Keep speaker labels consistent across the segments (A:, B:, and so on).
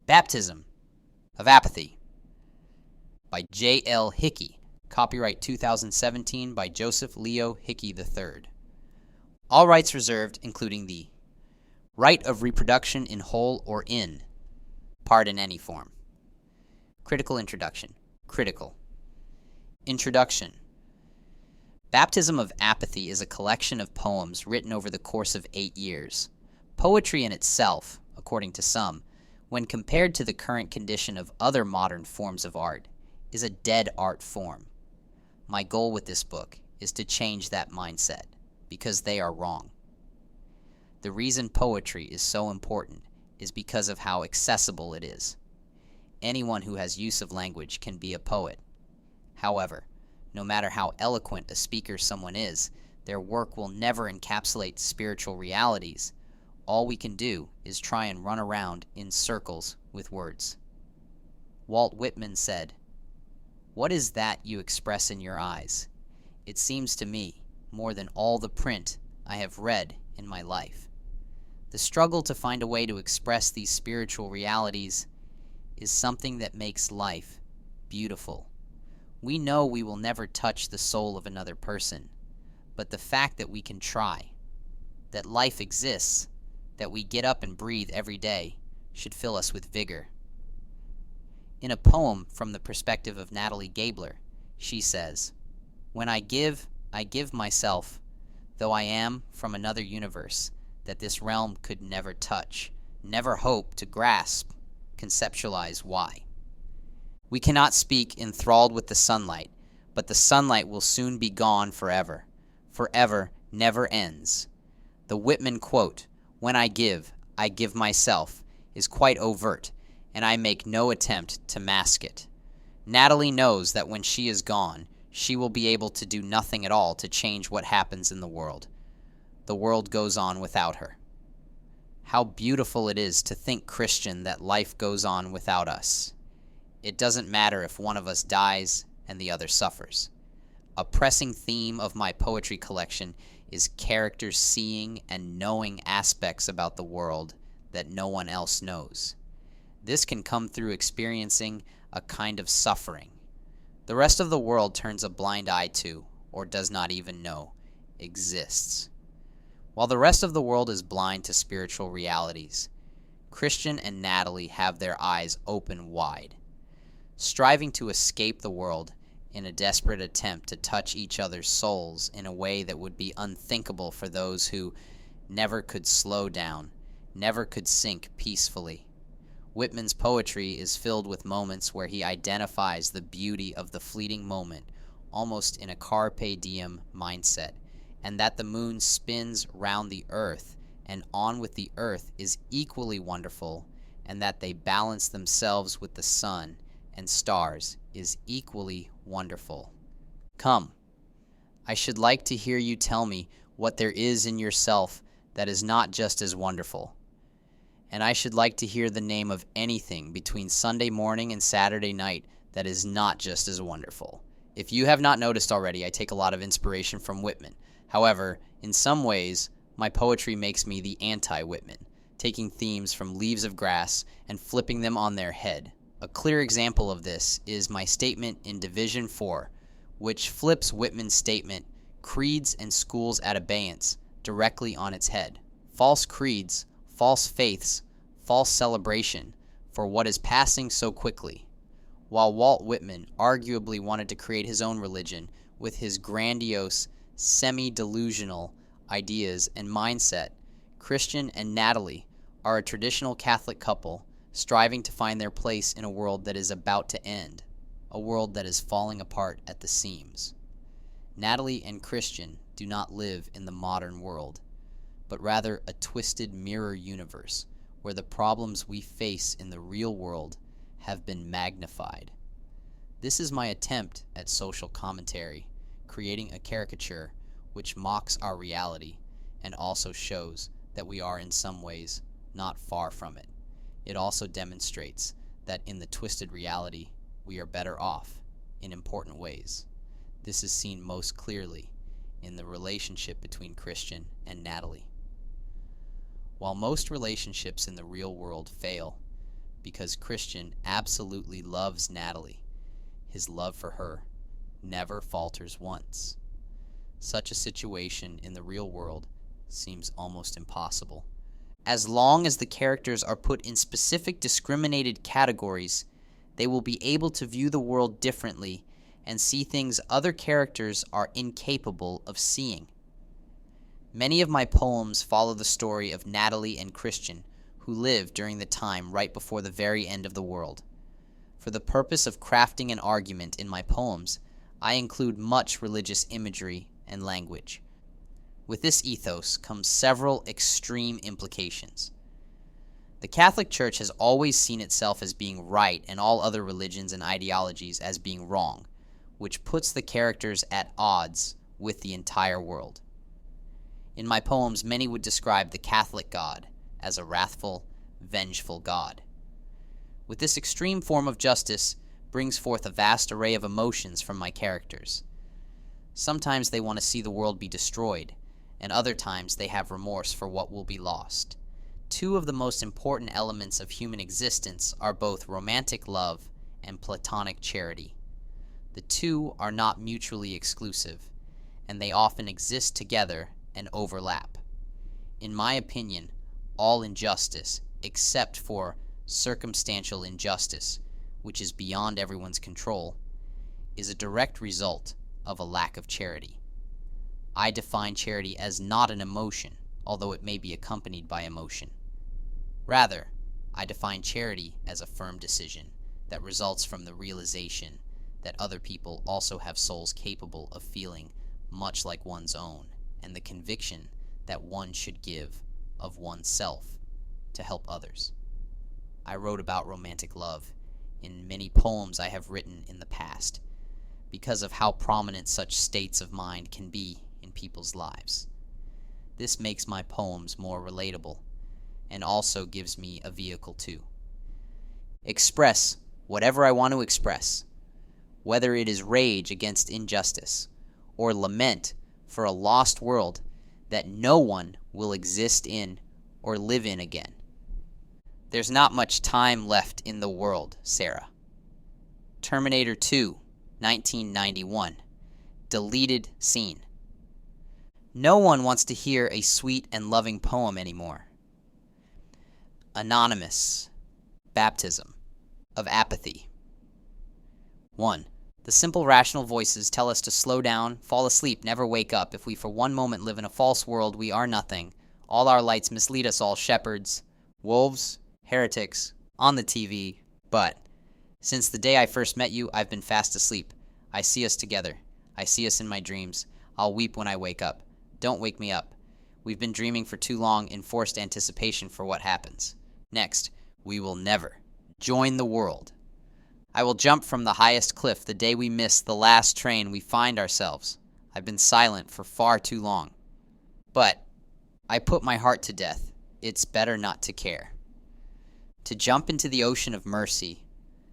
A: Baptism of Apathy by J L Hickey. Copyright 2017 by Joseph Leo Hickey III. All rights reserved, including the right of reproduction in whole or in part in any form. Critical introduction. Critical introduction. Baptism of Apathy is a collection of poems written over the course of 8 years. Poetry in itself, according to some, when compared to the current condition of other modern forms of art, is a dead art form. My goal with this book is to change that mindset, because they are wrong. The reason poetry is so important is because of how accessible it is. Anyone who has use of language can be a poet. However, no matter how eloquent a speaker someone is, their work will never encapsulate spiritual realities. All we can do is try and run around in circles with words. Walt Whitman said, "What is that you express in your eyes? It seems to me more than all the print I have read in my life." The struggle to find a way to express these spiritual realities is something that makes life beautiful. We know we will never touch the soul of another person, but the fact that we can try, that life exists, that we get up and breathe every day, should fill us with vigor. In a poem from the perspective of Natalie Gabler, she says, "When I give myself, though I am from another universe that this realm could never touch, never hope to grasp, conceptualize why. We cannot speak enthralled with the sunlight, but the sunlight will soon be gone forever. Forever never ends." The Whitman quote, "When I give myself," is quite overt, and I make no attempt to mask it. Natalie knows that when she is gone, she will be able to do nothing at all to change what happens in the world. The world goes on without her. How beautiful it is to think, Christian, that life goes on without us. It doesn't matter if one of us dies and the other suffers. A pressing theme of my poetry collection is characters seeing and knowing aspects about the world that no one else knows. This can come through experiencing a kind of suffering the rest of the world turns a blind eye to, or does not even know, exists. While the rest of the world is blind to spiritual realities, Christian and Natalie have their eyes open wide, striving to escape the world in a desperate attempt to touch each other's souls in a way that would be unthinkable for those who never could slow down, never could sink peacefully. Whitman's poetry is filled with moments where he identifies the beauty of the fleeting moment, almost in a carpe diem mindset, and that the moon spins round the earth and on with the earth is equally wonderful, and that they balance themselves with the sun and stars is equally wonderful. Come, I should like to hear you tell me what there is in yourself that is not just as wonderful. And I should like to hear the name of anything between Sunday morning and Saturday night that is not just as wonderful. If you have not noticed already, I take a lot of inspiration from Whitman. However, in some ways, my poetry makes me the anti-Whitman, taking themes from Leaves of Grass and flipping them on their head. A clear example of this is my statement in Division 4, which flips Whitman's statement, "Creeds and schools at abeyance," directly on its head. False creeds, false faiths, false celebration for what is passing so quickly. While Walt Whitman arguably wanted to create his own religion with his grandiose, semi-delusional ideas and mindset, Christian and Natalie are a traditional Catholic couple striving to find their place in a world that is about to end, a world that is falling apart at the seams. Natalie and Christian do not live in the modern world, but rather a twisted mirror universe where the problems we face in the real world have been magnified. This is my attempt at social commentary, creating a caricature which mocks our reality and also shows that we are in some ways not far from it. It also demonstrates that in the twisted reality, we are better off in important ways. This is seen most clearly in the relationship between Christian and Natalie. While most relationships in the real world fail, because Christian absolutely loves Natalie. His love for her never falters once. Such a situation in the real world seems almost impossible. As long as the characters are put in specific discriminated categories, they will be able to view the world differently and see things other characters are incapable of seeing. Many of my poems follow the story of Natalie and Christian, who lived during the time right before the very end of the world. For the purpose of crafting an argument in my poems, I include much religious imagery and language. With this ethos comes several extreme implications. The Catholic Church has always seen itself as being right and all other religions and ideologies as being wrong, which puts the characters at odds with the entire world. In my poems, many would describe the Catholic God as a wrathful, vengeful God. With this extreme form of justice brings forth a vast array of emotions from my characters. Sometimes they want to see the world be destroyed, and other times they have remorse for what will be lost. Two of the most important elements of human existence are both romantic love and platonic charity. The two are not mutually exclusive, and they often exist together and overlap. In my opinion, all injustice, except for circumstantial injustice, which is beyond everyone's control, is a direct result of a lack of charity. I define charity as not an emotion, although it may be accompanied by emotion. Rather, I define charity as a firm decision that results from the realization that other people also have souls capable of feeling much like one's own, and the conviction that one should give of oneself to help others. I wrote about romantic love in many poems I have written in the past because of how prominent such states of mind can be in people's lives. This makes my poems more relatable and also gives me a vehicle to express whatever I want to express, whether it is rage against injustice or lament for a lost world that no one will exist in or live in again. There's not much time left in the world, Sarah. Terminator 2, 1991. Deleted scene. No one wants to hear a sweet and loving poem anymore. Anonymous. Baptism of apathy. 1. The simple rational voices tell us to slow down, fall asleep, never wake up. If we for one moment live in a false world, we are nothing. All our lights mislead us all, shepherds, wolves, heretics, on the TV. But since the day I first met you, I've been fast asleep. I see us together. I see us in my dreams. I'll weep when I wake up. Don't wake me up. We've been dreaming for too long in forced anticipation for what happens. Next, we will never join the world. I will jump from the highest cliff the day we miss the last train we find ourselves. I've been silent for far too long. But I put my heart to death. It's better not to care. To jump into the ocean of mercy,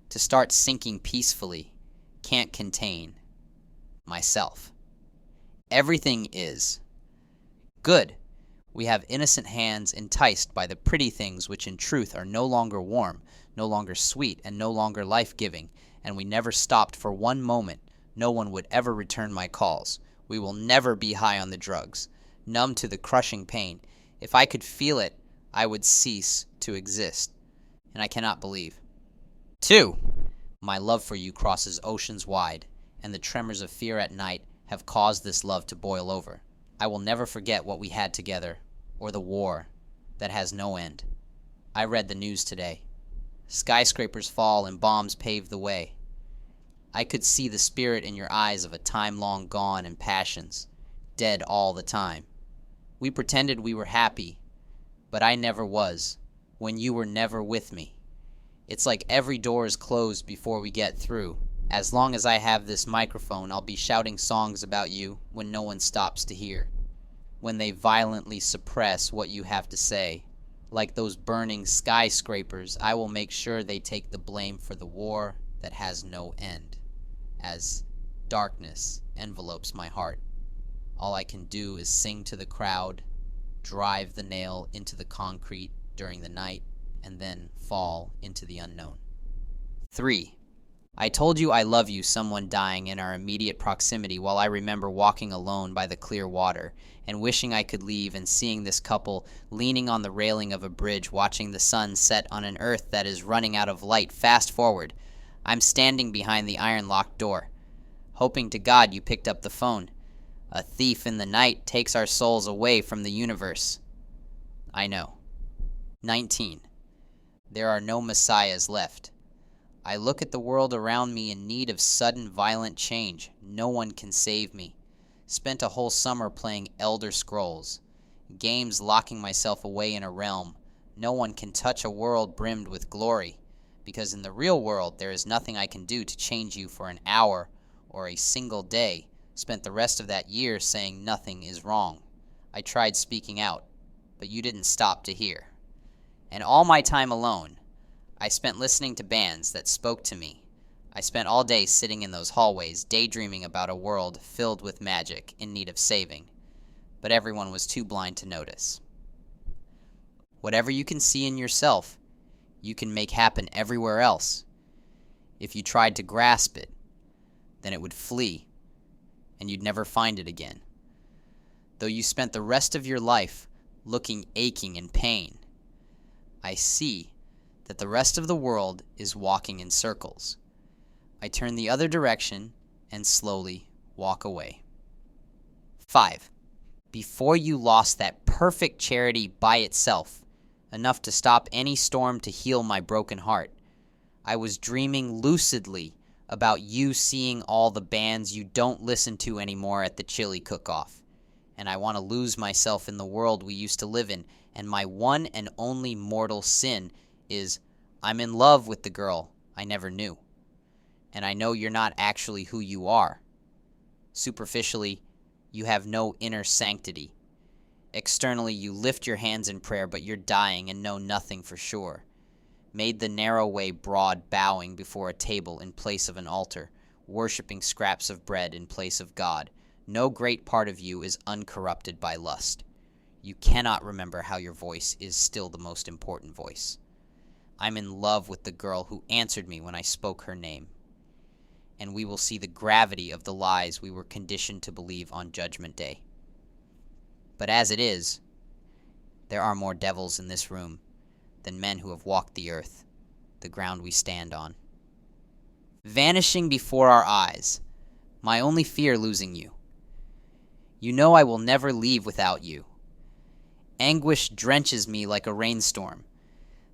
A: to start sinking peacefully, can't contain myself. Everything is good. We have innocent hands enticed by the pretty things which in truth are no longer warm, no longer sweet, and no longer life-giving, and we never stopped for one moment. No one would ever return my calls. We will never be high on the drugs, numb to the crushing pain. If I could feel it, I would cease to exist, and I cannot believe. 2. My love for you crosses oceans wide, and the tremors of fear at night have caused this love to boil over. I will never forget what we had together, or the war that has no end. I read the news today. Skyscrapers fall and bombs pave the way. I could see the spirit in your eyes of a time long gone and passions, dead all the time. We pretended we were happy, but I never was, when you were never with me. It's like every door is closed before we get through. As long as I have this microphone, I'll be shouting songs about you when no one stops to hear. When they violently suppress what you have to say, like those burning skyscrapers, I will make sure they take the blame for the war that has no end. As darkness envelopes my heart, all I can do is sing to the crowd, drive the nail into the concrete during the night, and then fall into the unknown. 3. I told you I love you, someone dying in our immediate proximity, while I remember walking alone by the clear water and wishing I could leave, and seeing this couple leaning on the railing of a bridge, watching the sun set on an earth that is running out of light. Fast forward. I'm standing behind the iron-locked door, hoping to God you picked up the phone. A thief in the night takes our souls away from the universe. I know. 19. There are no messiahs left. I look at the world around me in need of sudden violent change. No one can save me. Spent a whole summer playing Elder Scrolls, games locking myself away in a realm. No one can touch a world brimmed with glory, because in the real world there is nothing I can do to change you for an hour or a single day. Spent the rest of that year saying nothing is wrong. I tried speaking out, but you didn't stop to hear. And all my time alone, I spent listening to bands that spoke to me. I spent all day sitting in those hallways, daydreaming about a world filled with magic in need of saving. But everyone was too blind to notice. Whatever you can see in yourself, you can make happen everywhere else. If you tried to grasp it, then it would flee, and you'd never find it again. Though you spent the rest of your life looking aching in pain, I see that the rest of the world is walking in circles. I turn the other direction and slowly walk away. 5. Before you lost that perfect charity by itself, enough to stop any storm to heal my broken heart, I was dreaming lucidly about you seeing all the bands you don't listen to anymore at the chili cook-off. And I want to lose myself in the world we used to live in, and my one and only mortal sin is I'm in love with the girl I never knew. And I know you're not actually who you are. Superficially, you have no inner sanctity. Externally, you lift your hands in prayer, but you're dying and know nothing for sure. Made the narrow way broad, bowing before a table in place of an altar, worshipping scraps of bread in place of God. No great part of you is uncorrupted by lust. You cannot remember how your voice is still the most important voice. I'm in love with the girl who answered me when I spoke her name. And we will see the gravity of the lies we were conditioned to believe on Judgment Day. But as it is, there are more devils in this room than men who have walked the earth, the ground we stand on. Vanishing before our eyes, my only fear losing you. You know I will never leave without you. Anguish drenches me like a rainstorm.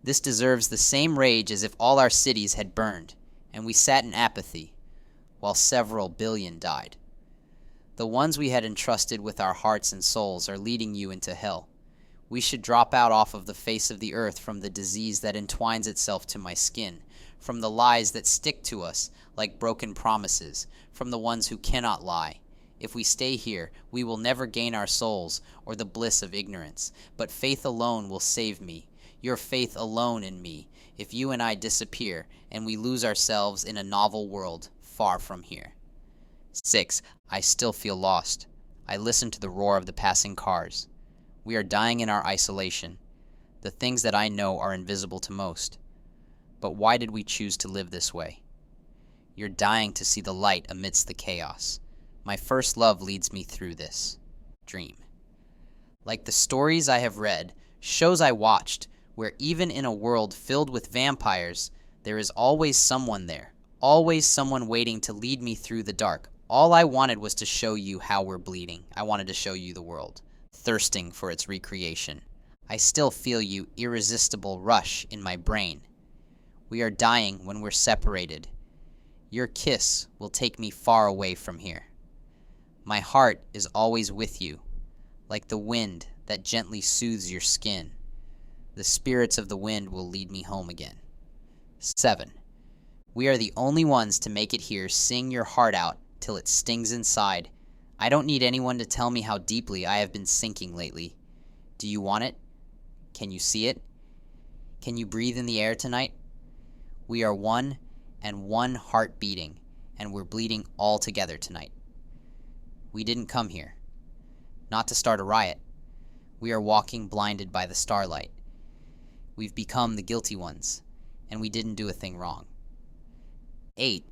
A: This deserves the same rage as if all our cities had burned, and we sat in apathy, while several billion died. The ones we had entrusted with our hearts and souls are leading you into hell. We should drop out off of the face of the earth from the disease that entwines itself to my skin, from the lies that stick to us like broken promises, from the ones who cannot lie. If we stay here, we will never gain our souls or the bliss of ignorance, but faith alone will save me. Your faith alone in me, if you and I disappear and we lose ourselves in a novel world far from here. 6. I still feel lost. I listen to the roar of the passing cars. We are dying in our isolation. The things that I know are invisible to most. But why did we choose to live this way? You're dying to see the light amidst the chaos. My first love leads me through this dream. Like the stories I have read, shows I watched, where even in a world filled with vampires, there is always someone there, always someone waiting to lead me through the dark. All I wanted was to show you how we're bleeding. I wanted to show you the world, thirsting for its recreation. I still feel you irresistible rush in my brain. We are dying when we're separated. Your kiss will take me far away from here. My heart is always with you, like the wind that gently soothes your skin. The spirits of the wind will lead me home again. 7. We are the only ones to make it here. Sing your heart out till it stings inside. I don't need anyone to tell me how deeply I have been sinking lately. Do you want it? Can you see it? Can you breathe in the air tonight? We are one and one heart beating, and we're bleeding all together tonight. We didn't come here, not to start a riot. We are walking blinded by the starlight. we've become the guilty ones, and we didn't do a thing wrong. 8.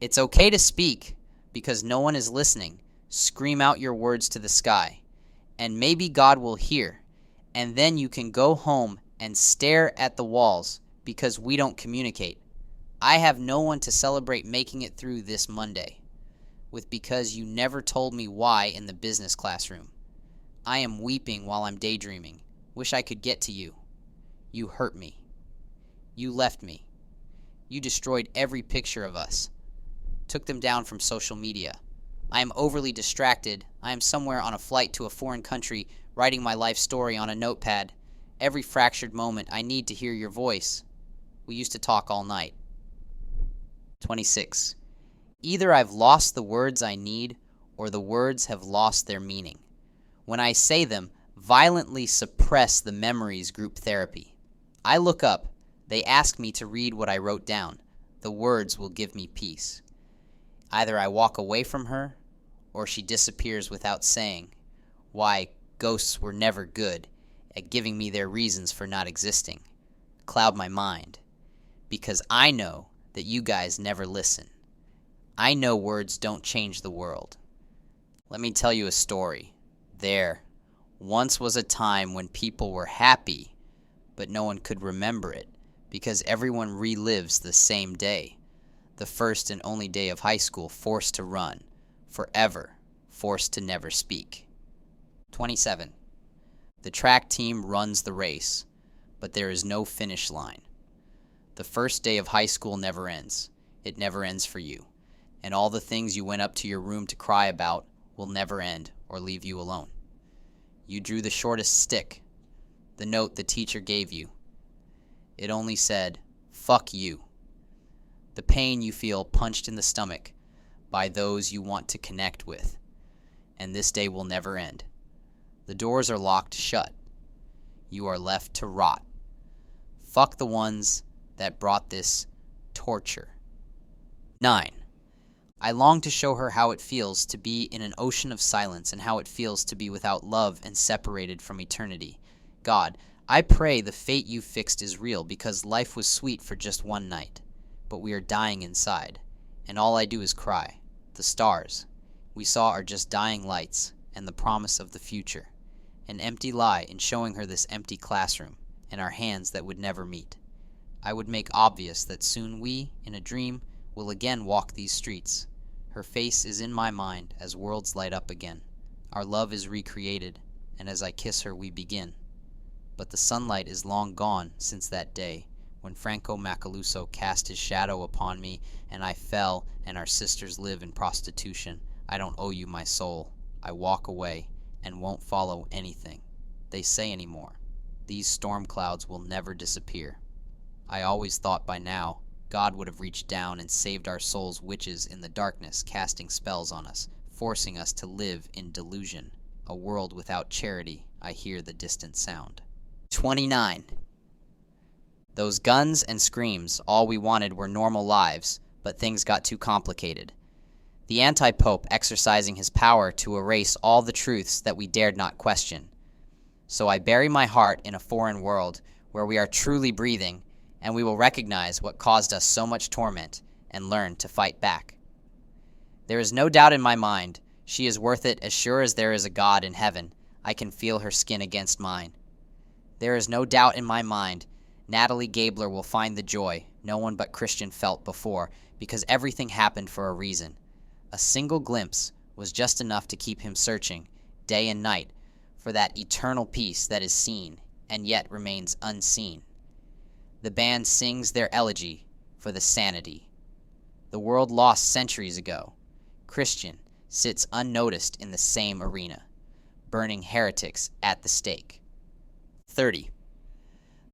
A: It's okay to speak because no one is listening. Scream out your words to the sky, and maybe God will hear, and then you can go home and stare at the walls because we don't communicate. I have no one to celebrate making it through this Monday with because you never told me why in the business classroom. I am weeping while I'm daydreaming. Wish I could get to you. You hurt me. You left me. You destroyed every picture of us. Took them down from social media. I am overly distracted. I am somewhere on a flight to a foreign country, writing my life story on a notepad. Every fractured moment, I need to hear your voice. We used to talk all night. 26. Either I've lost the words I need, or the words have lost their meaning. When I say them, violently suppress the memories group therapy. I look up. They ask me to read what I wrote down. The words will give me peace. Either I walk away from her, or she disappears without saying why ghosts were never good at giving me their reasons for not existing. Cloud my mind. Because I know that you guys never listen. I know words don't change the world. Let me tell you a story. There once was a time when people were happy, but no one could remember it because everyone relives the same day. The first and only day of high school, forced to run, forever, forced to never speak. 27. The track team runs the race, but there is no finish line. The first day of high school never ends. It never ends for you. And all the things you went up to your room to cry about will never end or leave you alone. You drew the shortest stick, the note the teacher gave you. It only said, "Fuck you." The pain you feel punched in the stomach by those you want to connect with. And this day will never end. The doors are locked shut. You are left to rot. Fuck the ones that brought this torture. 9. I long to show her how it feels to be in an ocean of silence and how it feels to be without love and separated from eternity. God, I pray the fate you fixed is real because life was sweet for just one night. But we are dying inside, and all I do is cry. The stars we saw are just dying lights and the promise of the future. An empty lie in showing her this empty classroom and our hands that would never meet. I would make obvious that soon we, in a dream, will again walk these streets. Her face is in my mind as worlds light up again. Our love is recreated, and as I kiss her we begin. But the sunlight is long gone since that day, when Franco Macaluso cast his shadow upon me, and I fell, and our sisters live in prostitution. I don't owe you my soul. I walk away, and won't follow anything they say anymore. These storm clouds will never disappear. I always thought by now, God would have reached down and saved our souls witches in the darkness, casting spells on us, forcing us to live in delusion. A world without charity, I hear the distant sound. 29. Those guns and screams, all we wanted were normal lives, but things got too complicated. The anti-pope exercising his power to erase all the truths that we dared not question. So I bury my heart in a foreign world where we are truly breathing, and we will recognize what caused us so much torment and learn to fight back. There is no doubt in my mind, she is worth it as sure as there is a God in heaven. I can feel her skin against mine. There is no doubt in my mind, Natalie Gabler will find the joy no one but Christian felt before, because everything happened for a reason. A single glimpse was just enough to keep him searching, day and night, for that eternal peace that is seen and yet remains unseen. The band sings their elegy for the sanity the world lost centuries ago. Christian sits unnoticed in the same arena, burning heretics at the stake. 30.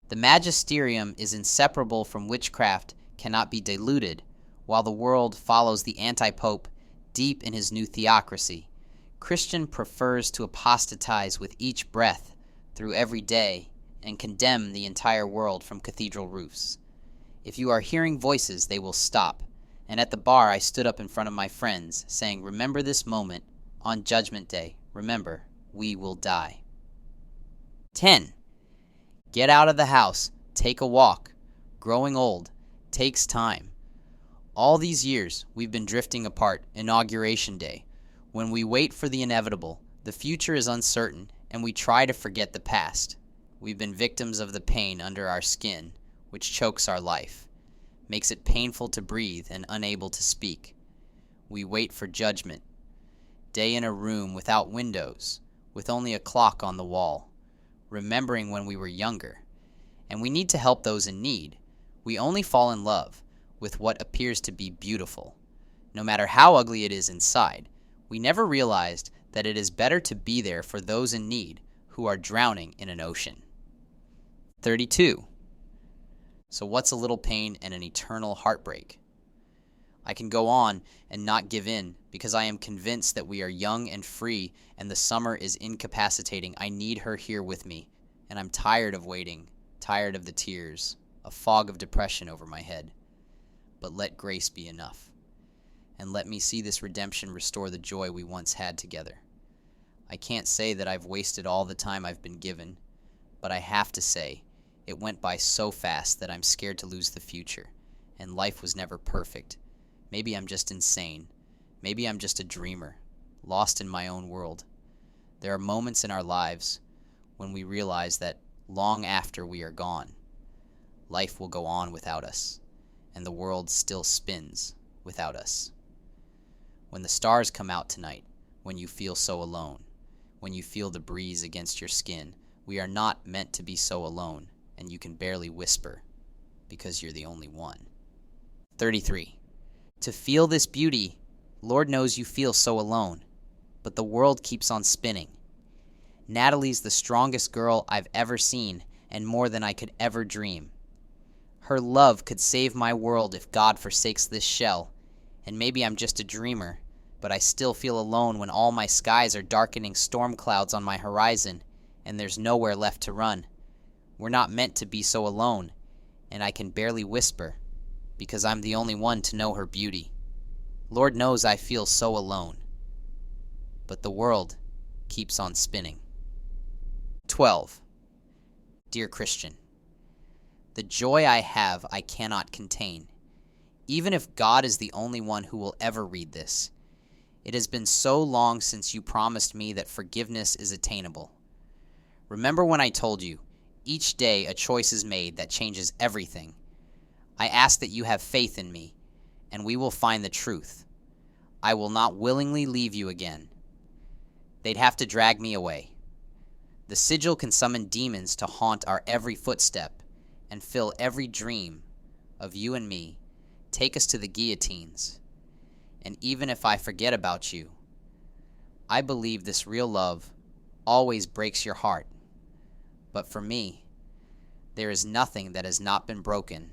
A: The magisterium is inseparable from witchcraft, cannot be diluted, while the world follows the anti-pope deep in his new theocracy. Christian prefers to apostatize with each breath through every day and condemn the entire world from cathedral roofs. If you are hearing voices, they will stop. And at the bar, I stood up in front of my friends, saying, "Remember this moment on Judgment Day. Remember, we will die." 10. Get out of the house. take a walk. Growing old takes time. All these years, we've been drifting apart. Inauguration Day. When we wait for the inevitable, the future is uncertain, and we try to forget the past. We've been victims of the pain under our skin, which chokes our life, makes it painful to breathe and unable to speak. We wait for judgment. Day in a room without windows, with only a clock on the wall, remembering when we were younger. And we need to help those in need. We only fall in love with what appears to be beautiful. No matter how ugly it is inside, we never realized that it is better to be there for those in need who are drowning in an ocean. 32. So what's a little pain and an eternal heartbreak? I can go on and not give in because I am convinced that we are young and free and the summer is incapacitating. I need her here with me, and I'm tired of waiting, tired of the tears, a fog of depression over my head. But let grace be enough, and let me see this redemption restore the joy we once had together. I can't say that I've wasted all the time I've been given, but I have to say it went by so fast that I'm scared to lose the future, and life was never perfect. Maybe I'm just insane. Maybe I'm just a dreamer, lost in my own world. There are moments in our lives when we realize that long after we are gone, life will go on without us, and the world still spins without us. When the stars come out tonight, when you feel so alone, when you feel the breeze against your skin, we are not meant to be so alone, and you can barely whisper because you're the only one. 33. To feel this beauty, Lord knows you feel so alone, but the world keeps on spinning. Natalie's the strongest girl I've ever seen, and more than I could ever dream. Her love could save my world if God forsakes this shell, and maybe I'm just a dreamer, but I still feel alone when all my skies are darkening storm clouds on my horizon, and there's nowhere left to run. We're not meant to be so alone, and I can barely whisper, because I'm the only one to know her beauty. Lord knows I feel so alone, but the world keeps on spinning. 12. Dear Christian, the joy I have I cannot contain, even if God is the only one who will ever read this. It has been so long since you promised me that forgiveness is attainable. Remember when I told you, each day a choice is made that changes everything. I ask that you have faith in me, and we will find the truth. I will not willingly leave you again. They'd have to drag me away. The sigil can summon demons to haunt our every footstep and fill every dream of you and me, take us to the guillotines. And even if I forget about you, I believe this real love always breaks your heart. But for me, there is nothing that has not been broken,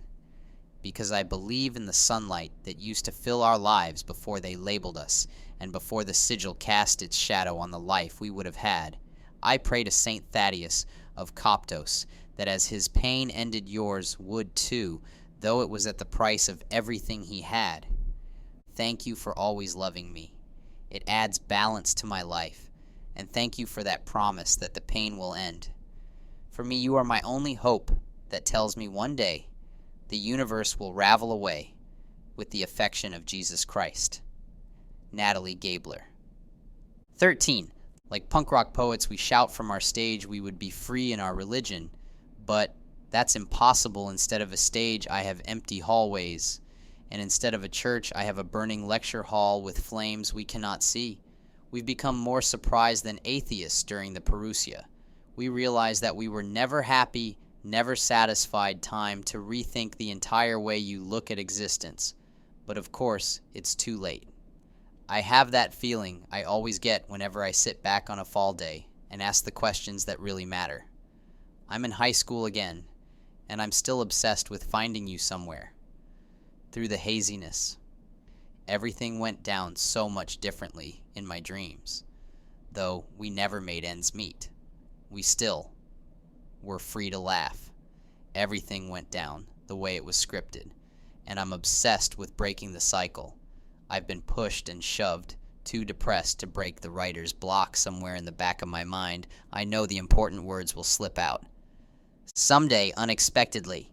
A: because I believe in the sunlight that used to fill our lives before they labeled us and before the sigil cast its shadow on the life we would have had. I pray to Saint Thaddeus of Coptos that as his pain ended yours would too, though it was at the price of everything he had. Thank you for always loving me. It adds balance to my life, and thank you for that promise that the pain will end. For me, you are my only hope that tells me one day the universe will ravel away with the affection of Jesus Christ. Natalie Gabler. 13. Like punk rock poets, we shout from our stage we would be free in our religion, but that's impossible. Instead of a stage, I have empty hallways, and instead of a church, I have a burning lecture hall with flames we cannot see. We've become more surprised than atheists during the Parousia. We realized that we were never happy, never satisfied. Time to rethink the entire way you look at existence. But of course, it's too late. I have that feeling I always get whenever I sit back on a fall day and ask the questions that really matter. I'm in high school again, and I'm still obsessed with finding you somewhere. Through the haziness, everything went down so much differently in my dreams, though we never made ends meet. We still were free to laugh. Everything went down the way it was scripted, and I'm obsessed with breaking the cycle. I've been pushed and shoved, too depressed to break the writer's block. Somewhere in the back of my mind, I know the important words will slip out. Someday, unexpectedly,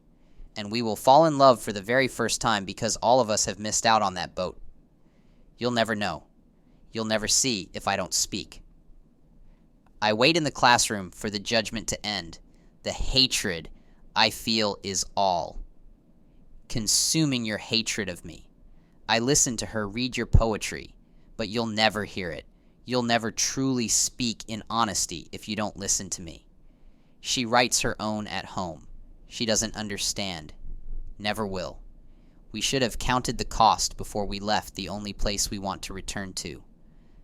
A: and we will fall in love for the very first time because all of us have missed out on that boat. You'll never know. You'll never see if I don't speak. I wait in the classroom for the judgment to end. The hatred I feel is all consuming your hatred of me. I listen to her read your poetry, but you'll never hear it. You'll never truly speak in honesty if you don't listen to me. She writes her own at home. She doesn't understand. Never will. We should have counted the cost before we left the only place we want to return to.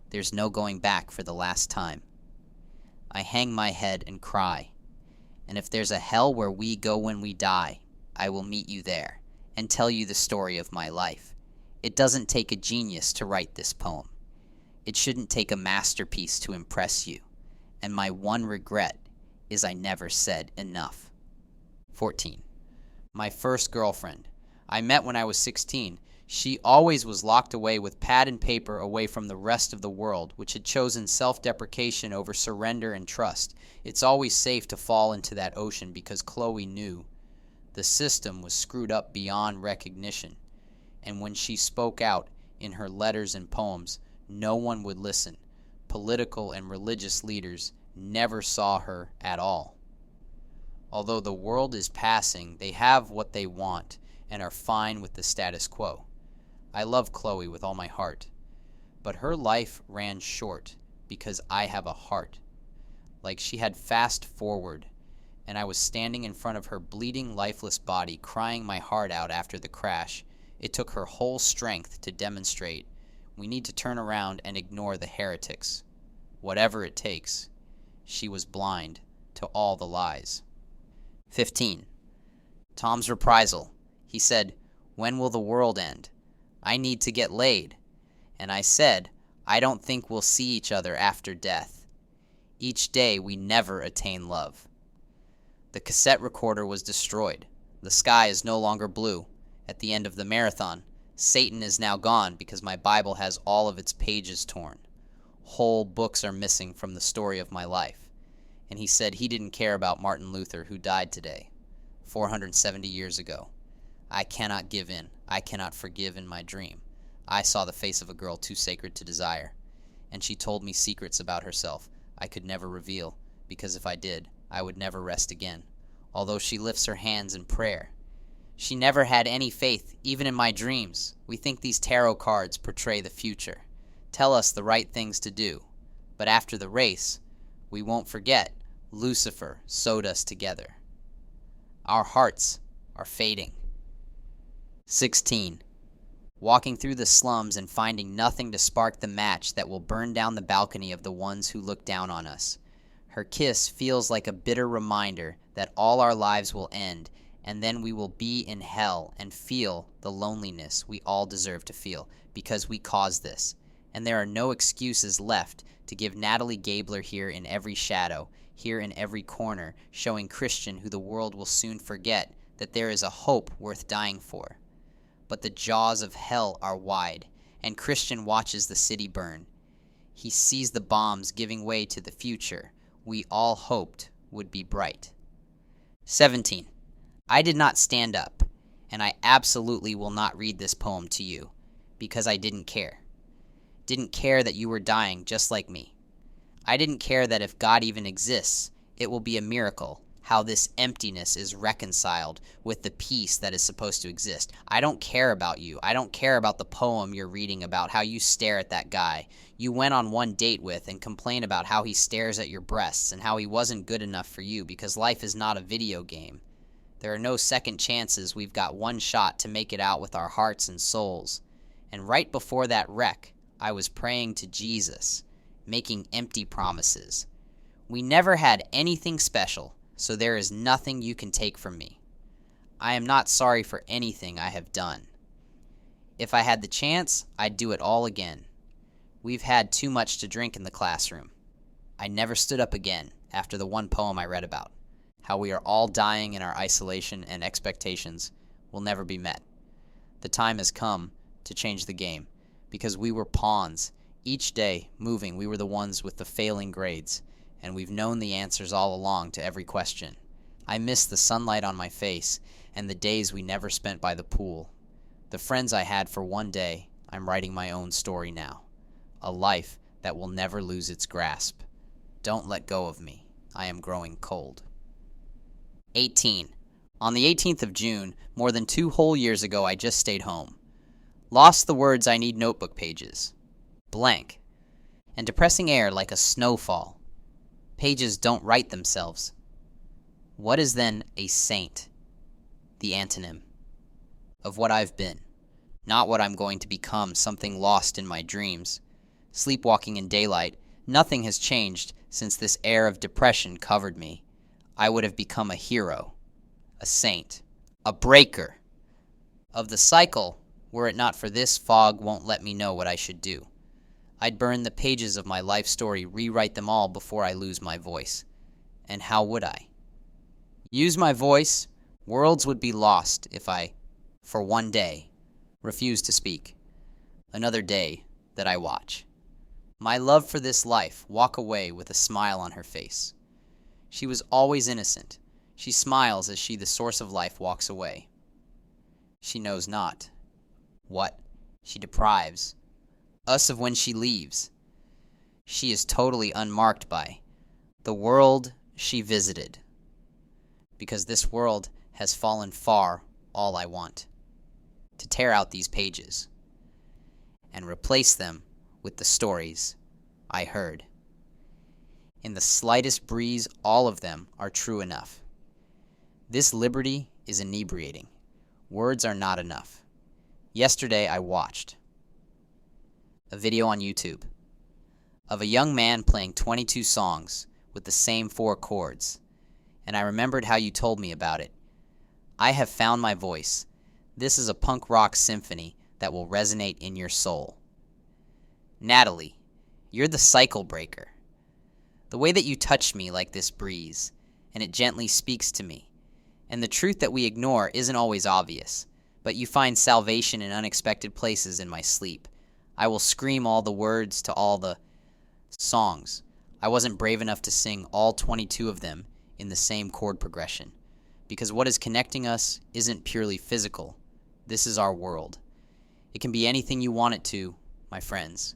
A: There's no going back for the last time. I hang my head and cry. And if there's a hell where we go when we die, I will meet you there and tell you the story of my life. It doesn't take a genius to write this poem. It shouldn't take a masterpiece to impress you. And my one regret is I never said enough. 14. My first girlfriend. I met when I was 16. She always was locked away with pad and paper away from the rest of the world, which had chosen self-deprecation over surrender and trust. It's always safe to fall into that ocean because Chloe knew the system was screwed up beyond recognition. And when she spoke out in her letters and poems, no one would listen. Political and religious leaders never saw her at all. Although the world is passing, they have what they want and are fine with the status quo. I love Chloe with all my heart, but her life ran short because I have a heart. Like she had fast forward, and I was standing in front of her bleeding, lifeless body, crying my heart out after the crash. It took her whole strength to demonstrate we need to turn around and ignore the heretics. Whatever it takes. She was blind to all the lies. 15. Tom's reprisal. He said, "When will the world end? I need to get laid." And I said, "I don't think we'll see each other after death. Each day we never attain love." The cassette recorder was destroyed. The sky is no longer blue. At the end of the marathon, Satan is now gone because my Bible has all of its pages torn. Whole books are missing from the story of my life. And he said he didn't care about Martin Luther, who died today, 470 years ago. I cannot give in. I cannot forgive in my dream. I saw the face of a girl too sacred to desire, and she told me secrets about herself I could never reveal, because if I did, I would never rest again, although she lifts her hands in prayer. She never had any faith, even in my dreams. We think these tarot cards portray the future, tell us the right things to do, but after the race, we won't forget Lucifer sewed us together. Our hearts are fading. 16. Walking through the slums and finding nothing to spark the match that will burn down the balcony of the ones who look down on us. Her kiss feels like a bitter reminder that all our lives will end, and then we will be in hell and feel the loneliness we all deserve to feel because we caused this. And there are no excuses left to give Natalie Gabler here in every shadow, here in every corner, showing Christian, who the world will soon forget, that there is a hope worth dying for. But the jaws of hell are wide, and Christian watches the city burn. He sees the bombs giving way to the future we all hoped would be bright. 17. I did not stand up, and I absolutely will not read this poem to you, because I didn't care. Didn't care that you were dying just like me. I didn't care that if God even exists, it will be a miracle how this emptiness is reconciled with the peace that is supposed to exist. I don't care about you. I don't care about the poem you're reading about how you stare at that guy you went on one date with and complain about how he stares at your breasts and how he wasn't good enough for you, because life is not a video game. There are no second chances. We've got one shot to make it out with our hearts and souls. And right before that wreck, I was praying to Jesus, making empty promises. We never had anything special, so there is nothing you can take from me. I am not sorry for anything I have done. If I had the chance, I'd do it all again. We've had too much to drink in the classroom. I never stood up again after the one poem I read about. How we are all dying in our isolation and expectations will never be met. The time has come to change the game, because we were pawns. Each day, moving, we were the ones with the failing grades, and we've known the answers all along to every question. I miss the sunlight on my face and the days we never spent by the pool. The friends I had for one day. I'm writing my own story now. A life that will never lose its grasp. Don't let go of me. I am growing cold. 18. On the 18th of June, more than 2 whole years ago, I just stayed home. Lost the words I need notebook pages. Blank. And depressing air like a snowfall. Pages don't write themselves. What is then a saint? The antonym of what I've been. Not what I'm going to become, something lost in my dreams. Sleepwalking in daylight, nothing has changed since this air of depression covered me. I would have become a hero, a saint, a breaker of the cycle. Were it not for this, fog won't let me know what I should do. I'd burn the pages of my life story, rewrite them all before I lose my voice. And how would I? Use my voice, worlds would be lost if I, for one day, refused to speak. Another day that I watch. My love for this life walk away with a smile on her face. She was always innocent. She smiles as she, the source of life, walks away. She knows not what she deprives us of when she leaves. She is totally unmarked by the world she visited, because this world has fallen far. All I want to tear out these pages and replace them with the stories I heard. In the slightest breeze, all of them are true enough. This liberty is inebriating. Words are not enough. Yesterday I watched a video on YouTube of a young man playing 22 songs with the same 4 chords, and I remembered how you told me about it. I have found my voice. This is a punk rock symphony that will resonate in your soul. Natalie, you're the cycle breaker. The way that you touch me like this breeze, and it gently speaks to me. And the truth that we ignore isn't always obvious, but you find salvation in unexpected places in my sleep. I will scream all the words to all the songs. I wasn't brave enough to sing all 22 of them in the same chord progression, because what is connecting us isn't purely physical. This is our world. It can be anything you want it to, my friends.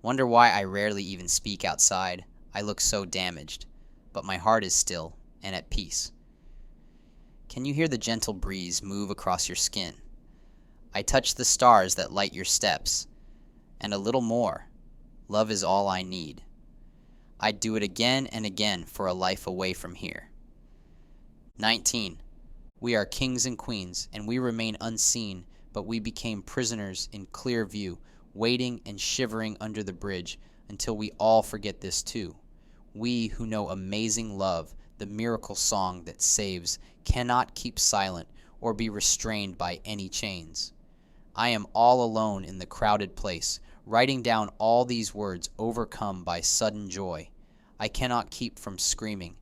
A: Wonder why I rarely even speak outside. I look so damaged, but my heart is still and at peace. Can you hear the gentle breeze move across your skin? I touch the stars that light your steps, and a little more. Love is all I need. I'd do it again and again for a life away from here. 19. We are kings and queens, and we remain unseen, but we became prisoners in clear view, waiting and shivering under the bridge until we all forget this too. We who know amazing love, the miracle song that saves, cannot keep silent or be restrained by any chains. I am all alone in the crowded place, writing down all these words, overcome by sudden joy. I cannot keep from screaming,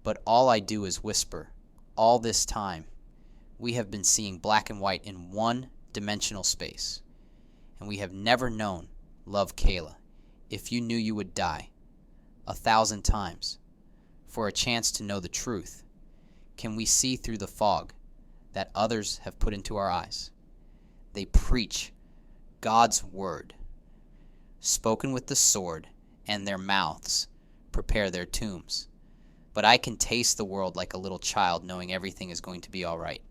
A: but all I do is whisper. All this time, we have been seeing black and white in one-dimensional space, and we have never known love, Kayla. If you knew, you would die 1,000 times for a chance to know the truth. Can we see through the fog that others have put into our eyes? They preach God's word, spoken with the sword, and their mouths prepare their tombs. But I can taste the world like a little child, knowing everything is going to be all right.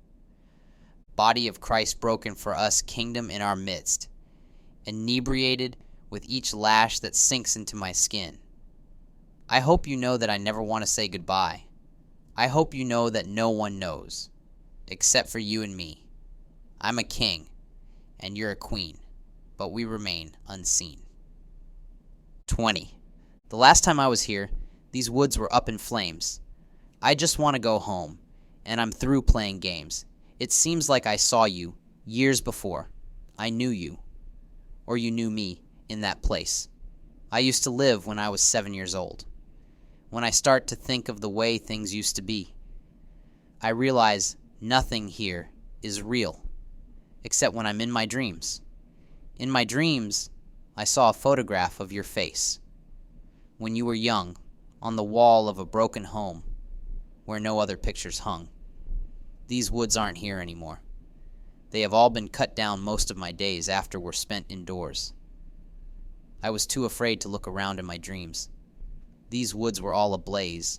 A: Body of Christ broken for us, kingdom in our midst, inebriated with each lash that sinks into my skin. I hope you know that I never want to say goodbye. I hope you know that no one knows, except for you and me. I'm a king, and you're a queen, but we remain unseen. 20. The last time I was here, these woods were up in flames. I just want to go home, and I'm through playing games. It seems like I saw you years before. I knew you, or you knew me, in that place. I used to live when I was 7 years old. When I start to think of the way things used to be, I realize nothing here is real, except when I'm in my dreams. In my dreams, I saw a photograph of your face when you were young on the wall of a broken home where no other pictures hung. These woods aren't here anymore. They have all been cut down most of my days after were spent indoors. I was too afraid to look around in my dreams. These woods were all ablaze,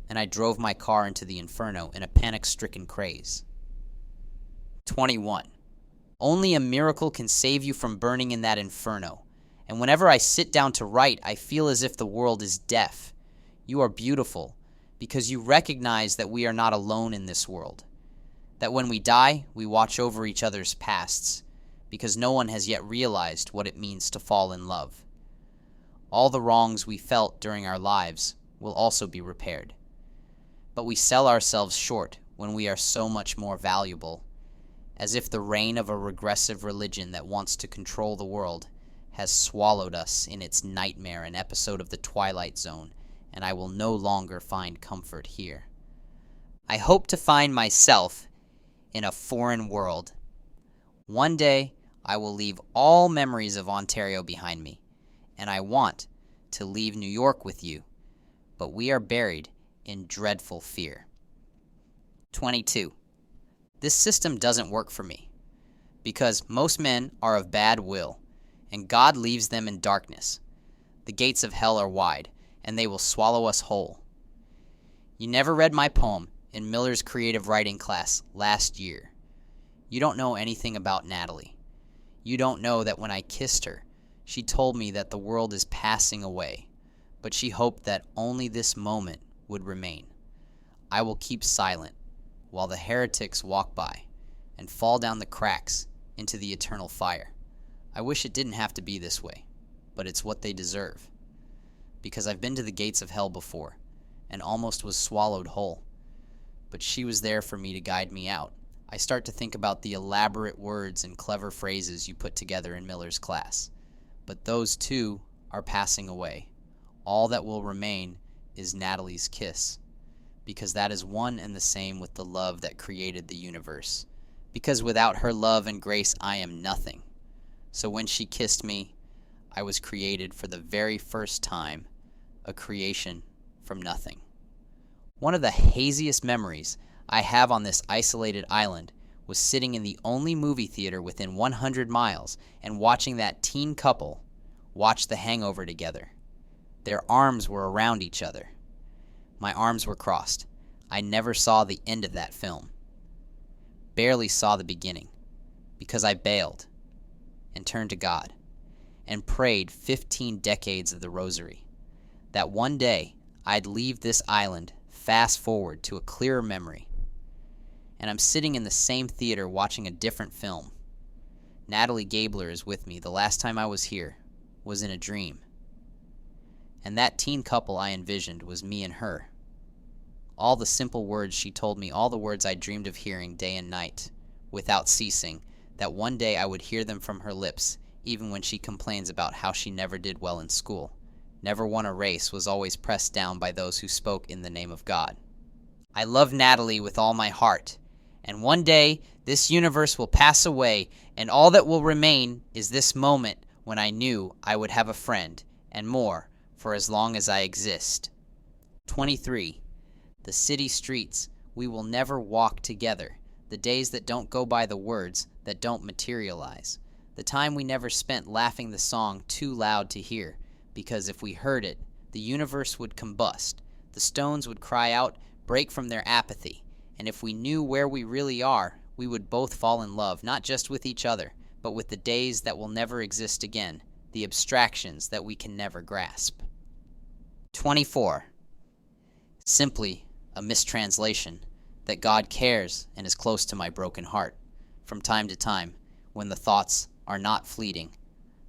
A: and I drove my car into the inferno in a panic-stricken craze. 21. Only a miracle can save you from burning in that inferno, and whenever I sit down to write, I feel as if the world is deaf. You are beautiful, because you recognize that we are not alone in this world, that when we die, we watch over each other's pasts, because no one has yet realized what it means to fall in love. All the wrongs we felt during our lives will also be repaired. But we sell ourselves short when we are so much more valuable, as if the reign of a regressive religion that wants to control the world has swallowed us in its nightmare, an episode of the Twilight Zone, and I will no longer find comfort here. I hope to find myself in a foreign world. One day, I will leave all memories of Ontario behind me, and I want to leave New York with you, but we are buried in dreadful fear. 22. This system doesn't work for me, because most men are of bad will, and God leaves them in darkness. The gates of hell are wide, and they will swallow us whole. You never read my poem in Miller's creative writing class last year. You don't know anything about Natalie. You don't know that when I kissed her, she told me that the world is passing away, but she hoped that only this moment would remain. I will keep silent while the heretics walk by and fall down the cracks into the eternal fire. I wish it didn't have to be this way, but it's what they deserve. Because I've been to the gates of hell before and almost was swallowed whole, but she was there for me to guide me out. I start to think about the elaborate words and clever phrases you put together in Miller's class, but those too are passing away. All that will remain is Natalie's kiss, because that is one and the same with the love that created the universe. Because without her love and grace, I am nothing. So when she kissed me, I was created for the very first time, a creation from nothing. One of the haziest memories I have on this isolated island was sitting in the only movie theater within 100 miles and watching that teen couple watch The Hangover together. Their arms were around each other. My arms were crossed. I never saw the end of that film. Barely saw the beginning, because I bailed and turned to God and prayed 15 decades of the rosary that one day I'd leave this island, fast forward to a clearer memory. And I'm sitting in the same theater watching a different film. Natalie Gabler is with me. The last time I was here was in a dream. And that teen couple I envisioned was me and her. All the simple words she told me, all the words I dreamed of hearing day and night, without ceasing, that one day I would hear them from her lips, even when she complains about how she never did well in school, never won a race, was always pressed down by those who spoke in the name of God. I love Natalie with all my heart, and one day this universe will pass away, and all that will remain is this moment when I knew I would have a friend, and more, for as long as I exist. 23. The city streets, we will never walk together. The days that don't go by the words that don't materialize. The time we never spent laughing the song too loud to hear, because if we heard it, the universe would combust. The stones would cry out, break from their apathy. And if we knew where we really are, we would both fall in love, not just with each other, but with the days that will never exist again, the abstractions that we can never grasp. 24. Simply a mistranslation that God cares and is close to my broken heart. From time to time, when the thoughts are not fleeting,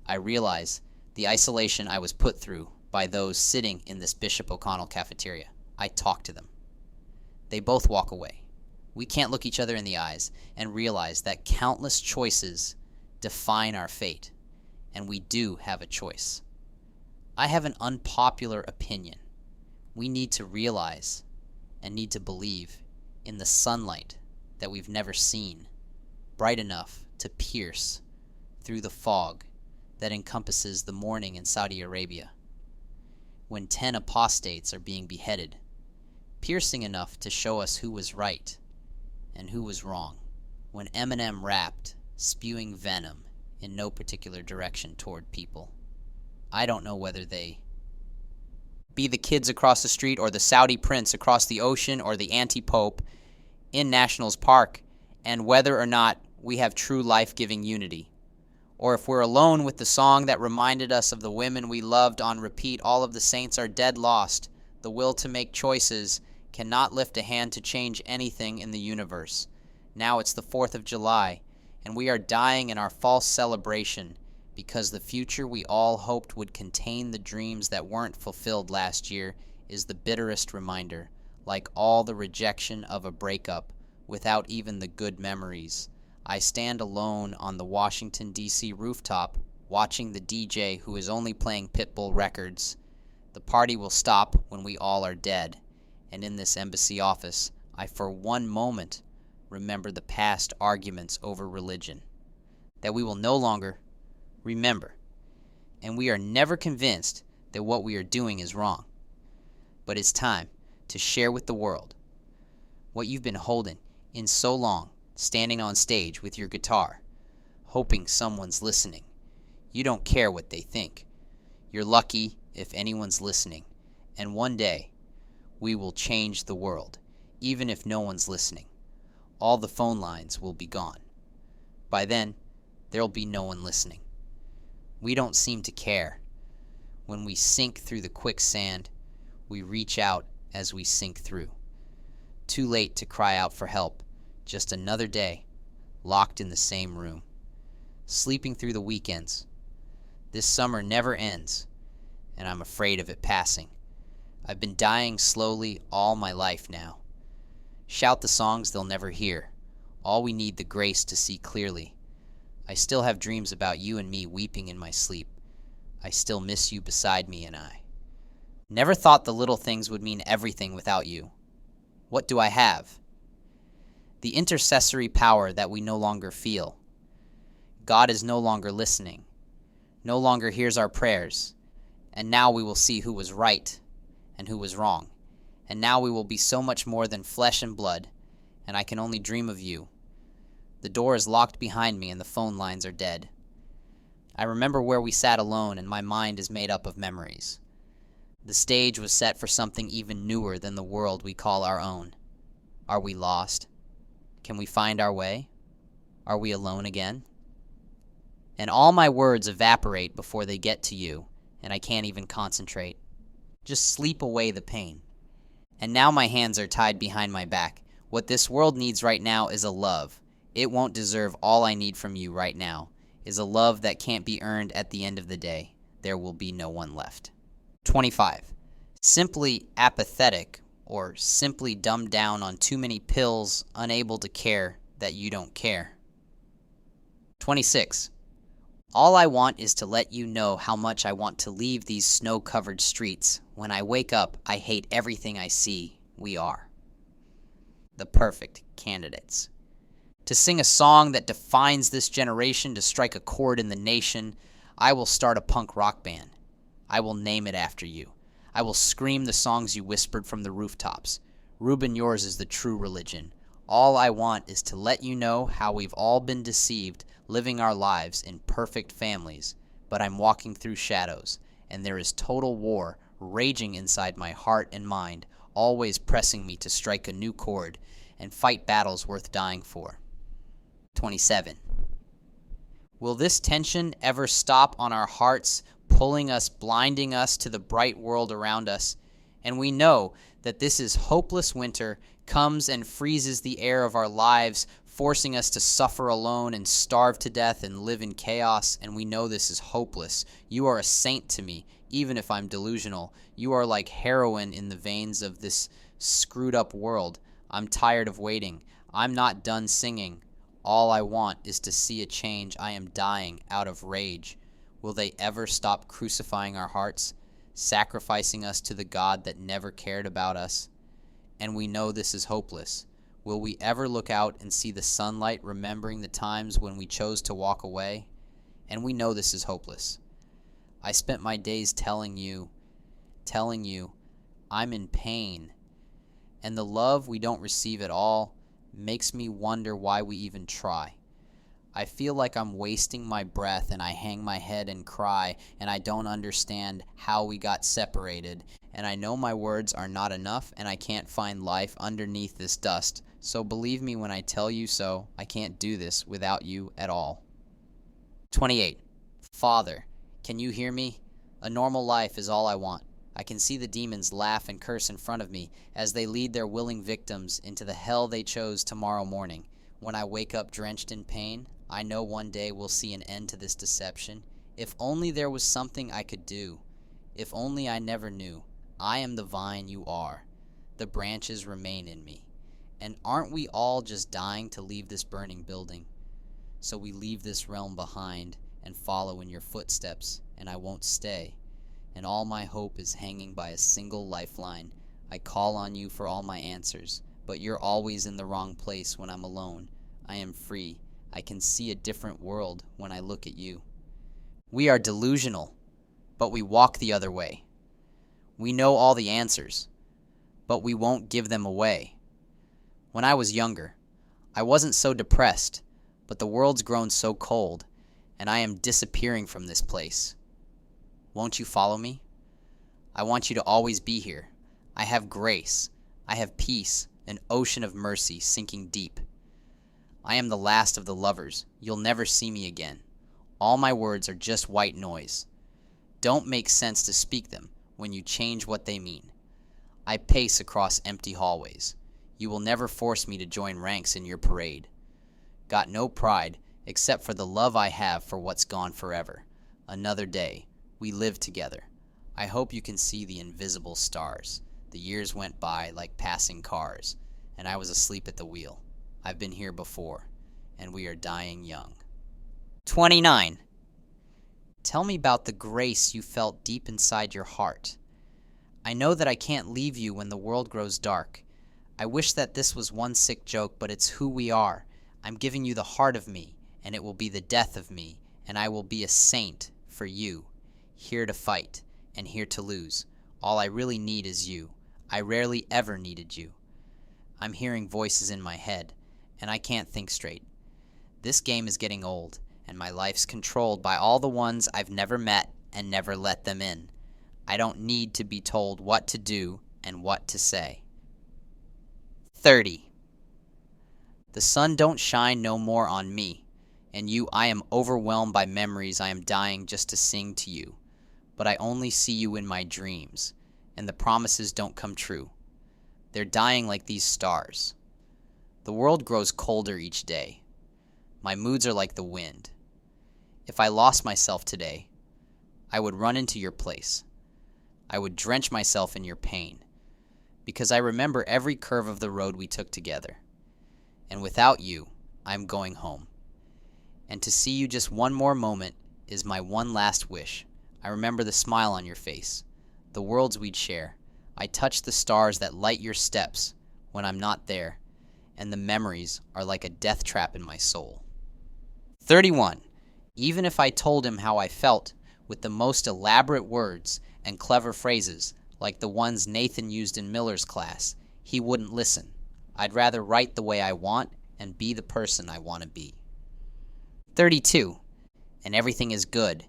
A: I realize the isolation I was put through by those sitting in this Bishop O'Connell cafeteria. I talk to them. They both walk away. We can't look each other in the eyes and realize that countless choices define our fate, and we do have a choice. I have an unpopular opinion. We need to realize and need to believe in the sunlight that we've never seen, bright enough to pierce through the fog that encompasses the morning in Saudi Arabia, when 10 apostates are being beheaded, piercing enough to show us who was right and who was wrong. When Eminem rapped, spewing venom in no particular direction toward people. I don't know whether they be the kids across the street or the Saudi prince across the ocean or the anti-pope in Nationals Park, and whether or not we have true life-giving unity. Or if we're alone with the song that reminded us of the women we loved on repeat, all of the saints are dead lost. The will to make choices cannot lift a hand to change anything in the universe. Now it's the 4th of July, and we are dying in our false celebration because the future we all hoped would contain the dreams that weren't fulfilled last year is the bitterest reminder, like all the rejection of a breakup without even the good memories. I stand alone on the Washington, D.C. rooftop, watching the DJ who is only playing Pitbull records. The party will stop when we all are dead, and in this embassy office, I for one moment remember the past arguments over religion, that we will no longer remember, and we are never convinced that what we are doing is wrong. But it's time to share with the world what you've been holding in so long, standing on stage with your guitar, hoping someone's listening. You don't care what they think. You're lucky if anyone's listening. And one day, we will change the world, even if no one's listening. All the phone lines will be gone. By then, there'll be no one listening. We don't seem to care. When we sink through the quicksand, we reach out as we sink through. Too late to cry out for help. Just another day, locked in the same room, sleeping through the weekends. This summer never ends, and I'm afraid of it passing. I've been dying slowly all my life now. Shout the songs they'll never hear. All we need the grace to see clearly. I still have dreams about you and me weeping in my sleep. I still miss you beside me, and I never thought the little things would mean everything without you. What do I have? The intercessory power that we no longer feel. God is no longer listening, no longer hears our prayers, and now we will see who was right and who was wrong, and now we will be so much more than flesh and blood, and I can only dream of you. The door is locked behind me and the phone lines are dead. I remember where we sat alone and my mind is made up of memories. The stage was set for something even newer than the world we call our own. Are we lost? Can we find our way? Are we alone again? And all my words evaporate before they get to you, and I can't even concentrate. Just sleep away the pain. And now my hands are tied behind my back. What this world needs right now is a love. It won't deserve all I need from you right now, is a love that can't be earned at the end of the day. There will be no one left. 25. Simply apathetic, or simply dumbed down on too many pills, unable to care that you don't care. 26. All I want is to let you know how much I want to leave these snow-covered streets. When I wake up, I hate everything I see. We are the perfect candidates. To sing a song that defines this generation, to strike a chord in the nation, I will start a punk rock band. I will name it after you. I will scream the songs you whispered from the rooftops. Reuben, yours is the true religion. All I want is to let you know how we've all been deceived, living our lives in perfect families. But I'm walking through shadows, and there is total war raging inside my heart and mind, always pressing me to strike a new chord and fight battles worth dying for. 27. Will this tension ever stop on our hearts, pulling us, blinding us to the bright world around us? And we know that this is hopeless winter, comes and freezes the air of our lives, forcing us to suffer alone and starve to death and live in chaos, and we know this is hopeless. You are a saint to me, even if I'm delusional. You are like heroin in the veins of this screwed up world. I'm tired of waiting. I'm not done singing. All I want is to see a change. I am dying out of rage. Will they ever stop crucifying our hearts, sacrificing us to the God that never cared about us? And we know this is hopeless. Will we ever look out and see the sunlight, remembering the times when we chose to walk away? And we know this is hopeless. I spent my days telling you, I'm in pain. And the love we don't receive at all makes me wonder why we even try. I feel like I'm wasting my breath, and I hang my head and cry, and I don't understand how we got separated, and I know my words are not enough, and I can't find life underneath this dust, so believe me when I tell you so. I can't do this without you at all. 28. Father, can you hear me? A normal life is all I want. I can see the demons laugh and curse in front of me as they lead their willing victims into the hell they chose tomorrow morning. When I wake up drenched in pain, I know one day we'll see an end to this deception. If only there was something I could do. If only I never knew. I am the vine you are. The branches remain in me. And aren't we all just dying to leave this burning building? So we leave this realm behind and follow in your footsteps, and I won't stay. And all my hope is hanging by a single lifeline. I call on you for all my answers, but you're always in the wrong place when I'm alone. I am free. I can see a different world when I look at you. We are delusional, but we walk the other way. We know all the answers, but we won't give them away. When I was younger, I wasn't so depressed, but the world's grown so cold, and I am disappearing from this place. Won't you follow me? I want you to always be here. I have grace. I have peace, an ocean of mercy sinking deep. I am the last of the lovers. You'll never see me again. All my words are just white noise. Don't make sense to speak them when you change what they mean. I pace across empty hallways. You will never force me to join ranks in your parade. Got no pride except for the love I have for what's gone forever. Another day. We live together. I hope you can see the invisible stars. The years went by like passing cars, and I was asleep at the wheel. I've been here before, and we are dying young. 29. Tell me about the grace you felt deep inside your heart. I know that I can't leave you when the world grows dark. I wish that this was one sick joke, but it's who we are. I'm giving you the heart of me, and it will be the death of me, and I will be a saint for you. Here to fight, and here to lose. All I really need is you. I rarely ever needed you. I'm hearing voices in my head, and I can't think straight. This game is getting old, and my life's controlled by all the ones I've never met and never let them in. I don't need to be told what to do and what to say. 30. The sun don't shine no more on me, and you, I am overwhelmed by memories I am dying just to sing to you. But I only see you in my dreams, and the promises don't come true. They're dying like these stars. The world grows colder each day. My moods are like the wind. If I lost myself today, I would run into your place. I would drench myself in your pain, because I remember every curve of the road we took together. And without you, I'm going home. And to see you just one more moment is my one last wish. I remember the smile on your face, the worlds we'd share. I touch the stars that light your steps when I'm not there, and the memories are like a death trap in my soul. 31. Even if I told him how I felt with the most elaborate words and clever phrases, like the ones Nathan used in Miller's class, he wouldn't listen. I'd rather write the way I want and be the person I want to be. 32. And everything is good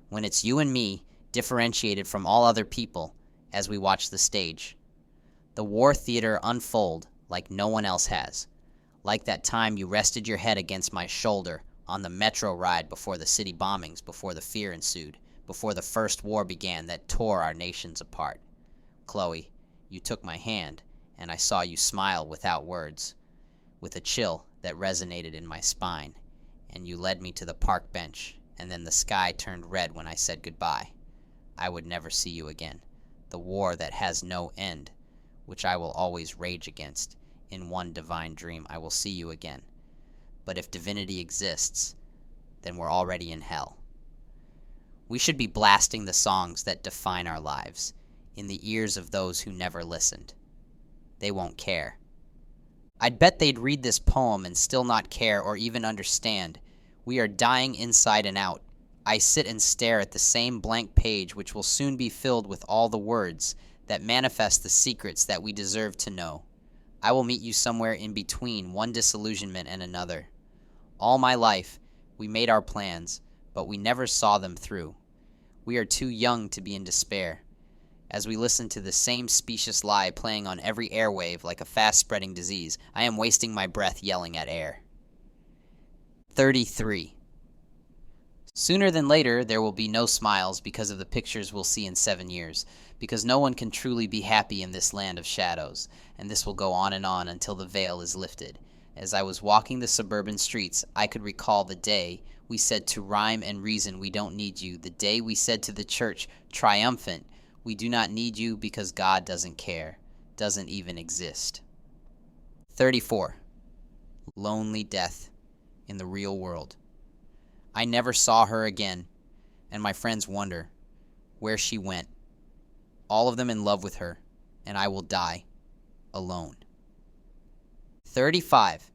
A: when it's you and me differentiated from all other people as we watch the stage. The war theater unfold like no one else has. Like that time you rested your head against my shoulder on the metro ride before the city bombings, before the fear ensued, before the first war began that tore our nations apart. Chloe, you took my hand, and I saw you smile without words, with a chill that resonated in my spine, and you led me to the park bench, and then the sky turned red when I said goodbye. I would never see you again. The war that has no end, which I will always rage against. In one divine dream I will see you again. But if divinity exists, then we're already in hell. We should be blasting the songs that define our lives in the ears of those who never listened. They won't care. I'd bet they'd read this poem and still not care or even understand. We are dying inside and out. I sit and stare at the same blank page which will soon be filled with all the words that manifest the secrets that we deserve to know. I will meet you somewhere in between one disillusionment and another. All my life, we made our plans, but we never saw them through. We are too young to be in despair, as we listen to the same specious lie playing on every airwave like a fast-spreading disease. I am wasting my breath yelling at air. 33. Sooner than later, there will be no smiles because of the pictures we'll see in 7 years, because no one can truly be happy in this land of shadows, and this will go on until the veil is lifted. As I was walking the suburban streets, I could recall the day we said to rhyme and reason, we don't need you. The day we said to the church, triumphant, we do not need you because God doesn't care, doesn't even exist. 34. Lonely death in the real world. I never saw her again, and my friends wonder where she went. All of them in love with her, and I will die alone. 35.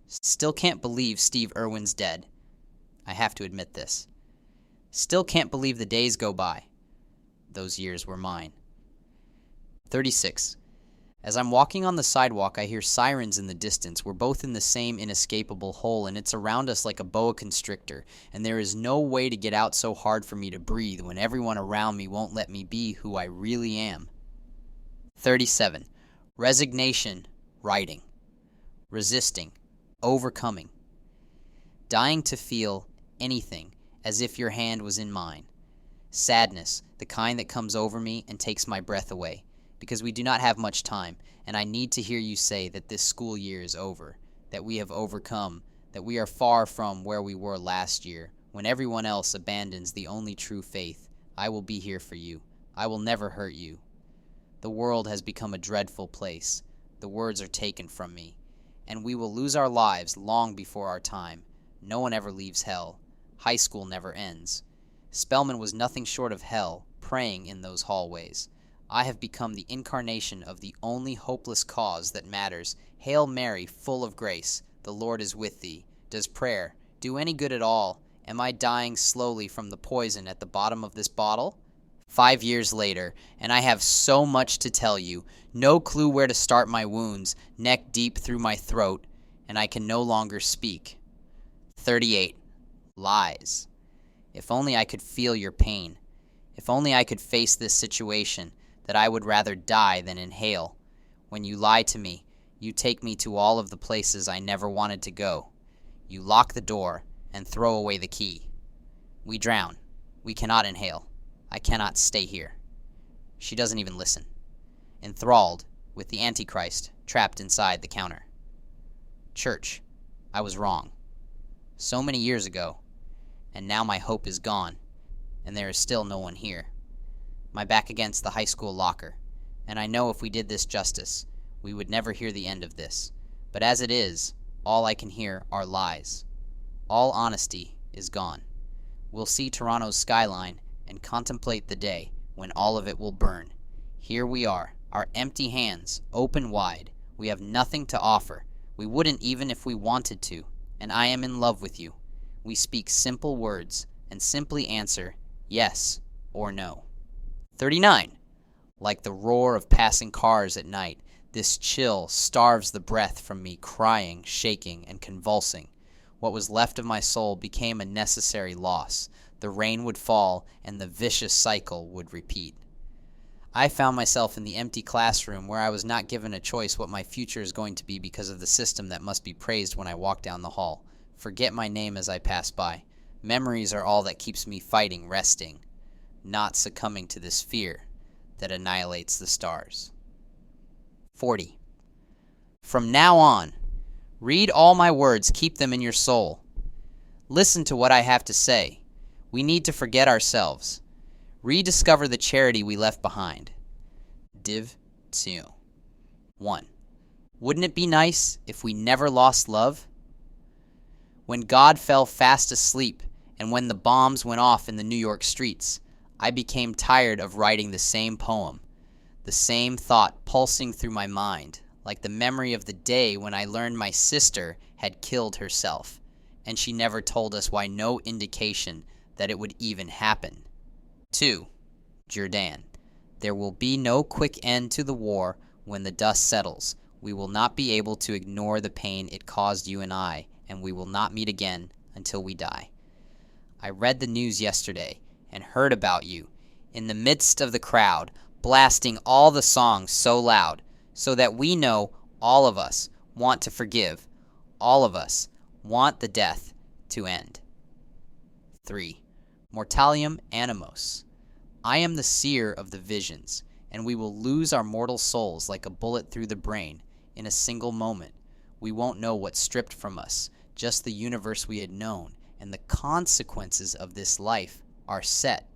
A: Still can't believe Steve Irwin's dead. I have to admit this. Still can't believe the days go by. Those years were mine. 36. As I'm walking on the sidewalk, I hear sirens in the distance. We're both in the same inescapable hole, and it's around us like a boa constrictor, and there is no way to get out so hard for me to breathe when everyone around me won't let me be who I really am. 37. Resignation, writing. Resisting, overcoming. Dying to feel anything as if your hand was in mine. Sadness, the kind that comes over me and takes my breath away. Because we do not have much time, and I need to hear you say that this school year is over, that we have overcome, that we are far from where we were last year, when everyone else abandons the only true faith. I will be here for you. I will never hurt you. The world has become a dreadful place. The words are taken from me, and we will lose our lives long before our time. No one ever leaves hell. High school never ends. Spellman was nothing short of hell, praying in those hallways. I have become the incarnation of the only hopeless cause that matters. Hail Mary, full of grace, the Lord is with thee. Does prayer do any good at all? Am I dying slowly from the poison at the bottom of this bottle? 5 years later, and I have so much to tell you. No clue where to start my wounds, neck deep through my throat, and I can no longer speak. 38. Lies. If only I could feel your pain. If only I could face this situation, that I would rather die than inhale. When you lie to me, you take me to all of the places I never wanted to go. You lock the door and throw away the key. We drown. We cannot inhale. I cannot stay here. She doesn't even listen. Enthralled with the Antichrist trapped inside the counter. Church, I was wrong. So many years ago, and now my hope is gone, and there is still no one here. My back against the high school locker, and I know if we did this justice, we would never hear the end of this. But as it is, all I can hear are lies. All honesty is gone. We'll see Toronto's skyline and contemplate the day when all of it will burn. Here we are, our empty hands, open wide. We have nothing to offer. We wouldn't even if we wanted to, and I am in love with you. We speak simple words and simply answer yes or no. 39. Like the roar of passing cars at night, this chill starves the breath from me, crying, shaking, and convulsing. What was left of my soul became a necessary loss. The rain would fall, and the vicious cycle would repeat. I found myself in the empty classroom where I was not given a choice what my future is going to be because of the system that must be praised when I walk down the hall. Forget my name as I pass by. Memories are all that keeps me fighting, resting, not succumbing to this fear that annihilates the stars. 40. From now on, read all my words, keep them in your soul. Listen to what I have to say. We need to forget ourselves. Rediscover the charity we left behind. Div 2. 1. Wouldn't it be nice if we never lost love? When God fell fast asleep and when the bombs went off in the New York streets, I became tired of writing the same poem, the same thought pulsing through my mind, like the memory of the day when I learned my sister had killed herself, and she never told us why, no indication that it would even happen. 2. Jordan. There will be no quick end to the war when the dust settles. We will not be able to ignore the pain it caused you and I, and we will not meet again until we die. I read the news yesterday and heard about you in the midst of the crowd, blasting all the songs so loud, so that we know all of us want to forgive. All of us want the death to end. 3. Mortalium animos. I am the seer of the visions, and we will lose our mortal souls like a bullet through the brain in a single moment. We won't know what's stripped from us, just the universe we had known, and the consequences of this life are set.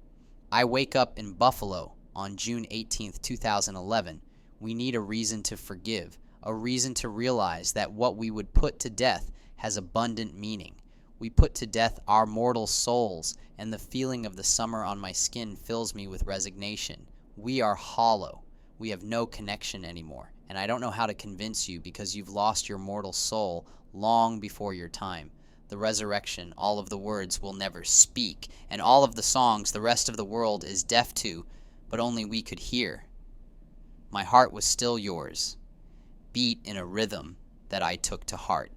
A: I wake up in Buffalo on June 18th, 2011. We need a reason to forgive, a reason to realize that what we would put to death has abundant meaning. We put to death our mortal souls, and the feeling of the summer on my skin fills me with resignation. We are hollow. We have no connection anymore, and I don't know how to convince you because you've lost your mortal soul long before your time. The resurrection, all of the words will never speak, and all of the songs the rest of the world is deaf to, but only we could hear. My heart was still yours, beat in a rhythm that I took to heart.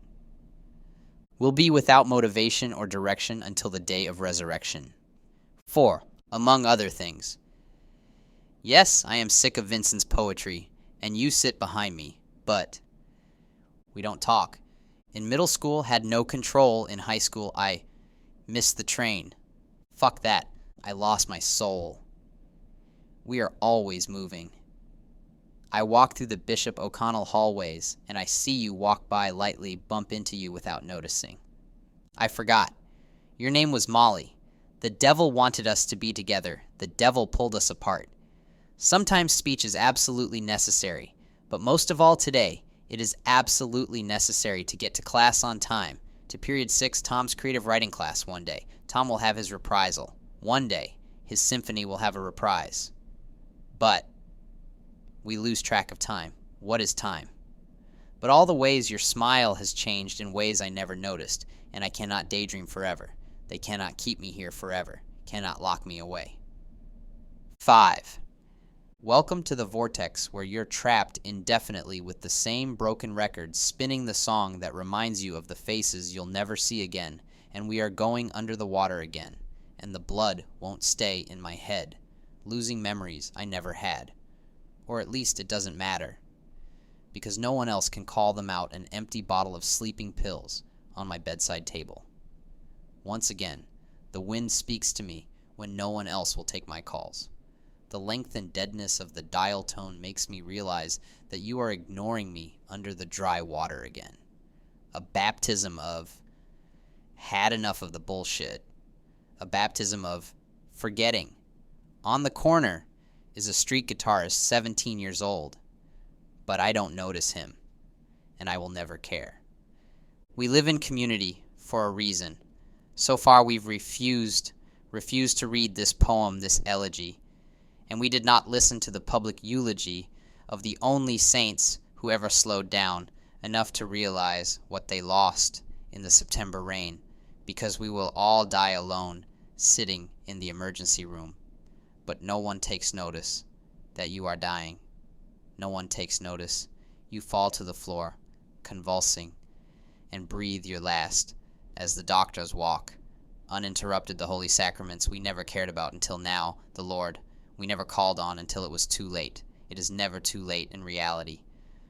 A: We'll be without motivation or direction until the day of resurrection. 4. Among other things. Yes, I am sick of Vincent's poetry, and you sit behind me, but we don't talk. In middle school, had no control. In high school, I missed the train. Fuck that. I lost my soul. We are always moving. I walk through the Bishop O'Connell hallways, and I see you walk by lightly, bump into you without noticing. I forgot. Your name was Molly. The devil wanted us to be together. The devil pulled us apart. Sometimes speech is absolutely necessary, but most of all today, it is absolutely necessary to get to class on time. To period 6, Tom's creative writing class one day. Tom will have his reprisal. One day, his symphony will have a reprise. But we lose track of time. What is time? But all the ways your smile has changed in ways I never noticed, and I cannot daydream forever. They cannot keep me here forever, cannot lock me away. 5. Welcome to the vortex where you're trapped indefinitely with the same broken record spinning the song that reminds you of the faces you'll never see again, and we are going under the water again, and the blood won't stay in my head, losing memories I never had. Or at least it doesn't matter, because no one else can call them out an empty bottle of sleeping pills on my bedside table. Once again, the wind speaks to me when no one else will take my calls. The length and deadness of the dial tone makes me realize that you are ignoring me under the dry water again. A baptism of had enough of the bullshit. A baptism of forgetting. On the corner is a street guitarist 17 years old, but I don't notice him, and I will never care. We live in community for a reason. So far we've refused to read this poem, this elegy, and we did not listen to the public eulogy of the only saints who ever slowed down enough to realize what they lost in the September rain, because we will all die alone sitting in the emergency room. But no one takes notice that you are dying. No one takes notice. You fall to the floor, convulsing, and breathe your last as the doctors walk. Uninterrupted the holy sacraments we never cared about until now, the Lord, we never called on until it was too late. It is never too late in reality.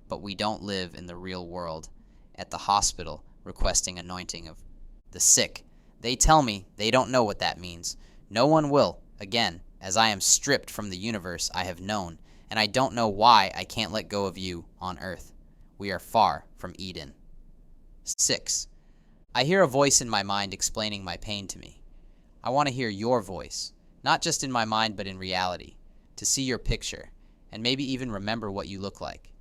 A: But we don't live in the real world. At the hospital, requesting anointing of the sick. They tell me they don't know what that means. No one will, again, as I am stripped from the universe I have known, and I don't know why I can't let go of you on earth. We are far from Eden. 6. I hear a voice in my mind explaining my pain to me. I want to hear your voice, not just in my mind but in reality, to see your picture, and maybe even remember what you look like.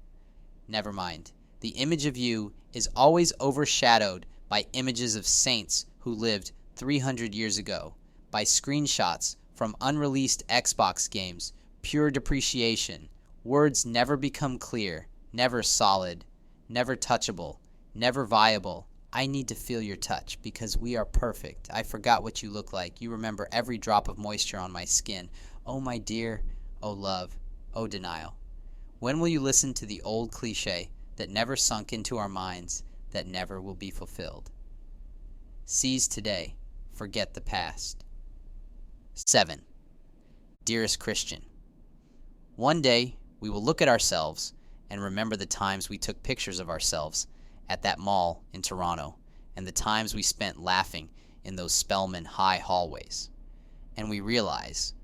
A: Never mind. The image of you is always overshadowed by images of saints who lived 300 years ago, by screenshots from unreleased Xbox games, pure depreciation. Words never become clear, never solid, never touchable, never viable. I need to feel your touch because we are perfect. I forgot what you look like. You remember every drop of moisture on my skin. Oh, my dear. Oh, love. O denial, when will you listen to the old cliche that never sunk into our minds, that never will be fulfilled? Seize today, forget the past. 7. Dearest Christian, one day we will look at ourselves and remember the times we took pictures of ourselves at that mall in Toronto and the times we spent laughing in those Spelman high hallways. And we realize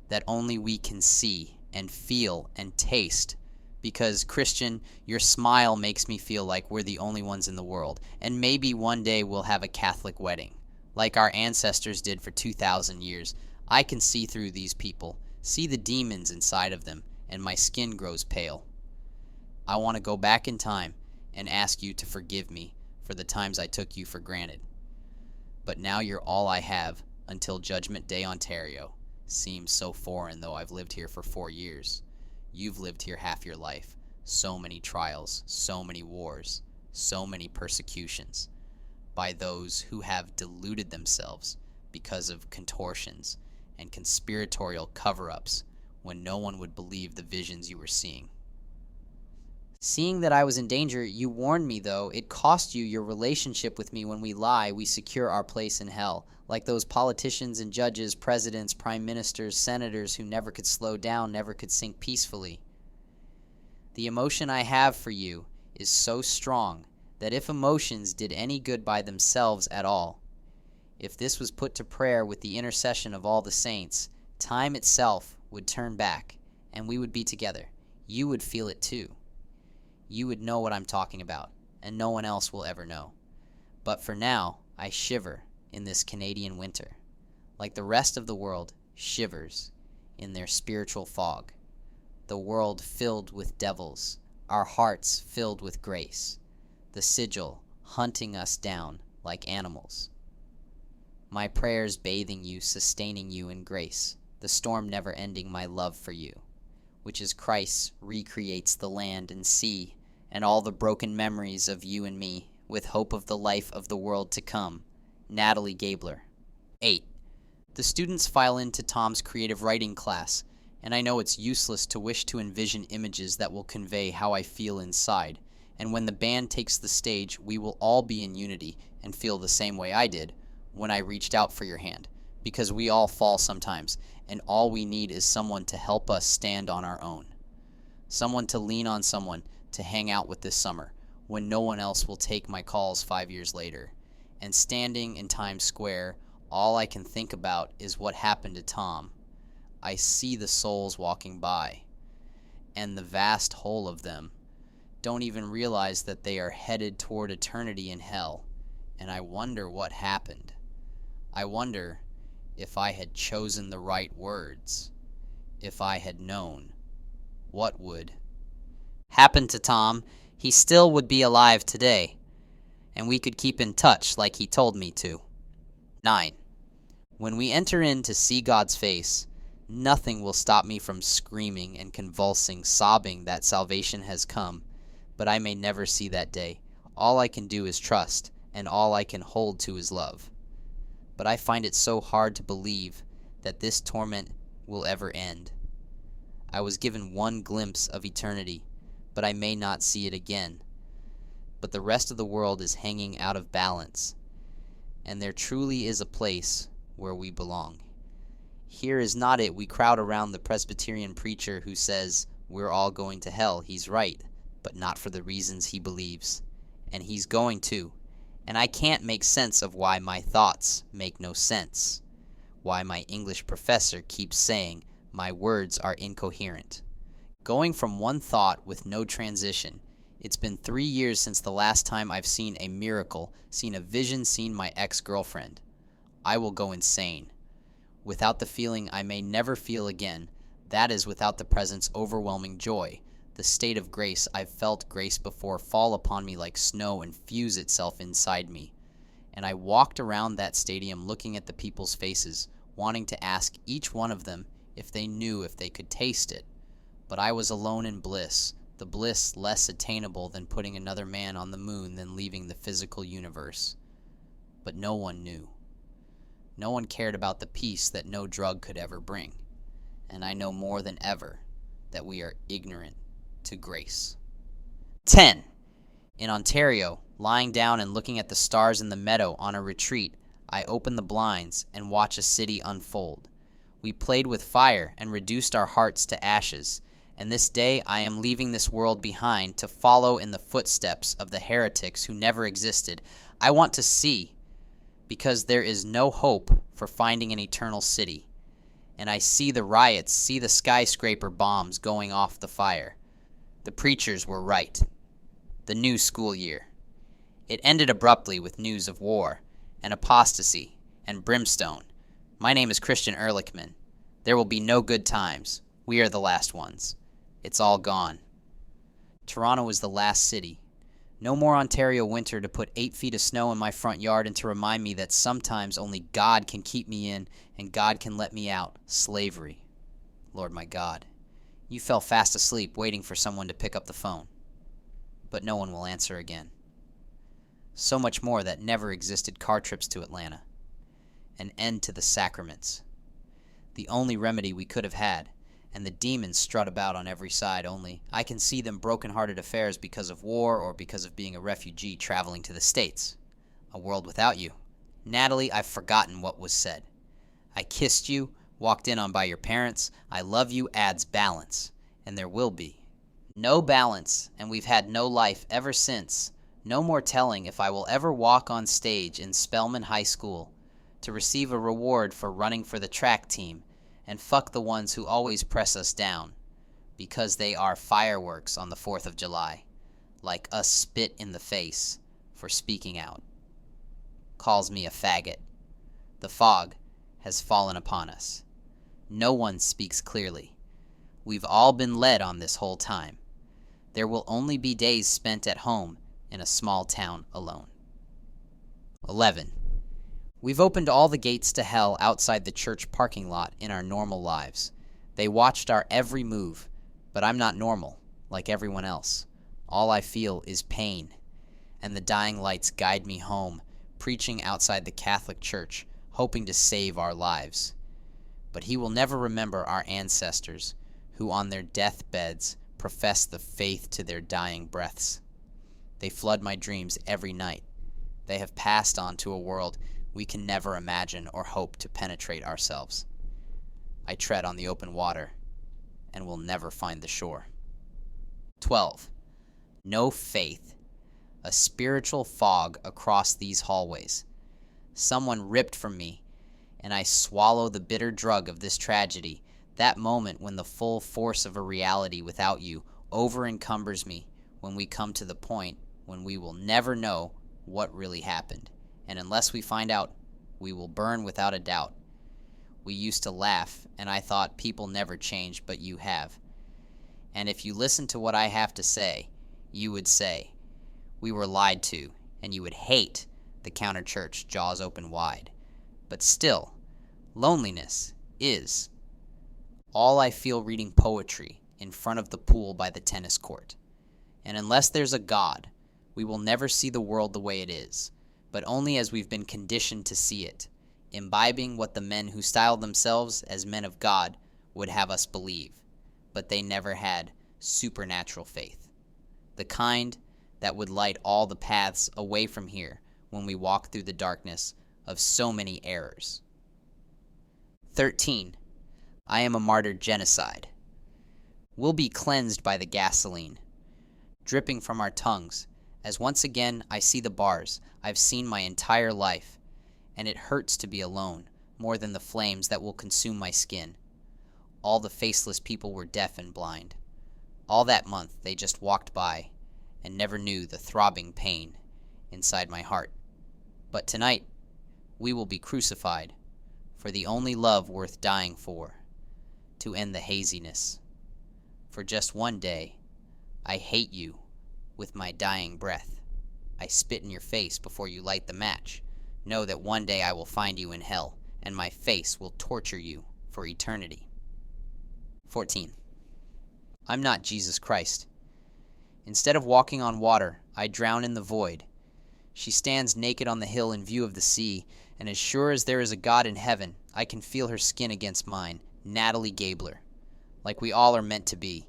A: that only we can see and feel and taste, because, Christian, your smile makes me feel like we're the only ones in the world, and maybe one day we'll have a Catholic wedding, like our ancestors did for 2,000 years. I can see through these people, see the demons inside of them, and my skin grows pale. I want to go back in time and ask you to forgive me for the times I took you for granted. But now you're all I have until Judgment Day, Ontario. Seems so foreign, though I've lived here for 4 years. You've lived here half your life. So many trials, so many wars, so many persecutions by those who have deluded themselves because of contortions and conspiratorial cover-ups when no one would believe the visions you were seeing. Seeing that I was in danger, you warned me, though. It cost you your relationship with me. When we lie, we secure our place in hell, like those politicians and judges, presidents, prime ministers, senators who never could slow down, never could sink peacefully. The emotion I have for you is so strong that if emotions did any good by themselves at all, if this was put to prayer with the intercession of all the saints, time itself would turn back, and we would be together. You would feel it too. You would know what I'm talking about, and no one else will ever know. But for now, I shiver in this Canadian winter, like the rest of the world shivers in their spiritual fog. The world filled with devils, our hearts filled with grace, the sigil hunting us down like animals. My prayers bathing you, sustaining you in grace, the storm never ending my love for you, which is Christ recreates the land and sea, and all the broken memories of you and me, with hope of the life of the world to come. Natalie Gabler. 8. The students file into Tom's creative writing class, and I know it's useless to wish to envision images that will convey how I feel inside, and when the band takes the stage, we will all be in unity and feel the same way I did when I reached out for your hand, because we all fall sometimes, and all we need is someone to help us stand on our own. Someone to lean on, someone to hang out with this summer, when no one else will take my calls 5 years later. And standing in Times Square, all I can think about is what happened to Tom. I see the souls walking by, and the vast whole of them don't even realize that they are headed toward eternity in hell, and I wonder what happened. I wonder if I had chosen the right words, if I had known what would happen to Tom. He still would be alive today, and we could keep in touch like he told me to. 9. When we enter in to see God's face, nothing will stop me from screaming and convulsing, sobbing that salvation has come, but I may never see that day. All I can do is trust, and all I can hold to is love. But I find it so hard to believe that this torment will ever end. I was given one glimpse of eternity, but I may not see it again. But the rest of the world is hanging out of balance, and there truly is a place where we belong. Here is not it. We crowd around the Presbyterian preacher who says we're all going to hell. He's right, but not for the reasons he believes. And he's going to. And I can't make sense of why my thoughts make no sense. Why my English professor keeps saying my words are incoherent. Going from one thought with no transition. It's been 3 years since the last time I've seen a miracle, seen a vision, seen my ex-girlfriend. I will go insane. Without the feeling I may never feel again, that is without the presence overwhelming joy, the state of grace I've felt grace before fall upon me like snow and fuse itself inside me. And I walked around that stadium looking at the people's faces, wanting to ask each one of them if they knew if they could taste it. But I was alone in bliss, the bliss less attainable than putting another man on the moon than leaving the physical universe. But no one knew. No one cared about the peace that no drug could ever bring. And I know more than ever that we are ignorant to grace. 10. In Ontario, lying down and looking at the stars in the meadow on a retreat, I open the blinds and watch a city unfold. We played with fire and reduced our hearts to ashes, and this day I am leaving this world behind to follow in the footsteps of the heretics who never existed. I want to see, because there is no hope for finding an eternal city. And I see the riots, see the skyscraper bombs going off the fire. The preachers were right. The new school year. It ended abruptly with news of war, and apostasy, and brimstone. My name is Christian Ehrlichman. There will be no good times. We are the last ones. It's all gone. Toronto is the last city. No more Ontario winter to put 8 feet of snow in my front yard and to remind me that sometimes only God can keep me in and God can let me out. Slavery. Lord my God, you fell fast asleep waiting for someone to pick up the phone. But no one will answer again. So much more that never existed car trips to Atlanta. An end to the sacraments. The only remedy we could have had, and the demons strut about on every side, only I can see them broken-hearted affairs because of war or because of being a refugee traveling to the States. A world without you. Natalie, I've forgotten what was said. I kissed you, walked in on by your parents. I love you adds balance, and there will be. No balance, and we've had no life ever since. No more telling if I will ever walk on stage in Spelman High School to receive a reward for running for the track team, and fuck the ones who always press us down, because they are fireworks on the 4th of July, like us spit in the face for speaking out. Calls me a faggot. The fog has fallen upon us. No one speaks clearly. We've all been led on this whole time. There will only be days spent at home in a small town alone. 11. We've opened all the gates to hell outside the church parking lot in our normal lives. They watched our every move, but I'm not normal, like everyone else. All I feel is pain, and the dying lights guide me home, preaching outside the Catholic Church, hoping to save our lives. But he will never remember our ancestors, who on their deathbeds profess the faith to their dying breaths. They flood my dreams every night. They have passed on to a world we can never imagine or hope to penetrate ourselves. I tread on the open water and will never find the shore. 12. No faith. A spiritual fog across these hallways. Someone ripped from me, and I swallow the bitter drug of this tragedy, that moment when the full force of a reality without you over-encumbers me, when we come to the point when we will never know what really happened. And unless we find out, we will burn without a doubt. We used to laugh, and I thought people never change, but you have. And if you listen to what I have to say, you would say, we were lied to, and you would hate the counter-church jaws open wide. But still, loneliness is all I feel reading poetry in front of the pool by the tennis court. And unless there's a God, we will never see the world the way it is, but only as we've been conditioned to see it, imbibing what the men who styled themselves as men of God would have us believe, but they never had supernatural faith, the kind that would light all the paths away from here when we walk through the darkness of so many errors. 13. I am a martyred genocide. We'll be cleansed by the gasoline, dripping from our tongues, as once again I see the bars I've seen my entire life, and it hurts to be alone more than the flames that will consume my skin. All the faceless people were deaf and blind. All that month they just walked by and never knew the throbbing pain inside my heart. But tonight we will be crucified for the only love worth dying for, to end the haziness. For just one day I hate you with my dying breath. I spit in your face before you light the match. Know that one day I will find you in hell, and my face will torture you for eternity. 14. I'm not Jesus Christ. Instead of walking on water, I drown in the void. She stands naked on the hill in view of the sea, and as sure as there is a God in heaven, I can feel her skin against mine, Natalie Gabler. like we all are meant to be.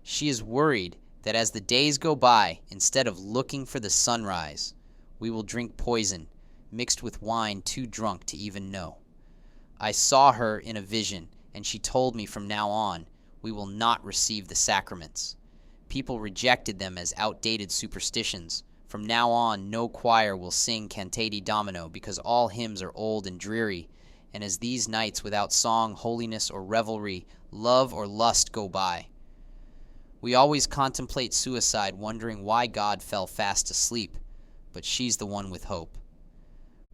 A: She is worried that as the days go by, instead of looking for the sunrise, we will drink poison, mixed with wine too drunk to even know. I saw her in a vision, and she told me from now on, we will not receive the sacraments. People rejected them as outdated superstitions. From now on, no choir will sing Cantate Domino because all hymns are old and dreary, and as these nights without song, holiness, or revelry, love or lust go by. We always contemplate suicide, wondering why God fell fast asleep, but she's the one with hope.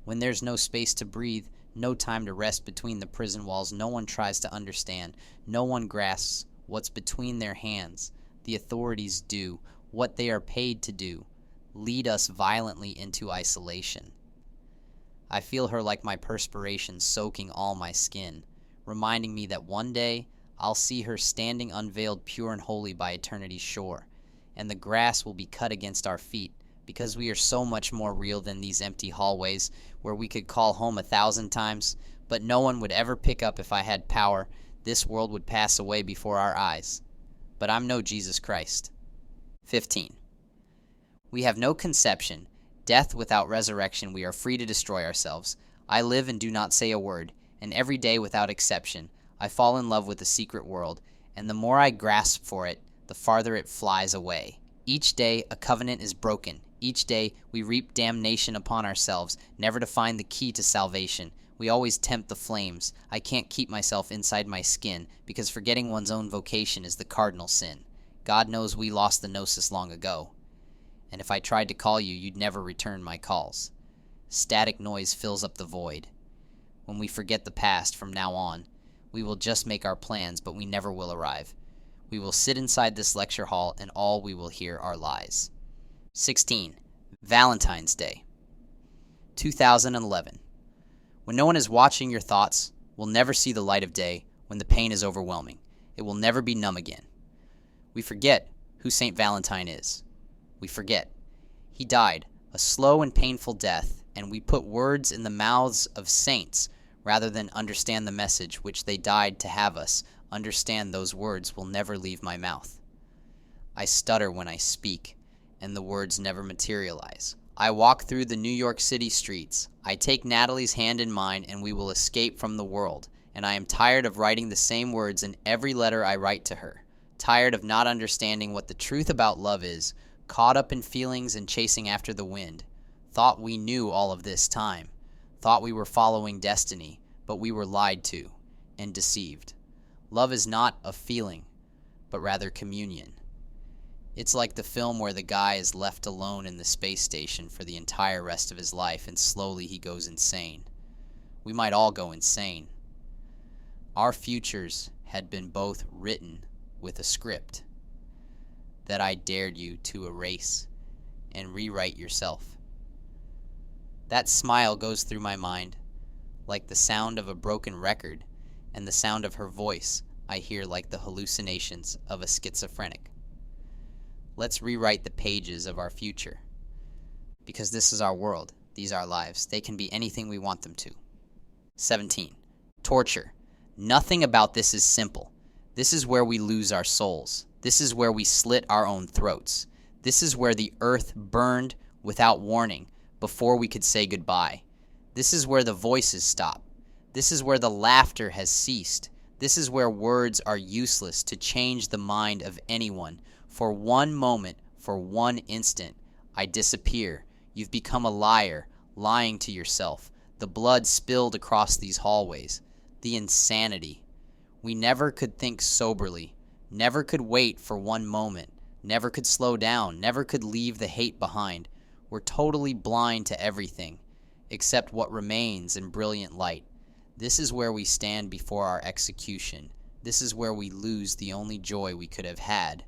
A: When there's no space to breathe, no time to rest between the prison walls, no one tries to understand, no one grasps what's between their hands. The authorities do what they are paid to do, lead us violently into isolation. I feel her like my perspiration soaking all my skin, reminding me that one day I'll see her standing unveiled pure and holy by eternity's shore, and the grass will be cut against our feet, because we are so much more real than these empty hallways where we could call home 1,000 times, but no one would ever pick up if I had power. This world would pass away before our eyes. But I'm no Jesus Christ. 15. We have no conception. Death without resurrection, we are free to destroy ourselves. I live and do not say a word, and every day without exception, I fall in love with the secret world, and the more I grasp for it, the farther it flies away. Each day a covenant is broken. Each day we reap damnation upon ourselves, never to find the key to salvation. We always tempt the flames. I can't keep myself inside my skin, because forgetting one's own vocation is the cardinal sin. God knows we lost the gnosis long ago. And if I tried to call you, you'd never return my calls. Static noise fills up the void. When we forget the past from now on, we will just make our plans, but we never will arrive. We will sit inside this lecture hall, and all we will hear are lies. 16. Valentine's Day. 2011. When no one is watching your thoughts, will never see the light of day. When the pain is overwhelming, it will never be numb again. We forget who St. Valentine is. We forget. He died a slow and painful death, and we put words in the mouths of saints rather than understand the message which they died to have us understand. Those words will never leave my mouth. I stutter when I speak, and the words never materialize. I walk through the New York City streets. I take Natalie's hand in mine, and we will escape from the world. And I am tired of writing the same words in every letter I write to her. Tired of not understanding what the truth about love is. Caught up in feelings and chasing after the wind. Thought we knew all of this time. Thought we were following destiny, but we were lied to and deceived. Love is not a feeling, but rather communion. It's like the film where the guy is left alone in the space station for the entire rest of his life, and slowly he goes insane. We might all go insane. Our futures had been both written with a script that I dared you to erase and rewrite yourself. That smile goes through my mind like the sound of a broken record, and the sound of her voice I hear like the hallucinations of a schizophrenic. Let's rewrite the pages of our future, because this is our world, these are our lives. They can be anything we want them to. 17. Torture. Nothing about this is simple. This is where we lose our souls. This is where we slit our own throats. This is where the earth burned without warning before we could say goodbye. This is where the voices stop. This is where the laughter has ceased. This is where words are useless to change the mind of anyone. For one moment, for one instant, I disappear. You've become a liar, lying to yourself. The blood spilled across these hallways. The insanity. We never could think soberly, never could wait for one moment, never could slow down, never could leave the hate behind. We're totally blind to everything, except what remains in brilliant light. This is where we stand before our execution. This is where we lose the only joy we could have had,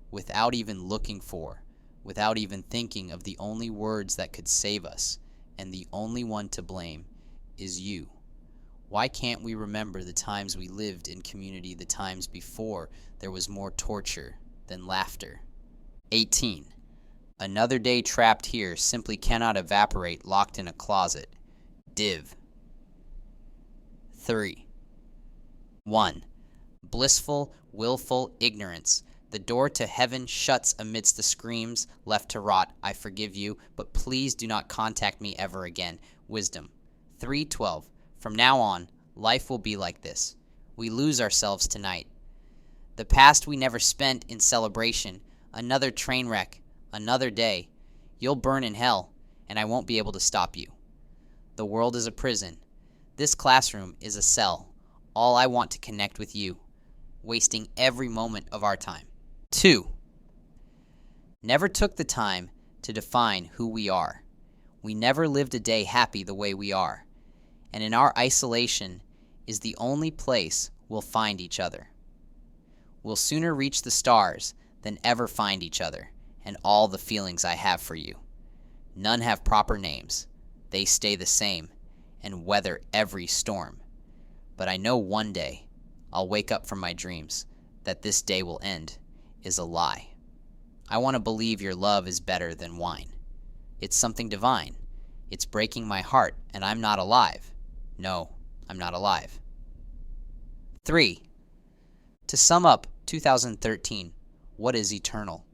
A: without even looking for, without even thinking of the only words that could save us, and the only one to blame is you. Why can't we remember the times we lived in community, the times before there was more torture than laughter? 18. Another day trapped here simply cannot evaporate, locked in a closet. Div. 3. 1. blissful, willful ignorance. The door to heaven shuts amidst the screams left to rot. I forgive you, but please do not contact me ever again. Wisdom 3:12. From now on, life will be like this. We lose ourselves tonight. The past we never spent in celebration. Another train wreck, another day. You'll burn in hell, and I won't be able to stop you. The world is a prison. This classroom is a cell. All I want to connect with you, wasting every moment of our time. 2. Never took the time to define who we are. We never lived a day happy the way we are. And in our isolation is the only place we'll find each other. We'll sooner reach the stars than ever find each other and all the feelings I have for you. None have proper names. They stay the same and weather every storm. But I know one day I'll wake up from my dreams that this day will end is a lie. I want to believe your love is better than wine. It's something divine. It's breaking my heart, and I'm not alive. No, I'm not alive. 3. To sum up 2013, what is eternal?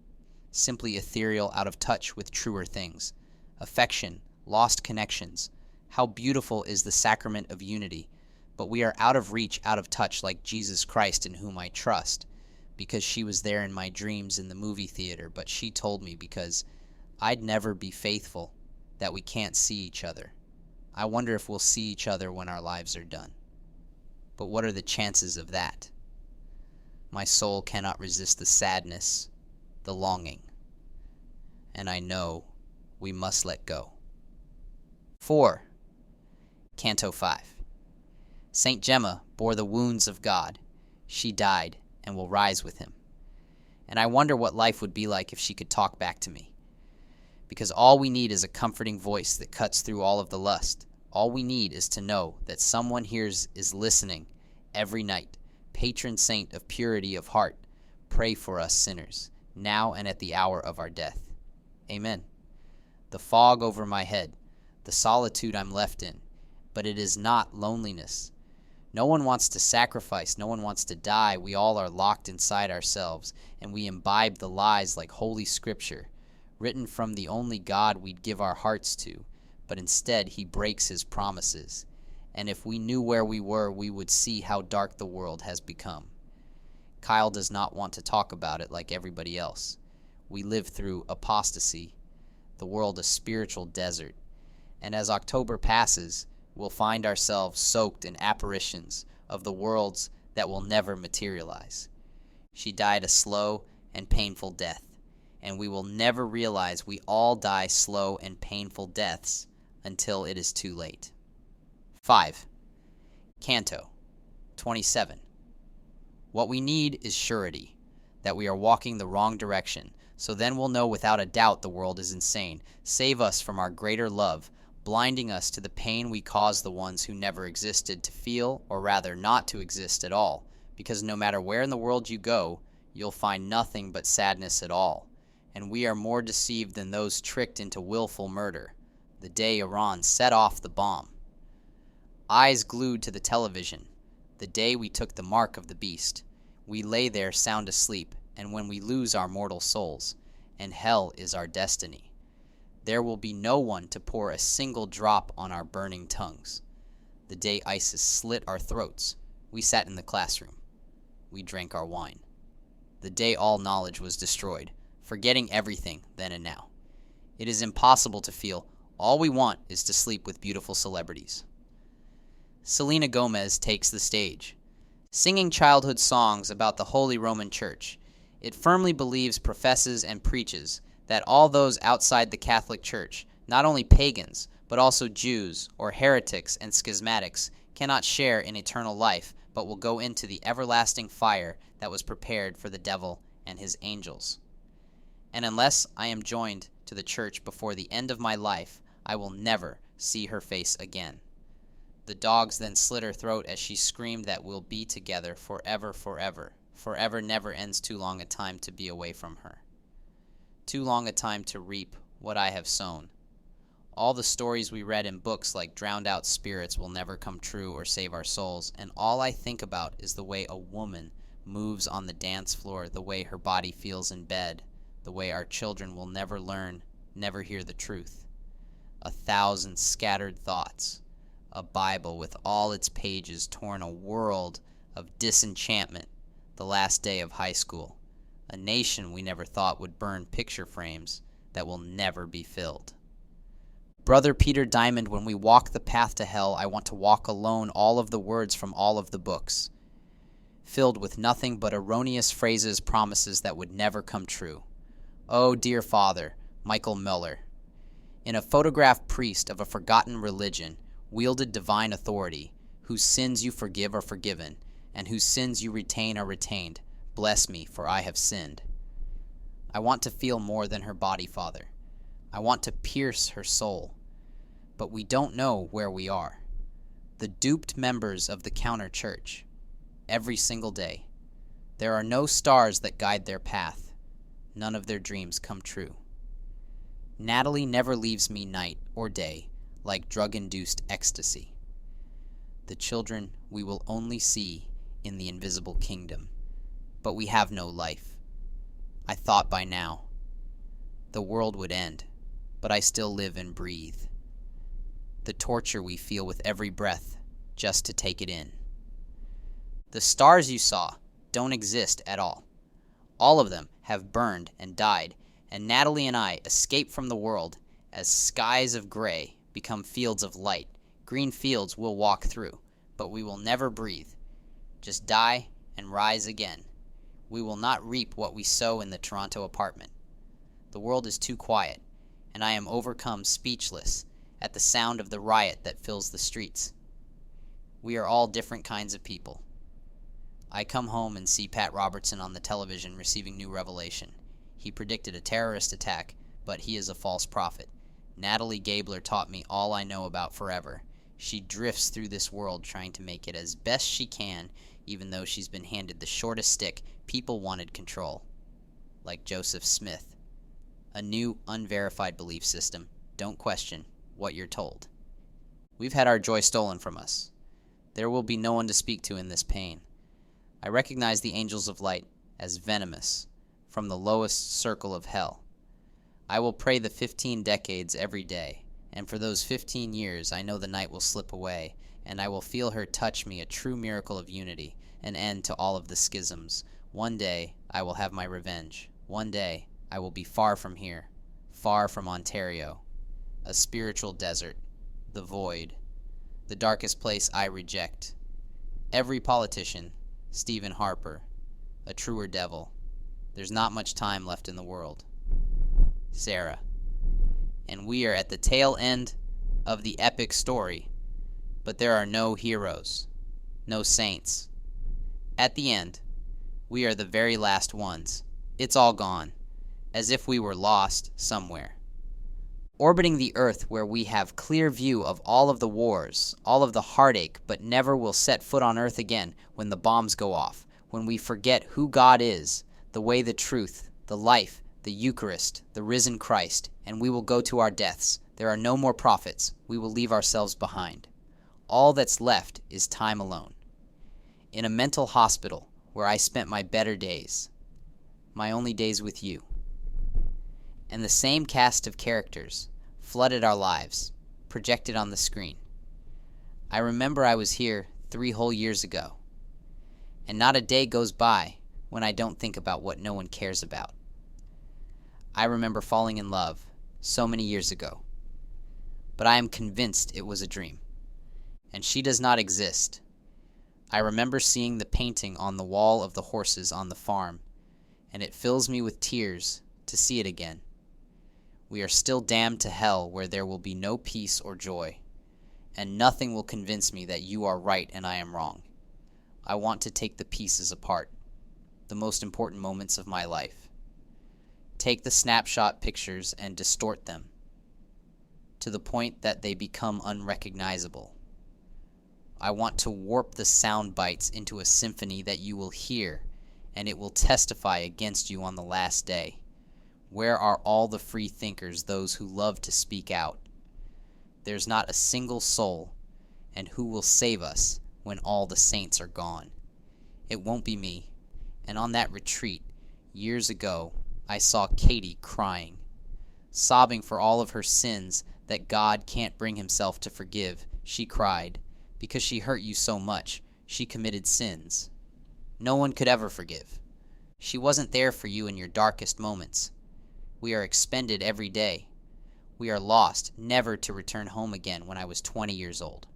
A: Simply ethereal, out of touch with truer things. Affection, lost connections. How beautiful is the sacrament of unity, but we are out of reach, out of touch, like Jesus Christ in whom I trust, because she was there in my dreams in the movie theater, but she told me because I'd never be faithful that we can't see each other. I wonder if we'll see each other when our lives are done. But what are the chances of that? My soul cannot resist the sadness, the longing, and I know we must let go. 4. Canto 5. Saint Gemma bore the wounds of God. She died and will rise with him. And I wonder what life would be like if she could talk back to me. Because all we need is a comforting voice that cuts through all of the lust. All we need is to know that someone here is listening every night. Patron saint of purity of heart, pray for us sinners, now and at the hour of our death. Amen. The fog over my head, the solitude I'm left in, but it is not loneliness. No one wants to sacrifice, no one wants to die. We all are locked inside ourselves, and we imbibe the lies like Holy Scripture, written from the only God we'd give our hearts to, but instead he breaks his promises. And if we knew where we were, we would see how dark the world has become. Kyle does not want to talk about it like everybody else. We live through apostasy, the world a spiritual desert, and as October passes, we'll find ourselves soaked in apparitions of the worlds that will never materialize. She died a slow and painful death, and we will never realize we all die slow and painful deaths until it is too late. 5. Canto 27. What we need is surety, that we are walking the wrong direction, so then we'll know without a doubt the world is insane. Save us from our greater love, blinding us to the pain we cause the ones who never existed to feel, or rather not to exist at all, because no matter where in the world you go, you'll find nothing but sadness at all, and we are more deceived than those tricked into willful murder, the day Iran set off the bomb. Eyes glued to the television, the day we took the mark of the beast, we lay there sound asleep, and when we lose our mortal souls, and hell is our destiny, there will be no one to pour a single drop on our burning tongues. The day ISIS slit our throats, we sat in the classroom. We drank our wine. The day all knowledge was destroyed, forgetting everything then and now. It is impossible to feel. All we want is to sleep with beautiful celebrities. Selena Gomez takes the stage. Singing childhood songs about the Holy Roman Church, it firmly believes, professes, and preaches that all those outside the Catholic Church, not only pagans, but also Jews or heretics and schismatics, cannot share in eternal life, but will go into the everlasting fire that was prepared for the devil and his angels. And unless I am joined to the church before the end of my life, I will never see her face again. The dogs then slit her throat as she screamed that we'll be together forever, forever. Forever never ends too long a time to be away from her. Too long a time to reap what I have sown. All the stories we read in books like drowned out spirits will never come true or save our souls, and all I think about is the way a woman moves on the dance floor, the way her body feels in bed, the way our children will never learn, never hear the truth. 1,000 scattered thoughts, a Bible with all its pages torn, a world of disenchantment, the last day of high school, a nation we never thought would burn picture frames that will never be filled. Brother Peter Diamond, when we walk the path to hell, I want to walk alone all of the words from all of the books, filled with nothing but erroneous phrases, promises that would never come true. Oh, dear Father, Michael Muller, in a photographed priest of a forgotten religion, wielded divine authority, whose sins you forgive are forgiven, and whose sins you retain are retained. Bless me, for I have sinned. I want to feel more than her body, Father. I want to pierce her soul. But we don't know where we are. The duped members of the counter church. Every single day. There are no stars that guide their path. None of their dreams come true. Natalie never leaves me night or day like drug-induced ecstasy. The children we will only see in the invisible kingdom. But we have no life. I thought by now the world would end, but I still live and breathe. The torture we feel with every breath just to take it in. The stars you saw don't exist at all. All of them have burned and died, and Natalie and I escape from the world as skies of gray become fields of light. Green fields we'll walk through, but we will never breathe. Just die and rise again. We will not reap what we sow in the Toronto apartment. The world is too quiet, and I am overcome, speechless, at the sound of the riot that fills the streets. We are all different kinds of people. I come home and see Pat Robertson on the television receiving new revelation. He predicted a terrorist attack, but he is a false prophet. Natalie Gabler taught me all I know about forever. She drifts through this world trying to make it as best she can, even though she's been handed the shortest stick. People wanted control. Like Joseph Smith. A new, unverified belief system. Don't question what you're told. We've had our joy stolen from us. There will be no one to speak to in this pain. I recognize the angels of light as venomous from the lowest circle of hell. I will pray the 15 decades every day, and for those 15 years I know the night will slip away, and I will feel her touch me, a true miracle of unity, an end to all of the schisms. One day I will have my revenge. One day I will be far from here, far from Ontario, a spiritual desert, the void, the darkest place I reject. Every politician, Stephen Harper, a truer devil. There's not much time left in the world. Sarah. And we are at the tail end of the epic story, but there are no heroes, no saints. At the end, we are the very last ones. It's all gone, as if we were lost somewhere. Orbiting the earth where we have clear view of all of the wars, all of the heartache, but never will set foot on earth again when the bombs go off, when we forget who God is, the way, the truth, the life, the Eucharist, the risen Christ, and we will go to our deaths. There are no more prophets. We will leave ourselves behind. All that's left is time alone. In a mental hospital where I spent my better days, my only days with you. And the same cast of characters flooded our lives, projected on the screen. I remember I was here 3 whole years ago, and not a day goes by when I don't think about what no one cares about. I remember falling in love so many years ago, but I am convinced it was a dream, and she does not exist. I remember seeing the painting on the wall of the horses on the farm, and it fills me with tears to see it again. We are still damned to hell where there will be no peace or joy, and nothing will convince me that you are right and I am wrong. I want to take the pieces apart, the most important moments of my life. Take the snapshot pictures and distort them to the point that they become unrecognizable. I want to warp the sound bites into a symphony that you will hear, and it will testify against you on the last day. Where are all the free thinkers, those who love to speak out? There's not a single soul, and who will save us when all the saints are gone? It won't be me. And on that retreat, years ago, I saw Katie crying, sobbing for all of her sins that God can't bring himself to forgive. She cried, because she hurt you so much. She committed sins no one could ever forgive. She wasn't there for you in your darkest moments. We are expended every day. We are lost, never to return home again when I was 20 years old.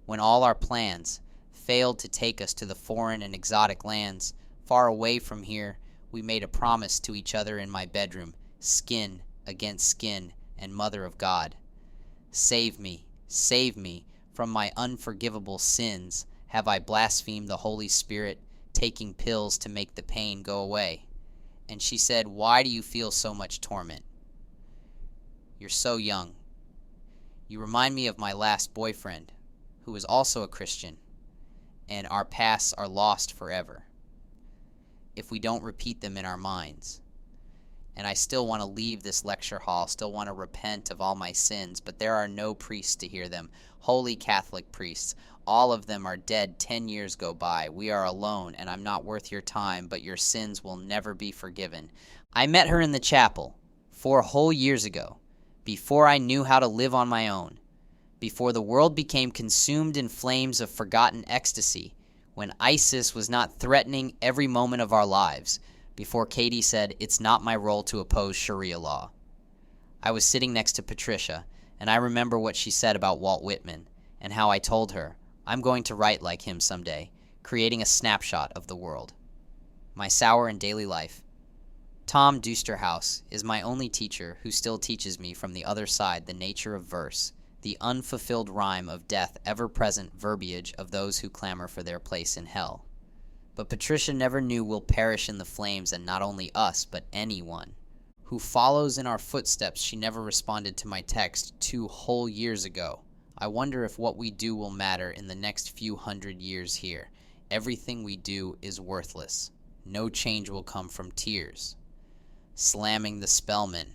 A: When all our plans failed to take us to the foreign and exotic lands far away from here, we made a promise to each other in my bedroom, skin against skin, and Mother of God. Save me from my unforgivable sins. Have I blasphemed the Holy Spirit, taking pills to make the pain go away? And she said, why do you feel so much torment? You're so young. You remind me of my last boyfriend, who was also a Christian, and our pasts are lost forever if we don't repeat them in our minds. And I still want to leave this lecture hall, still want to repent of all my sins, but there are no priests to hear them. Holy Catholic priests. All of them are dead. 10 years go by. We are alone, and I'm not worth your time, but your sins will never be forgiven. I met her in the chapel 4 whole years ago, before I knew how to live on my own, before the world became consumed in flames of forgotten ecstasy, when ISIS was not threatening every moment of our lives, before Katie said, it's not my role to oppose Sharia law. I was sitting next to Patricia, and I remember what she said about Walt Whitman, and how I told her, I'm going to write like him someday, creating a snapshot of the world. My sour in daily life. Tom Dusterhouse is my only teacher who still teaches me from the other side the nature of verse, the unfulfilled rhyme of death, ever-present verbiage of those who clamor for their place in hell. But Patricia never knew we'll perish in the flames, and not only us, but anyone who follows in our footsteps. She never responded to my text 2 whole years ago. I wonder if what we do will matter in the next few hundred years here. Everything we do is worthless. No change will come from tears. Slamming the Spellman.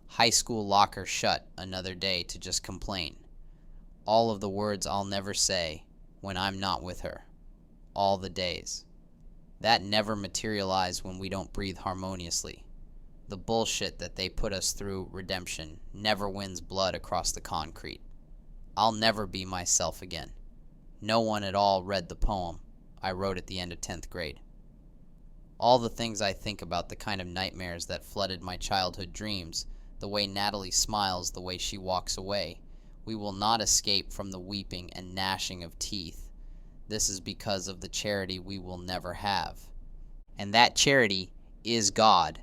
A: High school locker shut another day to just complain. All of the words I'll never say when I'm not with her. All the days. That never materialized when we don't breathe harmoniously. The bullshit that they put us through redemption never wins blood across the concrete. I'll never be myself again. No one at all read the poem I wrote at the end of 10th grade. All the things I think about, the kind of nightmares that flooded my childhood dreams, the way Natalie smiles, the way she walks away. We will not escape from the weeping and gnashing of teeth. This is because of the charity we will never have. And that charity is God.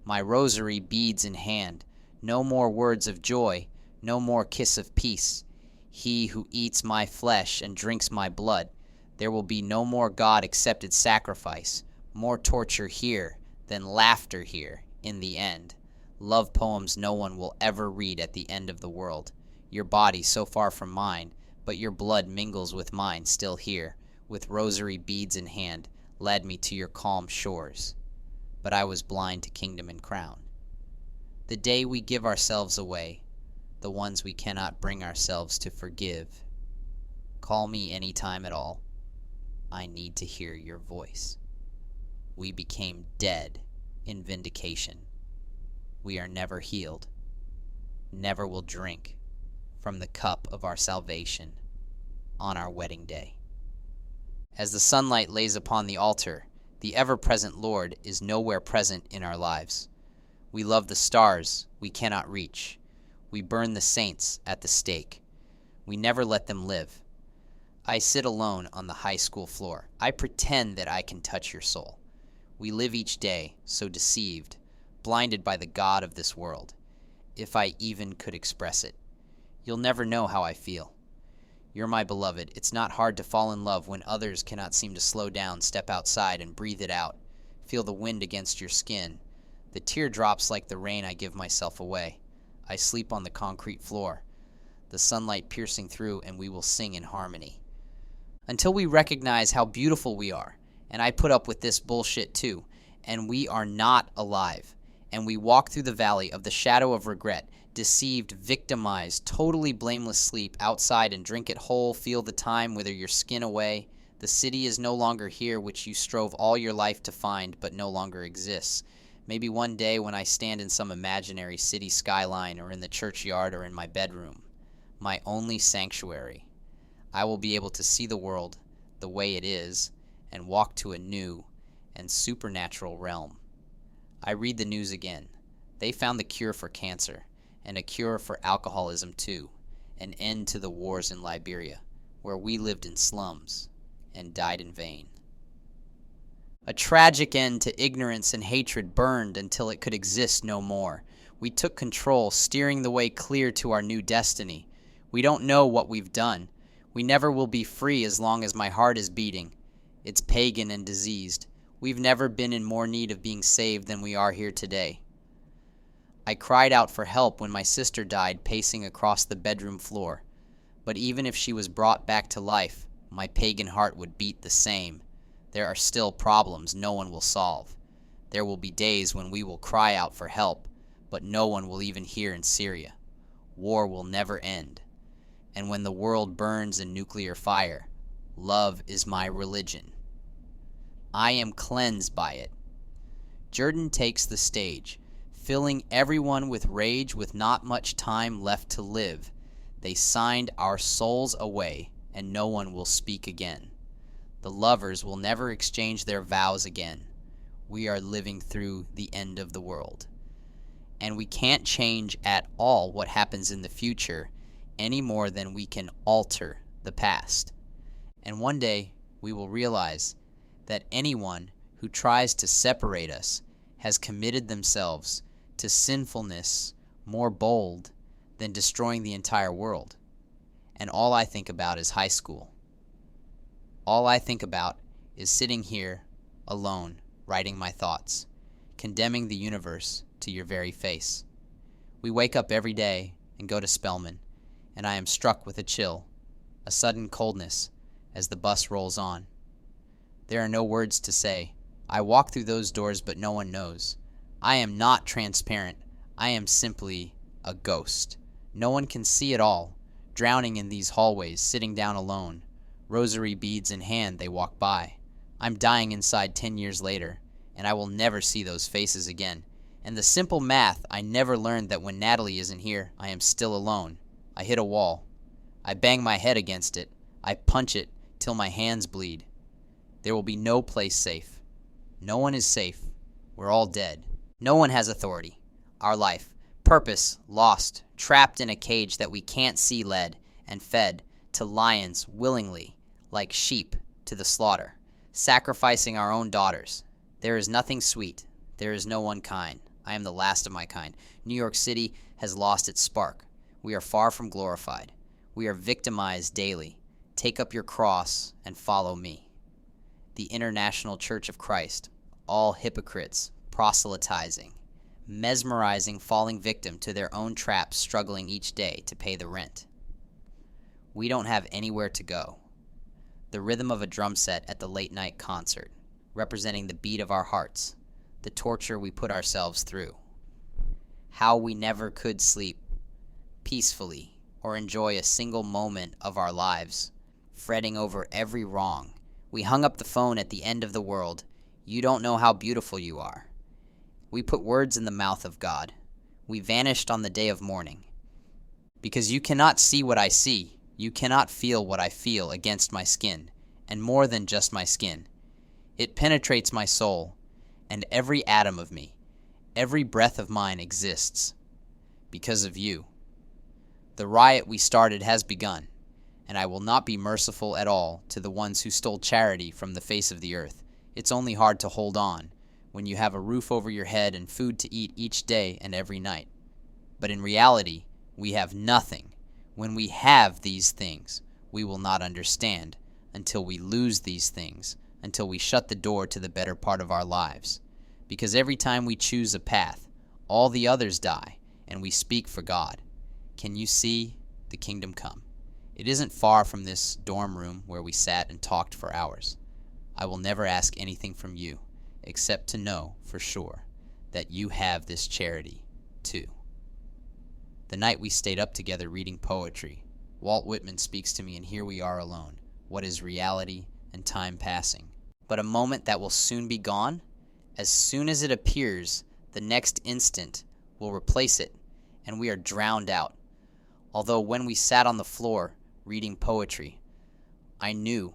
A: My rosary beads in hand. No more words of joy, no more kiss of peace. He who eats my flesh and drinks my blood. There will be no more God-accepted sacrifice. More torture here than laughter here in the end. Love poems no one will ever read at the end of the world. Your body so far from mine, but your blood mingles with mine still here, with rosary beads in hand, led me to your calm shores. But I was blind to kingdom and crown. The day we give ourselves away, the ones we cannot bring ourselves to forgive. Call me any time at all. I need to hear your voice. We became dead in vindication. We are never healed, never will drink from the cup of our salvation on our wedding day. As the sunlight lays upon the altar, the ever-present Lord is nowhere present in our lives. We love the stars we cannot reach. We burn the saints at the stake. We never let them live. I sit alone on the high school floor. I pretend that I can touch your soul. We live each day so deceived, blinded by the God of this world, if I even could express it. You'll never know how I feel. You're my beloved. It's not hard to fall in love when others cannot seem to slow down, step outside, and breathe it out. Feel the wind against your skin. The teardrops like the rain I give myself away. I sleep on the concrete floor, the sunlight piercing through, and we will sing in harmony. Until we recognize how beautiful we are, and I put up with this bullshit too, and we are not alive, and we walk through the valley of the shadow of regret, deceived, victimized, totally blameless sleep outside and drink it whole, feel the time wither your skin away, The city is no longer here which you strove all your life to find but no longer exists. Maybe one day when I stand in some imaginary city skyline or in the churchyard or in my bedroom, my only sanctuary, I will be able to see the world the way it is and walk to a new and supernatural realm. I read the news again. They found the cure for cancer and a cure for alcoholism too, an end to the wars in Liberia, where we lived in slums and died in vain. A tragic end to ignorance and hatred burned until it could exist no more. We took control, steering the way clear to our new destiny. We don't know what we've done. We never will be free as long as my heart is beating. It's pagan and diseased. We've never been in more need of being saved than we are here today. I cried out for help when my sister died pacing across the bedroom floor. But even if she was brought back to life, my pagan heart would beat the same. There are still problems no one will solve. There will be days when we will cry out for help, but no one will even hear in Syria. War will never end. And when the world burns in nuclear fire, love is my religion. I am cleansed by it. Jordan takes the stage, filling everyone with rage with not much time left to live. They signed our souls away, and no one will speak again. The lovers will never exchange their vows again. We are living through the end of the world. And we can't change at all what happens in the future any more than we can alter the past. And one day we will realize that anyone who tries to separate us has committed themselves to sinfulness more bold than destroying the entire world. And all I think about is high school. All I think about is sitting here alone, writing my thoughts, condemning the universe to your very face. We wake up every day and go to Spelman, and I am struck with a chill, a sudden coldness as the bus rolls on. There are no words to say. I walk through those doors, but no one knows. I am not transparent. I am simply a ghost. No one can see it all, drowning in these hallways, sitting down alone. Rosary beads in hand, they walk by. I'm dying inside 10 years later, and I will never see those faces again. And the simple math I never learned that when Natalie isn't here, I am still alone. I hit a wall. I bang my head against it. I punch it till my hands bleed. There will be no place safe. No one is safe. We're all dead. No one has authority. Our life, purpose, lost, trapped in a cage that we can't see, led and fed to lions willingly, like sheep to the slaughter, sacrificing our own daughters. There is nothing sweet. There is no one kind. I am the last of my kind. New York City has lost its spark. We are far from glorified. We are victimized daily. Take up your cross and follow me. The International Church of Christ, all hypocrites, proselytizing, mesmerizing, falling victim to their own traps, struggling each day to pay the rent. We don't have anywhere to go. The rhythm of a drum set at the late-night concert, representing the beat of our hearts, the torture we put ourselves through. How we never could sleep peacefully or enjoy a single moment of our lives, fretting over every wrong. We hung up the phone at the end of the world. You don't know how beautiful you are. We put words in the mouth of God. We vanished on the day of mourning. Because you cannot see what I see. You cannot feel what I feel against my skin, and more than just my skin. It penetrates my soul, and every atom of me, every breath of mine exists because of you. The riot we started has begun, and I will not be merciful at all to the ones who stole charity from the face of the earth. It's only hard to hold on when you have a roof over your head and food to eat each day and every night. But in reality, we have nothing. When we have these things, we will not understand until we lose these things, until we shut the door to the better part of our lives. Because every time we choose a path, all the others die, and we speak for God. Can you see the kingdom come? It isn't far from this dorm room where we sat and talked for hours. I will never ask anything from you, except to know for sure that you have this charity, too. The night we stayed up together reading poetry, Walt Whitman speaks to me, and here we are alone. What is reality? and time passing, but a moment that will soon be gone. As soon as it appears, the next instant will replace it, and we are drowned out. Although when we sat on the floor reading poetry, I knew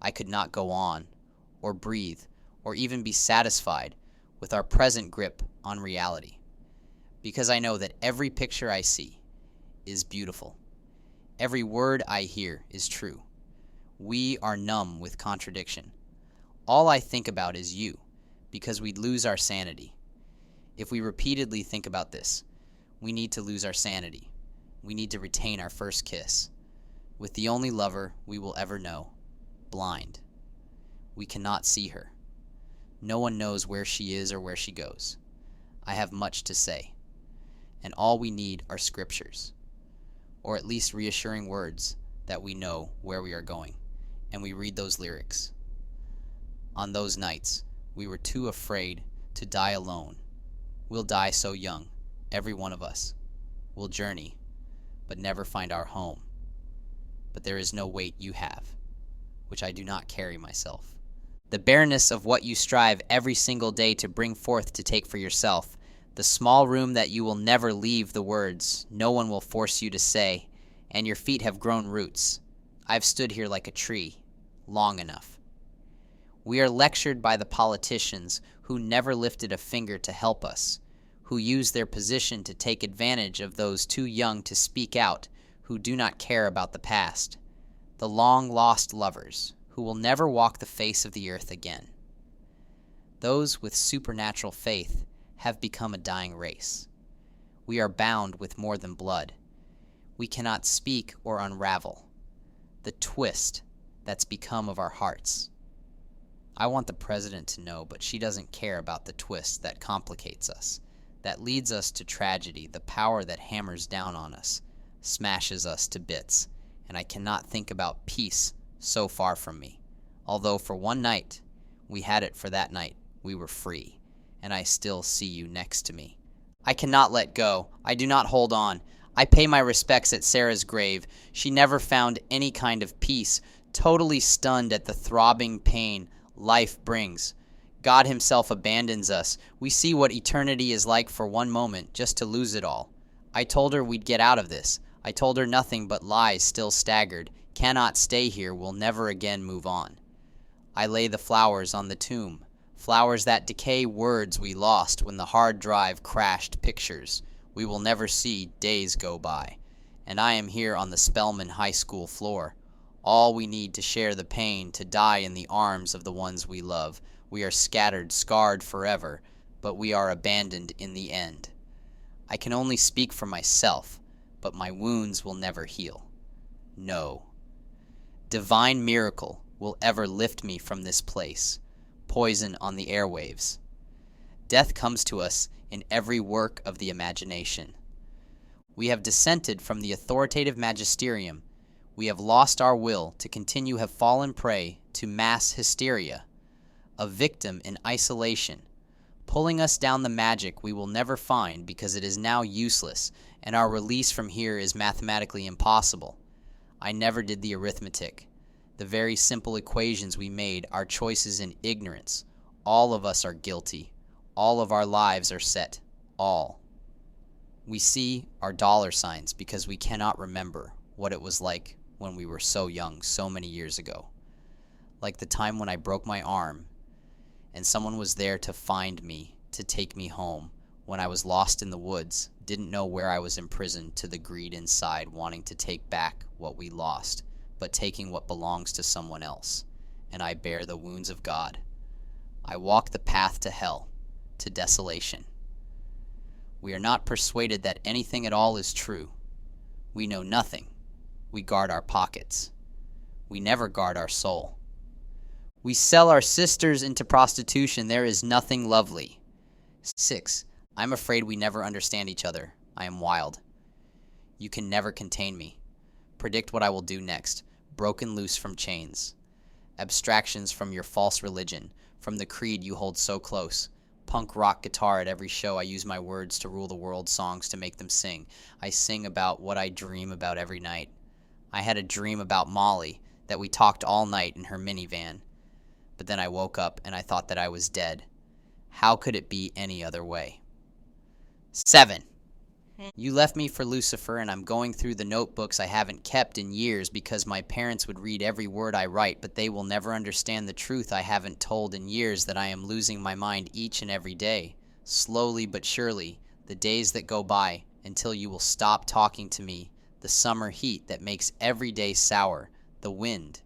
A: I could not go on, or breathe, or even be satisfied with our present grip on reality, because I know that every picture I see is beautiful. Every word I hear is true. We are numb with contradiction. All I think about is you, because we'd lose our sanity. If we repeatedly think about this, we need to lose our sanity. We need to retain our first kiss with the only lover we will ever know, blind. We cannot see her. No one knows where she is or where she goes. I have much to say, and all we need are scriptures, or at least reassuring words that we know where we are going, and we read those lyrics. On those nights, we were too afraid to die alone. We'll die so young, every one of us. We'll journey, but never find our home. But there is no weight you have, which I do not carry myself. The bareness of what you strive every single day to bring forth to take for yourself, the small room that you will never leave the words no one will force you to say, and your feet have grown roots. I've stood here like a tree, long enough. We are lectured by the politicians who never lifted a finger to help us, who use their position to take advantage of those too young to speak out, who do not care about the past, the long-lost lovers who will never walk the face of the earth again. Those with supernatural faith have become a dying race. We are bound with more than blood. We cannot speak or unravel the twist that's become of our hearts. I want the president to know, but she doesn't care about the twist that complicates us, that leads us to tragedy, the power that hammers down on us, smashes us to bits, and I cannot think about peace so far from me. Although for one night, we had it for that night, we were free, and I still see you next to me. I cannot let go. I do not hold on. I pay my respects at Sarah's grave. She never found any kind of peace, totally stunned at the throbbing pain life brings. God himself abandons us. We see what eternity is like for one moment, just to lose it all. I told her we'd get out of this. I told her nothing but lies, still staggered. Cannot stay here, will never again move on. I lay the flowers on the tomb, flowers that decay, words we lost when the hard drive crashed, pictures we will never see, days go by. And I am here on the Spelman High School floor. All we need to share the pain, to die in the arms of the ones we love. We are scattered, scarred forever, but we are abandoned in the end. I can only speak for myself, but my wounds will never heal. No. Divine miracle will ever lift me from this place. Poison on the airwaves. Death comes to us in every work of the imagination. We have dissented from the authoritative magisterium. We have lost our will to continue, have fallen prey to mass hysteria, a victim in isolation, pulling us down the magic we will never find because it is now useless, and our release from here is mathematically impossible. I never did the arithmetic, the very simple equations we made, our choices in ignorance. All of us are guilty. All of our lives are set. All. We see our dollar signs because we cannot remember what it was like when we were so young, so many years ago. Like the time when I broke my arm and someone was there to find me, to take me home, when I was lost in the woods, didn't know where I was imprisoned, to the greed inside wanting to take back what we lost, but taking what belongs to someone else. And I bear the wounds of God. I walk the path to hell, to desolation. We are not persuaded that anything at all is true. We know nothing. We guard our pockets. We never guard our soul. We sell our sisters into prostitution. There is nothing lovely. 6. I'm afraid we never understand each other. I am wild. You can never contain me. Predict what I will do next. Broken loose from chains. Abstractions from your false religion, from the creed you hold so close. Punk rock guitar at every show. I use my words to rule the world, songs to make them sing. I sing about what I dream about every night. I had a dream about Molly, that we talked all night in her minivan. But then I woke up and I thought that I was dead. How could it be any other way? 7. You left me for Lucifer, and I'm going through the notebooks I haven't kept in years because my parents would read every word I write, but they will never understand the truth I haven't told in years, that I am losing my mind each and every day. Slowly but surely, the days that go by until you will stop talking to me, the summer heat that makes every day sour, the wind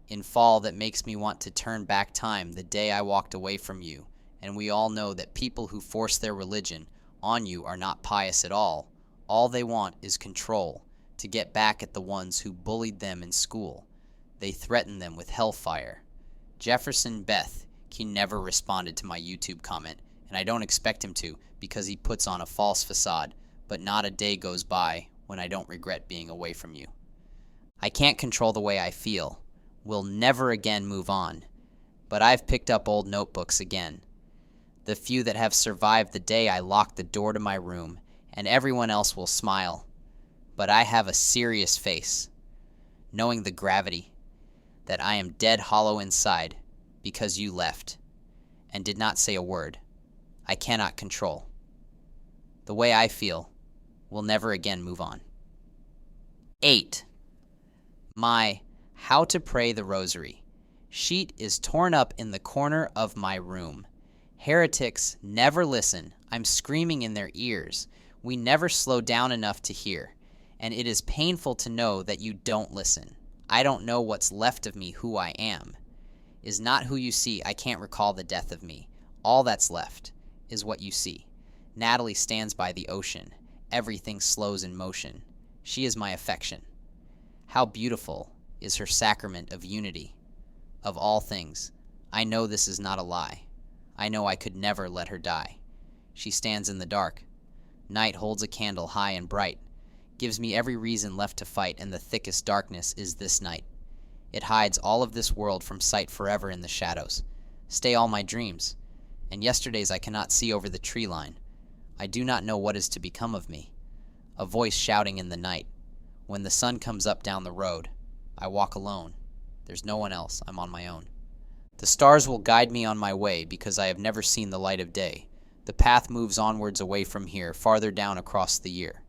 A: in fall that makes me want to turn back time, the day I walked away from you. And we all know that people who force their religion on you are not pious at all. All they want is control, to get back at the ones who bullied them in school. They threaten them with hellfire. Jefferson Beth, he never responded to my YouTube comment, and I don't expect him to because he puts on a false facade, but not a day goes by when I don't regret being away from you. I can't control the way I feel. We'll never again move on, but I've picked up old notebooks again. The few that have survived the day I locked the door to my room, and everyone else will smile. But I have a serious face, knowing the gravity, that I am dead hollow inside because you left and did not say a word. I cannot control. The way I feel will never again move on. 8. My How to Pray the Rosary sheet is torn up in the corner of my room. Heretics never listen. I'm screaming in their ears. We never slow down enough to hear, and it is painful to know that you don't listen. I don't know what's left of me, who I am. Is not who you see. I can't recall the death of me. All that's left is what you see. Natalie stands by the ocean. Everything slows in motion. She is my affection. How beautiful is her sacrament of unity. Of all things, I know this is not a lie. I know I could never let her die. She stands in the dark. Night holds a candle high and bright, gives me every reason left to fight, and the thickest darkness is this night. It hides all of this world from sight forever in the shadows. Stay all my dreams, and yesterdays I cannot see over the tree line. I do not know what is to become of me. A voice shouting in the night. When the sun comes up down the road, I walk alone. There's no one else. I'm on my own. The stars will guide me on my way because I have never seen the light of day. The path moves onwards away from here, farther down across the year.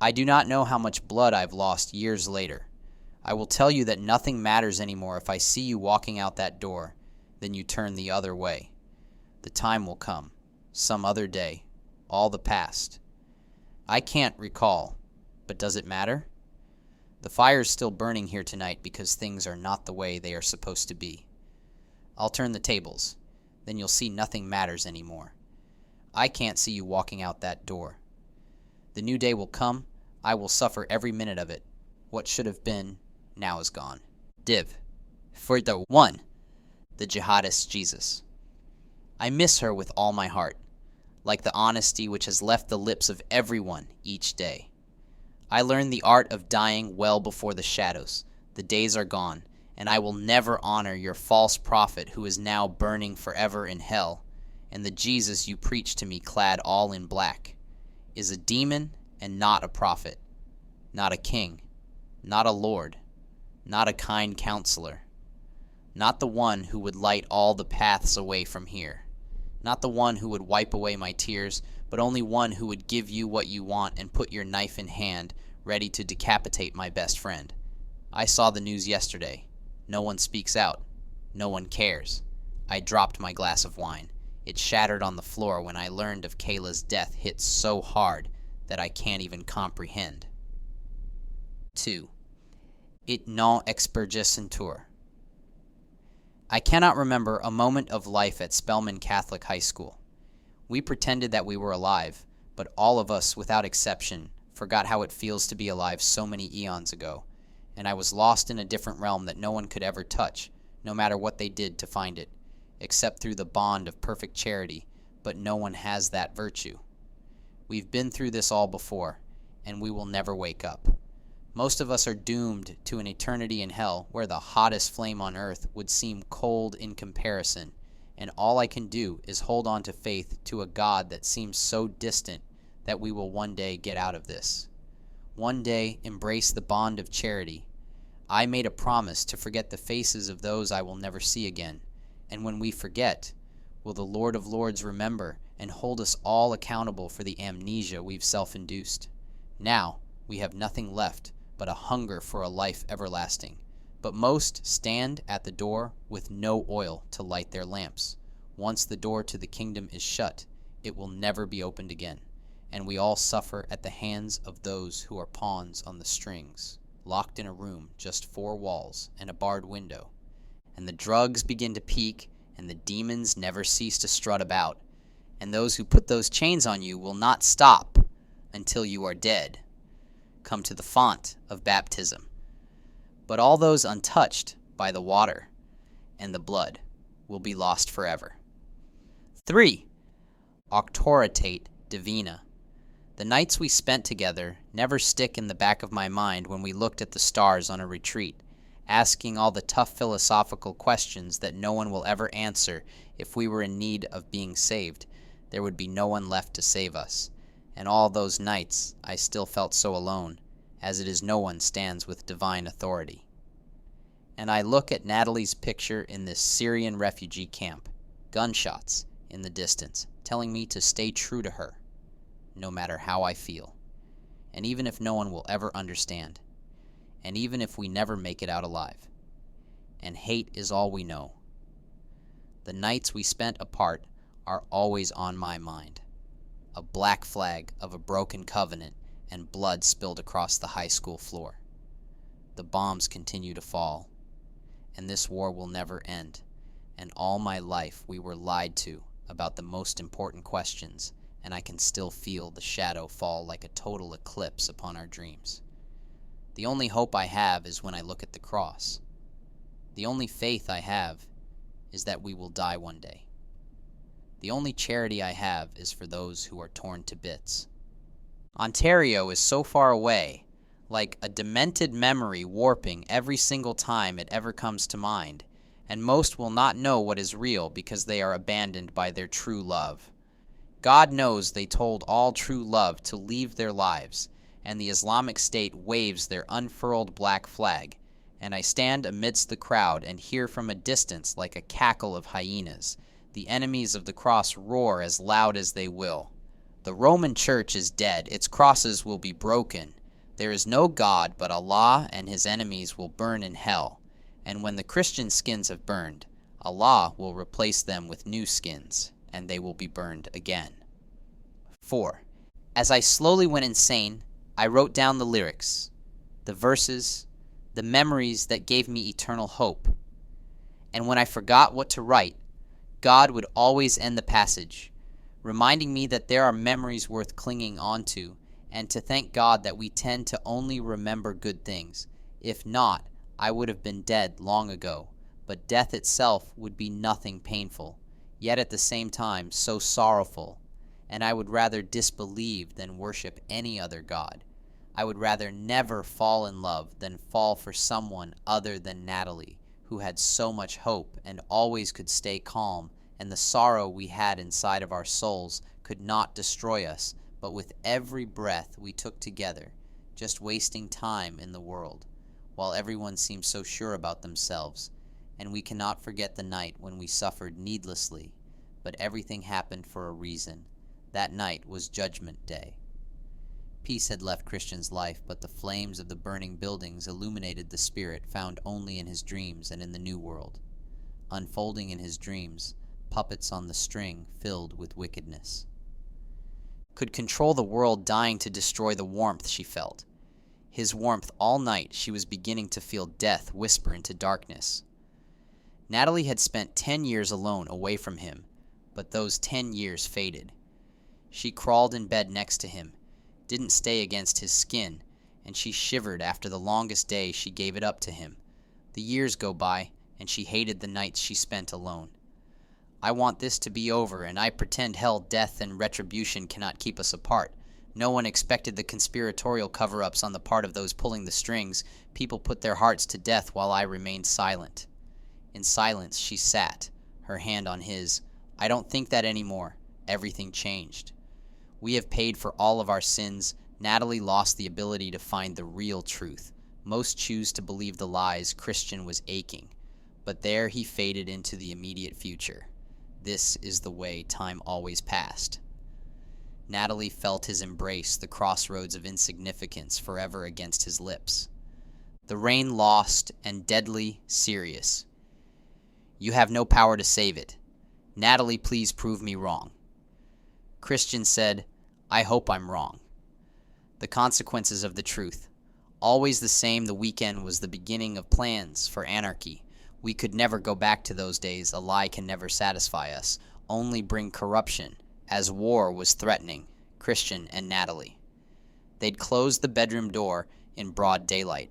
A: I do not know how much blood I've lost years later. I will tell you that nothing matters anymore if I see you walking out that door, then you turn the other way. The time will come, some other day, all the past. I can't recall, but does it matter? The fire's still burning here tonight because things are not the way they are supposed to be. I'll turn the tables, then you'll see nothing matters anymore. I can't see you walking out that door. The new day will come. I will suffer every minute of it. What should have been, now is gone. Div. For the 1. The jihadist Jesus. I miss her with all my heart, like the honesty which has left the lips of everyone each day. I learned the art of dying well before the shadows. The days are gone, and I will never honor your false prophet who is now burning forever in hell, and the Jesus you preach to me clad all in black is a demon and not a prophet, not a king, not a lord, not a kind counselor, not the one who would light all the paths away from here, not the one who would wipe away my tears, but only one who would give you what you want and put your knife in hand, ready to decapitate my best friend. I saw the news yesterday. No one speaks out. No one cares. I dropped my glass of wine. It shattered on the floor when I learned of Kayla's death hit so hard that I can't even comprehend. 2. It non expergescentur. I cannot remember a moment of life at Spelman Catholic High School. We pretended that we were alive, but all of us, without exception, forgot how it feels to be alive so many eons ago, and I was lost in a different realm that no one could ever touch, no matter what they did to find it, except through the bond of perfect charity, but no one has that virtue. We've been through this all before, and we will never wake up. Most of us are doomed to an eternity in hell where the hottest flame on earth would seem cold in comparison, and all I can do is hold on to faith to a God that seems so distant that we will one day get out of this. One day embrace the bond of charity. I made a promise to forget the faces of those I will never see again. And when we forget, will the Lord of Lords remember and hold us all accountable for the amnesia we've self-induced? Now we have nothing left but a hunger for a life everlasting. But most stand at the door with no oil to light their lamps. Once the door to the kingdom is shut, it will never be opened again, and we all suffer at the hands of those who are pawns on the strings, locked in a room, just 4 walls and a barred window. And the drugs begin to peak, and the demons never cease to strut about, and those who put those chains on you will not stop until you are dead. Come to the font of baptism. But all those untouched by the water and the blood will be lost forever. 3. Auctoritate divina. The nights we spent together never stick in the back of my mind when we looked at the stars on a retreat, asking all the tough philosophical questions that no one will ever answer. If we were in need of being saved, there would be no one left to save us. And all those nights I still felt so alone, as it is no one stands with divine authority. And I look at Natalie's picture in this Syrian refugee camp, gunshots in the distance, telling me to stay true to her, no matter how I feel. And even if no one will ever understand, and even if we never make it out alive, and hate is all we know, the nights we spent apart are always on my mind. A black flag of a broken covenant and blood spilled across the high school floor. The bombs continue to fall, and this war will never end. And all my life we were lied to about the most important questions, and I can still feel the shadow fall like a total eclipse upon our dreams. The only hope I have is when I look at the cross. The only faith I have is that we will die one day. The only charity I have is for those who are torn to bits. Ontario is so far away, like a demented memory warping every single time it ever comes to mind, and most will not know what is real because they are abandoned by their true love. God knows they told all true love to leave their lives, and the Islamic State waves their unfurled black flag, and I stand amidst the crowd and hear from a distance like a cackle of hyenas. The enemies of the cross roar as loud as they will. The Roman Church is dead. Its crosses will be broken. There is no God but Allah, and his enemies will burn in hell. And when the Christian skins have burned, Allah will replace them with new skins, and they will be burned again. 4. As I slowly went insane, I wrote down the lyrics, the verses, the memories that gave me eternal hope. And when I forgot what to write, God would always end the passage, reminding me that there are memories worth clinging onto, and to thank God that we tend to only remember good things. If not, I would have been dead long ago, but death itself would be nothing painful, yet at the same time so sorrowful, and I would rather disbelieve than worship any other God. I would rather never fall in love than fall for someone other than Natalie, who had so much hope and always could stay calm, and the sorrow we had inside of our souls could not destroy us, but with every breath we took together, just wasting time in the world, while everyone seemed so sure about themselves, and we cannot forget the night when we suffered needlessly, but everything happened for a reason. That night was Judgment Day. Peace had left Christian's life, but the flames of the burning buildings illuminated the spirit found only in his dreams and in the new world. Unfolding in his dreams, puppets on the string filled with wickedness. Could control the world, dying to destroy the warmth she felt. His warmth all night she was beginning to feel death whisper into darkness. Natalie had spent 10 years alone away from him, but those 10 years faded. She crawled in bed next to him, didn't stay against his skin, and she shivered after the longest day she gave it up to him. The years go by, and she hated the nights she spent alone. I want this to be over, and I pretend hell, death, and retribution cannot keep us apart. No one expected the conspiratorial cover-ups on the part of those pulling the strings. People put their hearts to death while I remained silent. In silence she sat, her hand on his. I don't think that anymore. Everything changed. We have paid for all of our sins. Natalie lost the ability to find the real truth. Most choose to believe the lies Christian was aching, but there he faded into the immediate future. This is the way time always passed. Natalie felt his embrace, the crossroads of insignificance forever against his lips. The rain lost and deadly serious. You have no power to save it. Natalie, please prove me wrong. Christian said, I hope I'm wrong. The consequences of the truth. Always the same, the weekend was the beginning of plans for anarchy. We could never go back to those days. A lie can never satisfy us, only bring corruption, as war was threatening Christian and Natalie. They'd closed the bedroom door in broad daylight.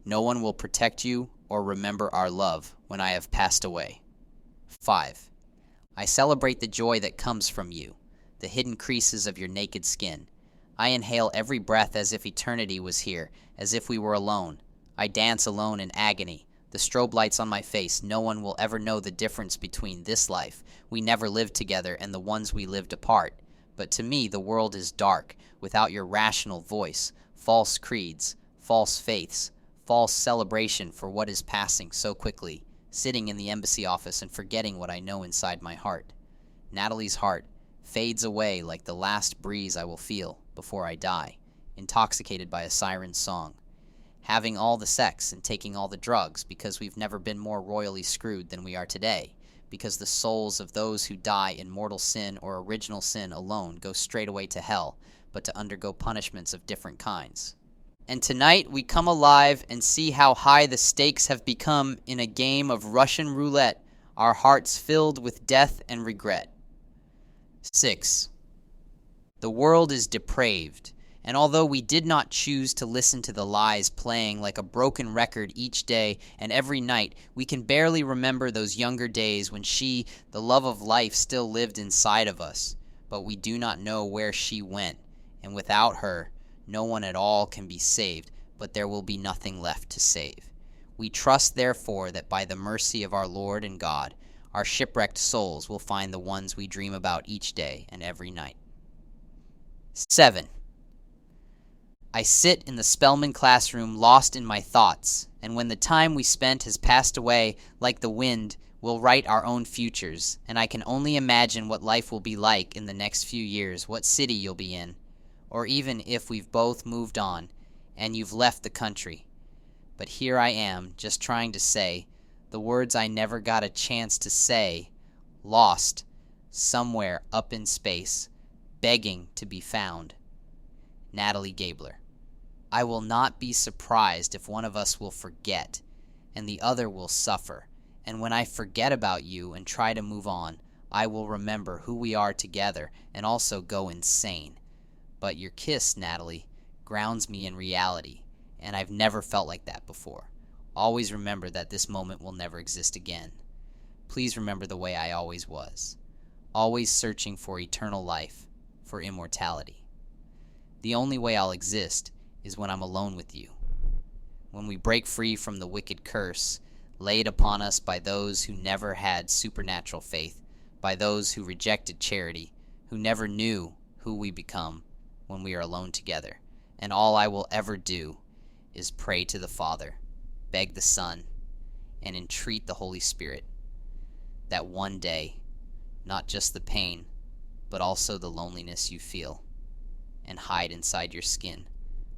A: No one will protect you or remember our love when I have passed away. 5. I celebrate the joy that comes from you, the hidden creases of your naked skin. I inhale every breath as if eternity was here, as if we were alone. I dance alone in agony. The strobe lights on my face. No one will ever know the difference between this life we never lived together and the ones we lived apart. But to me, the world is dark without your rational voice, false creeds, false faiths, false celebration for what is passing so quickly, sitting in the embassy office and forgetting what I know inside my heart. Natalie's heart fades away like the last breeze I will feel before I die, intoxicated by a siren's song. Having all the sex and taking all the drugs because we've never been more royally screwed than we are today, because the souls of those who die in mortal sin or original sin alone go straight away to hell, but to undergo punishments of different kinds. And tonight we come alive and see how high the stakes have become in a game of Russian roulette, our hearts filled with death and regret. 6. The world is depraved, and although we did not choose to listen to the lies playing like a broken record each day and every night, we can barely remember those younger days when she, the love of life, still lived inside of us. But we do not know where she went, and without her, no one at all can be saved, but there will be nothing left to save. We trust, therefore, that by the mercy of our Lord and God, our shipwrecked souls will find the ones we dream about each day and every night. 7. I sit in the Spellman classroom lost in my thoughts, and when the time we spent has passed away like the wind, we'll write our own futures, and I can only imagine what life will be like in the next few years, what city you'll be in, or even if we've both moved on and you've left the country. But here I am, just trying to say the words I never got a chance to say, lost somewhere up in space, begging to be found. Natalie Gabler. I will not be surprised if one of us will forget, and the other will suffer. And when I forget about you and try to move on, I will remember who we are together and also go insane. But your kiss, Natalie, grounds me in reality, and I've never felt like that before. Always remember that this moment will never exist again. Please remember the way I always was, always searching for eternal life, for immortality. The only way I'll exist is when I'm alone with you. When we break free from the wicked curse laid upon us by those who never had supernatural faith, by those who rejected charity, who never knew who we become when we are alone together. And all I will ever do is pray to the Father, beg the Son, and entreat the Holy Spirit that one day, not just the pain, but also the loneliness you feel and hide inside your skin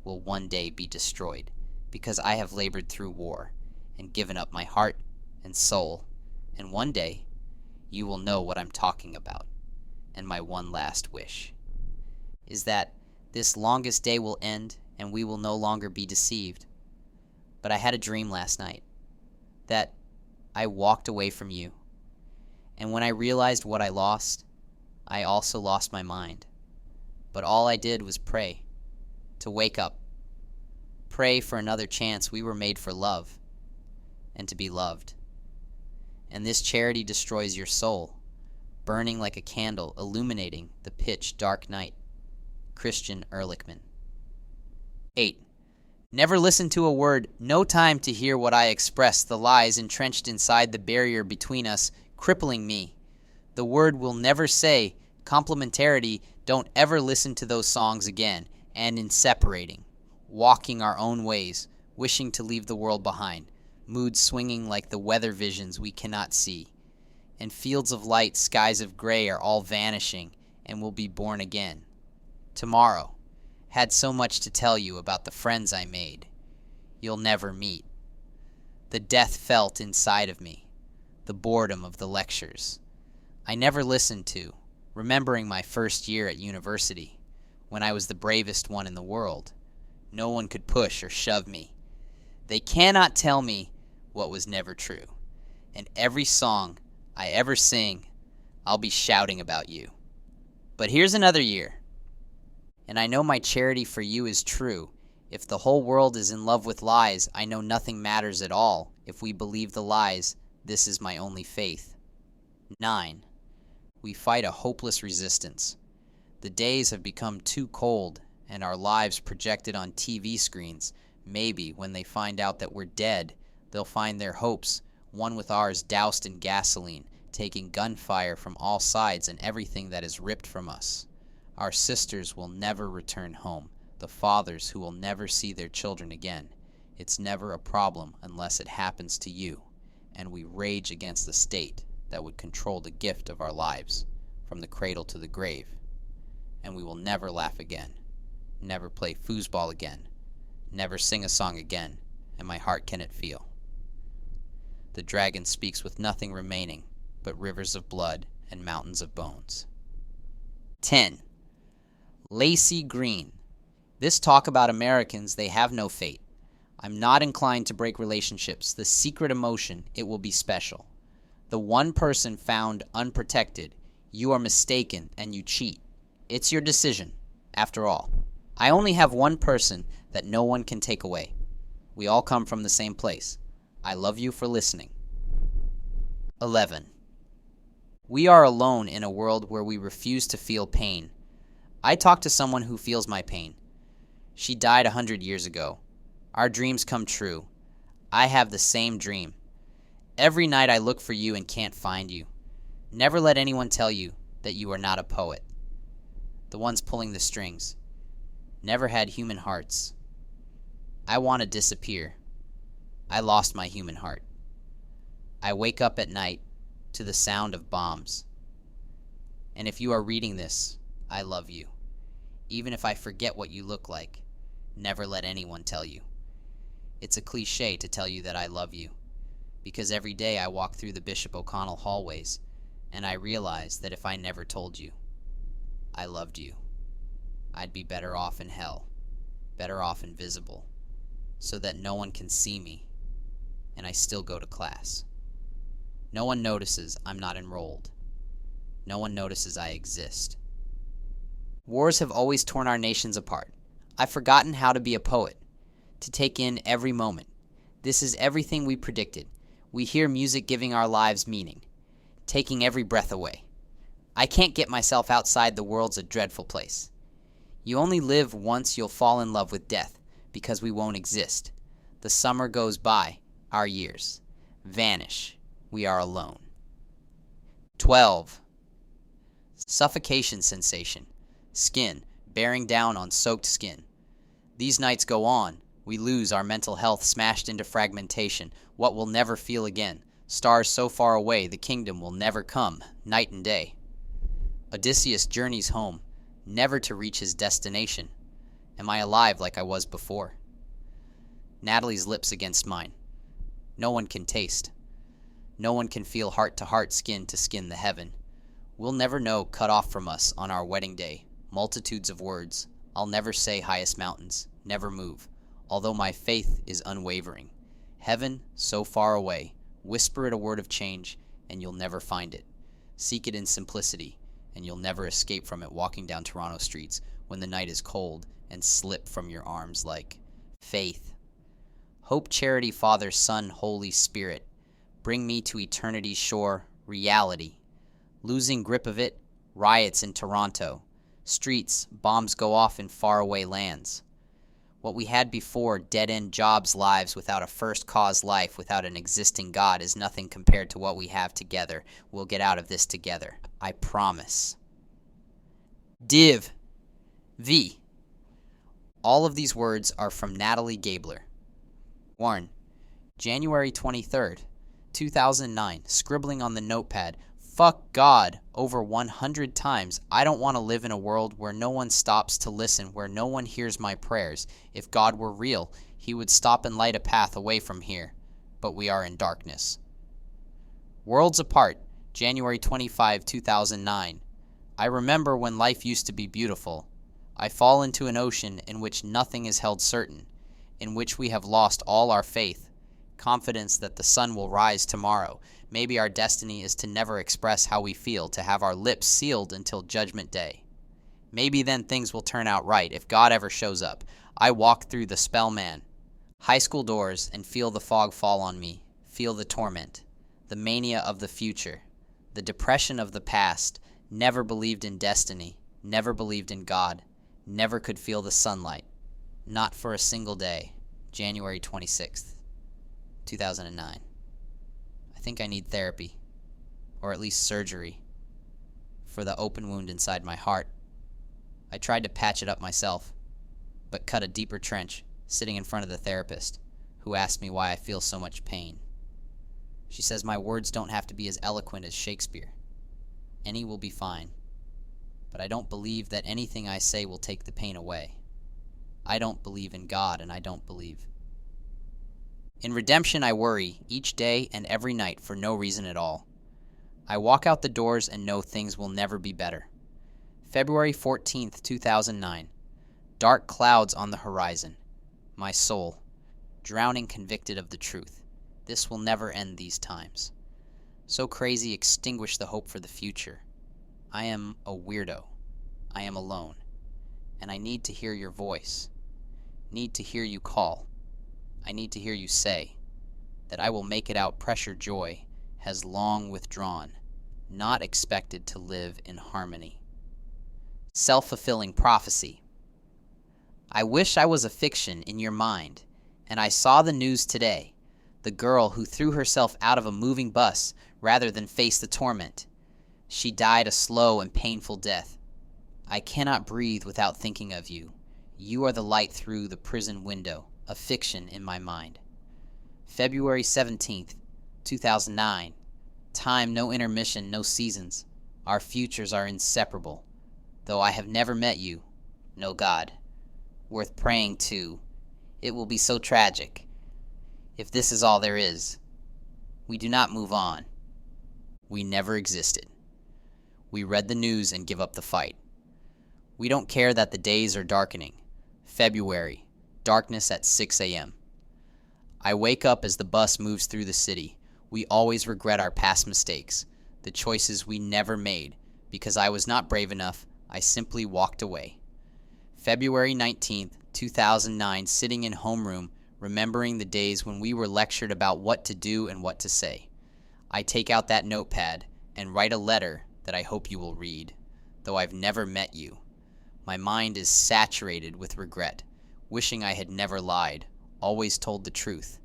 A: will one day be destroyed, because I have labored through war and given up my heart and soul, and one day you will know what I'm talking about. And my one last wish is that this longest day will end and we will no longer be deceived. But I had a dream last night that I walked away from you, and when I realized what I lost, I also lost my mind. But all I did was pray to wake up, pray for another chance. We were made for love and to be loved. And this charity destroys your soul, burning like a candle, illuminating the pitch dark night. Christian Ehrlichman. 8. Never listen to a word, no time to hear what I express, the lies entrenched inside the barrier between us, crippling me. The word will never say, complementarity, don't ever listen to those songs again. And in separating, walking our own ways, wishing to leave the world behind, moods swinging like the weather visions we cannot see. And fields of light, skies of gray are all vanishing and will be born again. Tomorrow, had so much to tell you about the friends I made. You'll never meet. The death felt inside of me, the boredom of the lectures. I never listened to, remembering my first year at university, when I was the bravest one in the world. No one could push or shove me. They cannot tell me what was never true. And every song I ever sing, I'll be shouting about you. But here's another year. And I know my charity for you is true. If the whole world is in love with lies, I know nothing matters at all. If we believe the lies, this is my only faith. 9. We fight a hopeless resistance. The days have become too cold, and our lives projected on TV screens. Maybe when they find out that we're dead, they'll find their hopes, one with ours, doused in gasoline, taking gunfire from all sides and everything that is ripped from us. Our sisters will never return home, the fathers who will never see their children again. It's never a problem unless it happens to you, and we rage against the state that would control the gift of our lives, from the cradle to the grave. And we will never laugh again, never play foosball again, never sing a song again, and my heart cannot feel. The dragon speaks with nothing remaining but rivers of blood and mountains of bones. 10. Lacy Green. This talk about Americans, they have no fate. I'm not inclined to break relationships. The secret emotion, it will be special. The one person found unprotected, you are mistaken and you cheat. It's your decision, after all. I only have one person that no one can take away. We all come from the same place. I love you for listening. 11. We are alone in a world where we refuse to feel pain. I talk to someone who feels my pain. She died 100 years ago. Our dreams come true. I have the same dream. Every night I look for you and can't find you. Never let anyone tell you that you are not a poet. The ones pulling the strings never had human hearts. I want to disappear. I lost my human heart. I wake up at night to the sound of bombs. And if you are reading this, I love you. Even if I forget what you look like, never let anyone tell you. It's a cliche to tell you that I love you, because every day I walk through the Bishop O'Connell hallways, and I realize that if I never told you I loved you, I'd be better off in hell, better off invisible, so that no one can see me, and I still go to class. No one notices I'm not enrolled. No one notices I exist. Wars have always torn our nations apart. I've forgotten how to be a poet, to take in every moment. This is everything we predicted. We hear music giving our lives meaning, taking every breath away. I can't get myself outside the world's a dreadful place. You only live once, you'll fall in love with death, because we won't exist. The summer goes by, our years vanish, we are alone. 12. Suffocation sensation. Skin, bearing down on soaked skin. These nights go on. We lose our mental health, smashed into fragmentation. What we'll never feel again. Stars so far away, the kingdom will never come. Night and day. Odysseus journeys home, never to reach his destination. Am I alive like I was before? Natalie's lips against mine. No one can taste. No one can feel heart to heart, skin to skin the heaven. We'll never know, cut off from us on our wedding day. Multitudes of words. I'll never say highest mountains, never move, although my faith is unwavering. Heaven, so far away. Whisper it a word of change, and you'll never find it. Seek it in simplicity, and you'll never escape from it walking down Toronto streets when the night is cold and slip from your arms like faith. Hope, charity, Father, Son, Holy Spirit. Bring me to eternity's shore, reality. Losing grip of it, riots in Toronto. Streets, bombs go off in faraway lands. What we had before, dead-end jobs, lives without a first cause life, without an existing God, is nothing compared to what we have together. We'll get out of this together. I promise. Div. V. All of these words are from Natalie Gabler. Warren, January 23rd, 2009, scribbling on the notepad, "Fuck God," over 100 times. I don't want to live in a world where no one stops to listen, where no one hears my prayers. If God were real, he would stop and light a path away from here. But we are in darkness. Worlds Apart, January 25, 2009. I remember when life used to be beautiful. I fall into an ocean in which nothing is held certain, in which we have lost all our faith, confidence that the sun will rise tomorrow. Maybe our destiny is to never express how we feel, to have our lips sealed until Judgment Day. Maybe then things will turn out right if God ever shows up. I walk through the Spellman high school doors and feel the fog fall on me, feel the torment, the mania of the future, the depression of the past. Never believed in destiny, never believed in God, never could feel the sunlight. Not for a single day. January 26th, 2009. I think I need therapy, or at least surgery, for the open wound inside my heart. I tried to patch it up myself, but cut a deeper trench sitting in front of the therapist, who asked me why I feel so much pain. She says my words don't have to be as eloquent as Shakespeare. Any will be fine, but I don't believe that anything I say will take the pain away. I don't believe in God, and I don't believe. In redemption, I worry each day and every night for no reason at all. I walk out the doors and know things will never be better. February 14th, 2009. Dark clouds on the horizon. My soul, drowning, convicted of the truth. This will never end these times. So crazy, extinguish the hope for the future. I am a weirdo. I am alone. And I need to hear your voice. Need to hear you call. I need to hear you say that I will make it out. Pressure joy has long withdrawn, not expected to live in harmony. Self-fulfilling prophecy. I wish I was a fiction in your mind, and I saw the news today. The girl who threw herself out of a moving bus rather than face the torment. She died a slow and painful death. I cannot breathe without thinking of you. You are the light through the prison window, a fiction in my mind. February 17th, 2009. Time, no intermission, no seasons. Our futures are inseparable. Though I have never met you, no God, worth praying to. It will be so tragic if this is all there is. We do not move on. We never existed. We read the news and give up the fight. We don't care that the days are darkening. February, darkness at 6 a.m. I wake up as the bus moves through the city. We always regret our past mistakes, the choices we never made. Because I was not brave enough, I simply walked away. February 19th, 2009, sitting in homeroom, remembering the days when we were lectured about what to do and what to say. I take out that notepad and write a letter that I hope you will read, though I've never met you. My mind is saturated with regret, wishing I had never lied, always told the truth.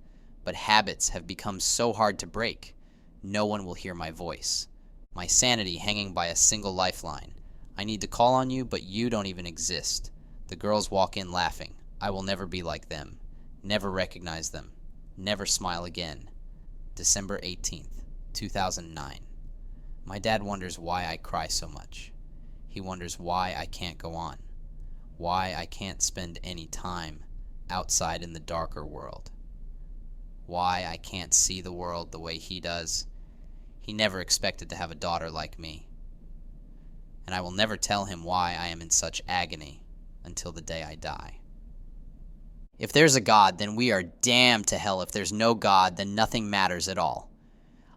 A: But habits have become so hard to break, no one will hear my voice. My sanity hanging by a single lifeline. I need to call on you, but you don't even exist. The girls walk in laughing. I will never be like them. Never recognize them. Never smile again. December 18th, 2009. My dad wonders why I cry so much. He wonders why I can't go on. Why I can't spend any time outside in the darker world. Why I can't see the world the way he does. He never expected to have a daughter like me. And I will never tell him why I am in such agony until the day I die. If there's a God, then we are damned to hell. If there's no God, then nothing matters at all.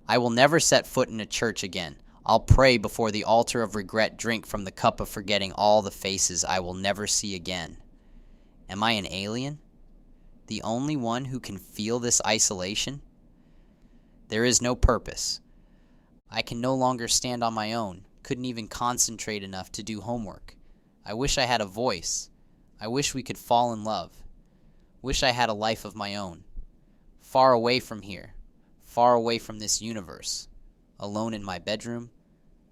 A: I will never set foot in a church again. I'll pray before the altar of regret, drink from the cup of forgetting all the faces I will never see again. Am I an alien? The only one who can feel this isolation? There is no purpose. I can no longer stand on my own. Couldn't even concentrate enough to do homework. I wish I had a voice. I wish we could fall in love. Wish I had a life of my own. Far away from here. Far away from this universe. Alone in my bedroom.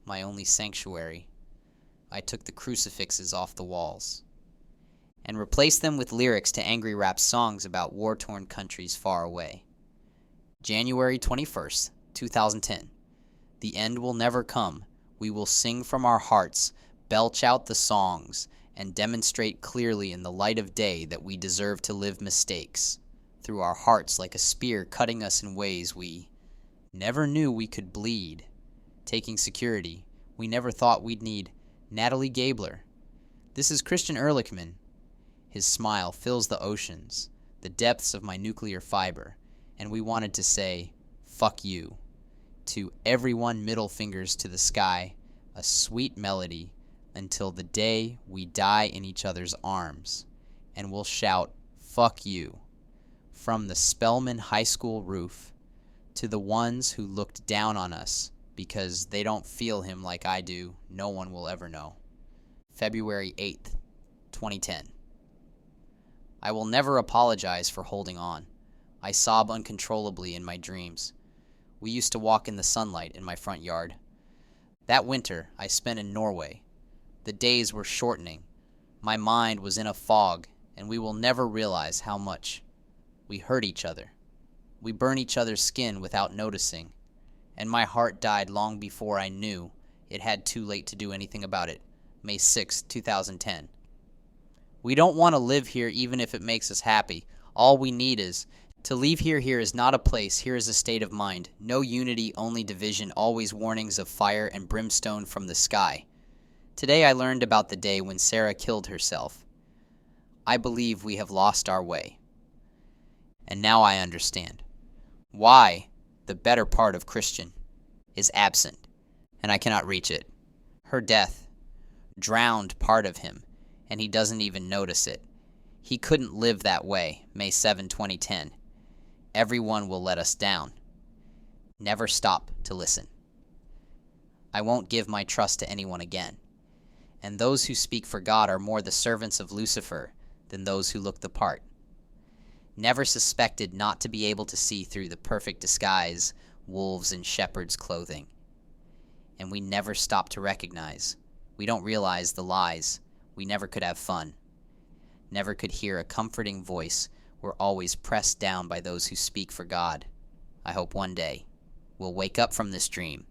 A: My only sanctuary. I took the crucifixes off the walls. and replace them with lyrics to angry rap songs about war-torn countries far away. January 21st, 2010. The end will never come. We will sing from our hearts, belch out the songs, and demonstrate clearly in the light of day that we deserve to live mistakes, through our hearts like a spear cutting us in ways we never knew we could bleed. Taking security, we never thought we'd need Natalie Gabler. This is Christian Ehrlichman. His smile fills the oceans, the depths of my nuclear fiber, and we wanted to say, fuck you. To everyone, middle fingers to the sky, a sweet melody until the day we die in each other's arms, and we'll shout, fuck you, from the Spelman High School roof to the ones who looked down on us because they don't feel him like I do. No one will ever know. February 8th, 2010. I will never apologize for holding on. I sob uncontrollably in my dreams. We used to walk in the sunlight in my front yard. That winter I spent in Norway. The days were shortening. My mind was in a fog, and we will never realize how much we hurt each other. We burn each other's skin without noticing, and my heart died long before I knew it had too late to do anything about it. May 6, 2010. We don't want to live here even if it makes us happy. All we need is to leave here. Here is not a place. Here is a state of mind. No unity, only division, always warnings of fire and brimstone from the sky. Today I learned about the day when Sarah killed herself. I believe we have lost our way. And now I understand why the better part of Christian is absent, and I cannot reach it. Her death drowned part of him, and he doesn't even notice it. He couldn't live that way. May 7, 2010. Everyone will let us down. Never stop to listen. I won't give my trust to anyone again. And those who speak for God are more the servants of Lucifer than those who look the part. Never suspected not to be able to see through the perfect disguise, wolves in shepherd's clothing. And we never stop to recognize. We don't realize the lies. We never could have fun. Never could hear a comforting voice. We're always pressed down by those who speak for God. I hope one day we'll wake up from this dream,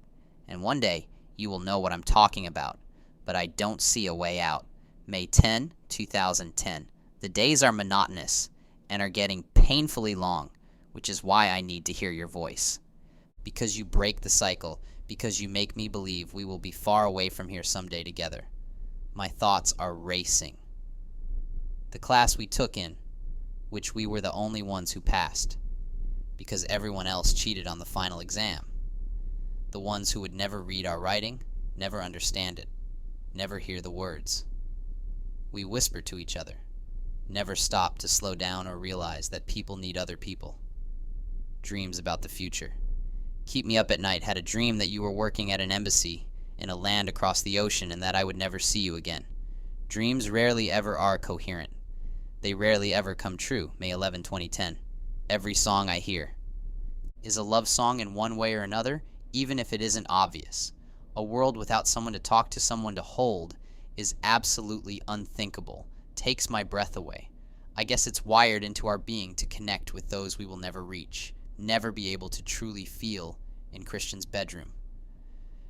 A: and one day you will know what I'm talking about, but I don't see a way out. May 10, 2010. The days are monotonous and are getting painfully long, which is why I need to hear your voice. Because you break the cycle, because you make me believe we will be far away from here someday together. My thoughts are racing. The class we took in, which we were the only ones who passed, because everyone else cheated on the final exam. The ones who would never read our writing, never understand it, never hear the words. We whisper to each other, never stop to slow down or realize that people need other people. Dreams about the future. Keep me up at night. Had a dream that you were working at an embassy in a land across the ocean and that I would never see you again. Dreams rarely ever are coherent. They rarely ever come true. May 11, 2010. Every song I hear is a love song in one way or another, even if it isn't obvious. A world without someone to talk to, someone to hold, is absolutely unthinkable. Takes my breath away. I guess it's wired into our being to connect with those we will never reach, never be able to truly feel in Christian's bedroom.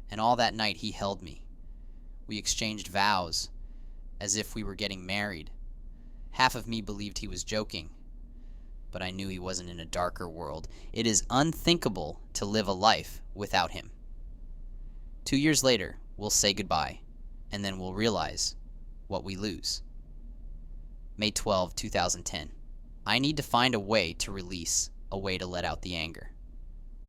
A: And all that night he held me. We exchanged vows, as if we were getting married. Half of me believed he was joking, but I knew he wasn't in a darker world. It is unthinkable to live a life without him. 2 years later, we'll say goodbye, and then we'll realize what we lose. May 12, 2010. I need to find a way to release, a way to let out the anger.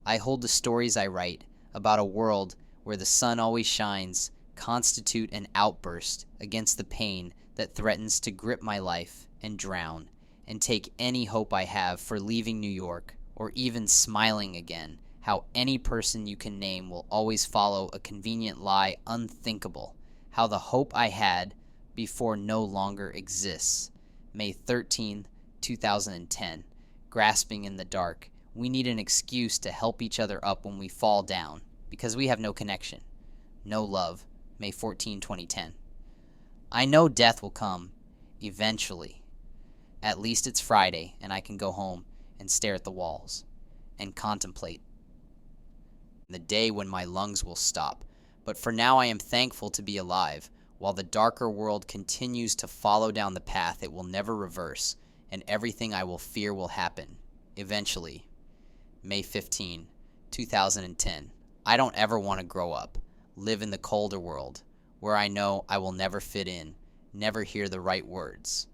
A: I hold the stories I write about a world where the sun always shines constitute an outburst against the pain that threatens to grip my life and drown and take any hope I have for leaving New York or even smiling again. How any person you can name will always follow a convenient lie unthinkable. How the hope I had before no longer exists. May 13, 2010. Grasping in the dark. We need an excuse to help each other up when we fall down because we have no connection. No love. May 14, 2010. I know death will come. eventually, at least it's Friday and I can go home and stare at the walls and contemplate the day when my lungs will stop. But for now I am thankful to be alive, while the darker world continues to follow down the path it will never reverse, and everything I will fear will happen. Eventually. May 15, 2010. I don't ever want to grow up, live in the colder world, where I know I will never fit in, never hear the right words,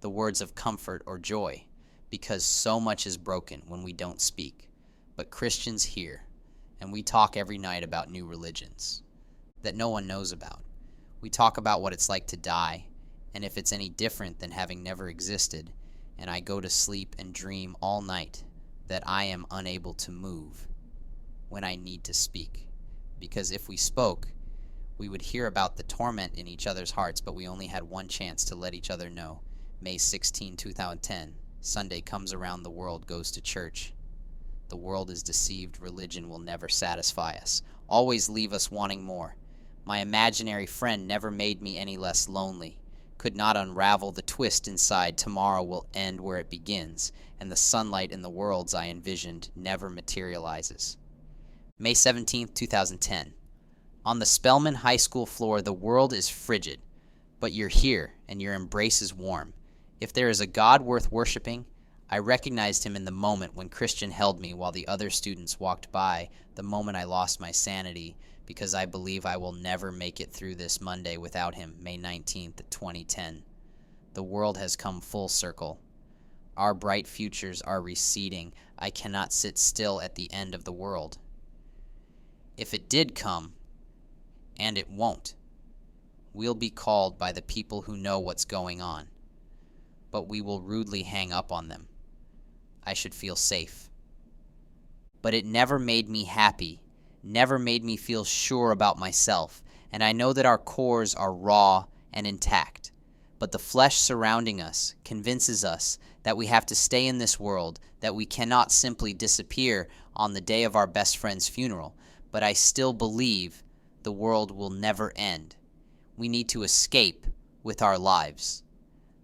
A: the words of comfort or joy, because so much is broken when we don't speak. But Christians hear, and we talk every night about new religions that no one knows about. We talk about what it's like to die, and if it's any different than having never existed, and I go to sleep and dream all night that I am unable to move when I need to speak. Because if we spoke, we would hear about the torment in each other's hearts, but we only had one chance to let each other know. May 16, 2010. Sunday comes around, the world goes to church. The world is deceived, religion will never satisfy us, always leave us wanting more. My imaginary friend never made me any less lonely, could not unravel the twist inside. Tomorrow will end where it begins, and the sunlight in the worlds I envisioned never materializes. May 17, 2010. On the Spelman High School floor, the world is frigid, but you're here, and your embrace is warm. If there is a God worth worshiping, I recognized him in the moment when Christian held me while the other students walked by, the moment I lost my sanity, because I believe I will never make it through this Monday without him. May 19th, 2010. The world has come full circle. Our bright futures are receding. I cannot sit still at the end of the world. If it did come, and it won't, we'll be called by the people who know what's going on, but we will rudely hang up on them. I should feel safe. But it never made me happy, never made me feel sure about myself, and I know that our cores are raw and intact, but the flesh surrounding us convinces us that we have to stay in this world, that we cannot simply disappear on the day of our best friend's funeral, but I still believe the world will never end. We need to escape with our lives.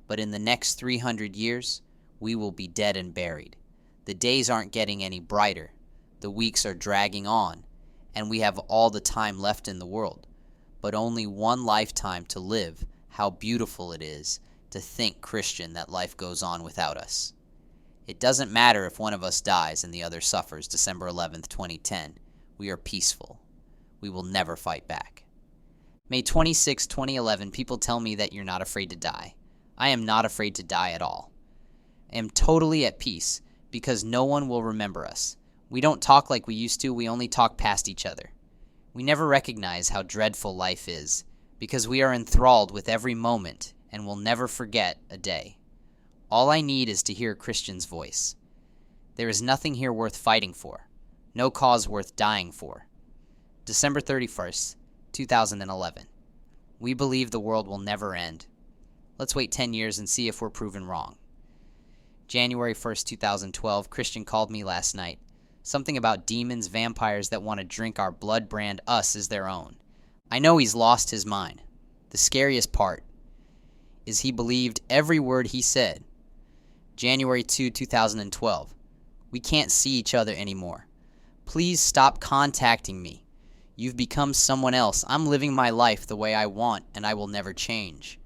A: But in the next 300 years, we will be dead and buried. The days aren't getting any brighter. The weeks are dragging on, and we have all the time left in the world, but only one lifetime to live. How beautiful it is to think, Christian, that life goes on without us. It doesn't matter if one of us dies and the other suffers. December 11th, 2010. We are peaceful. We will never fight back. May 26, 2011. People tell me that you're not afraid to die. I am not afraid to die at all. I am totally at peace because no one will remember us. We don't talk like we used to. We only talk past each other. We never recognize how dreadful life is because we are enthralled with every moment and will never forget a day. All I need is to hear a Christian's voice. There is nothing here worth fighting for. No cause worth dying for. December 31st, 2011. We believe the world will never end. Let's wait 10 years and see if we're proven wrong. January 1st, 2012, Christian called me last night. Something about demons, vampires that want to drink our blood, brand us as their own. I know he's lost his mind. The scariest part is he believed every word he said. January 2, 2012. We can't see each other anymore. Please stop contacting me. You've become someone else. I'm living my life the way I want, and I will never change.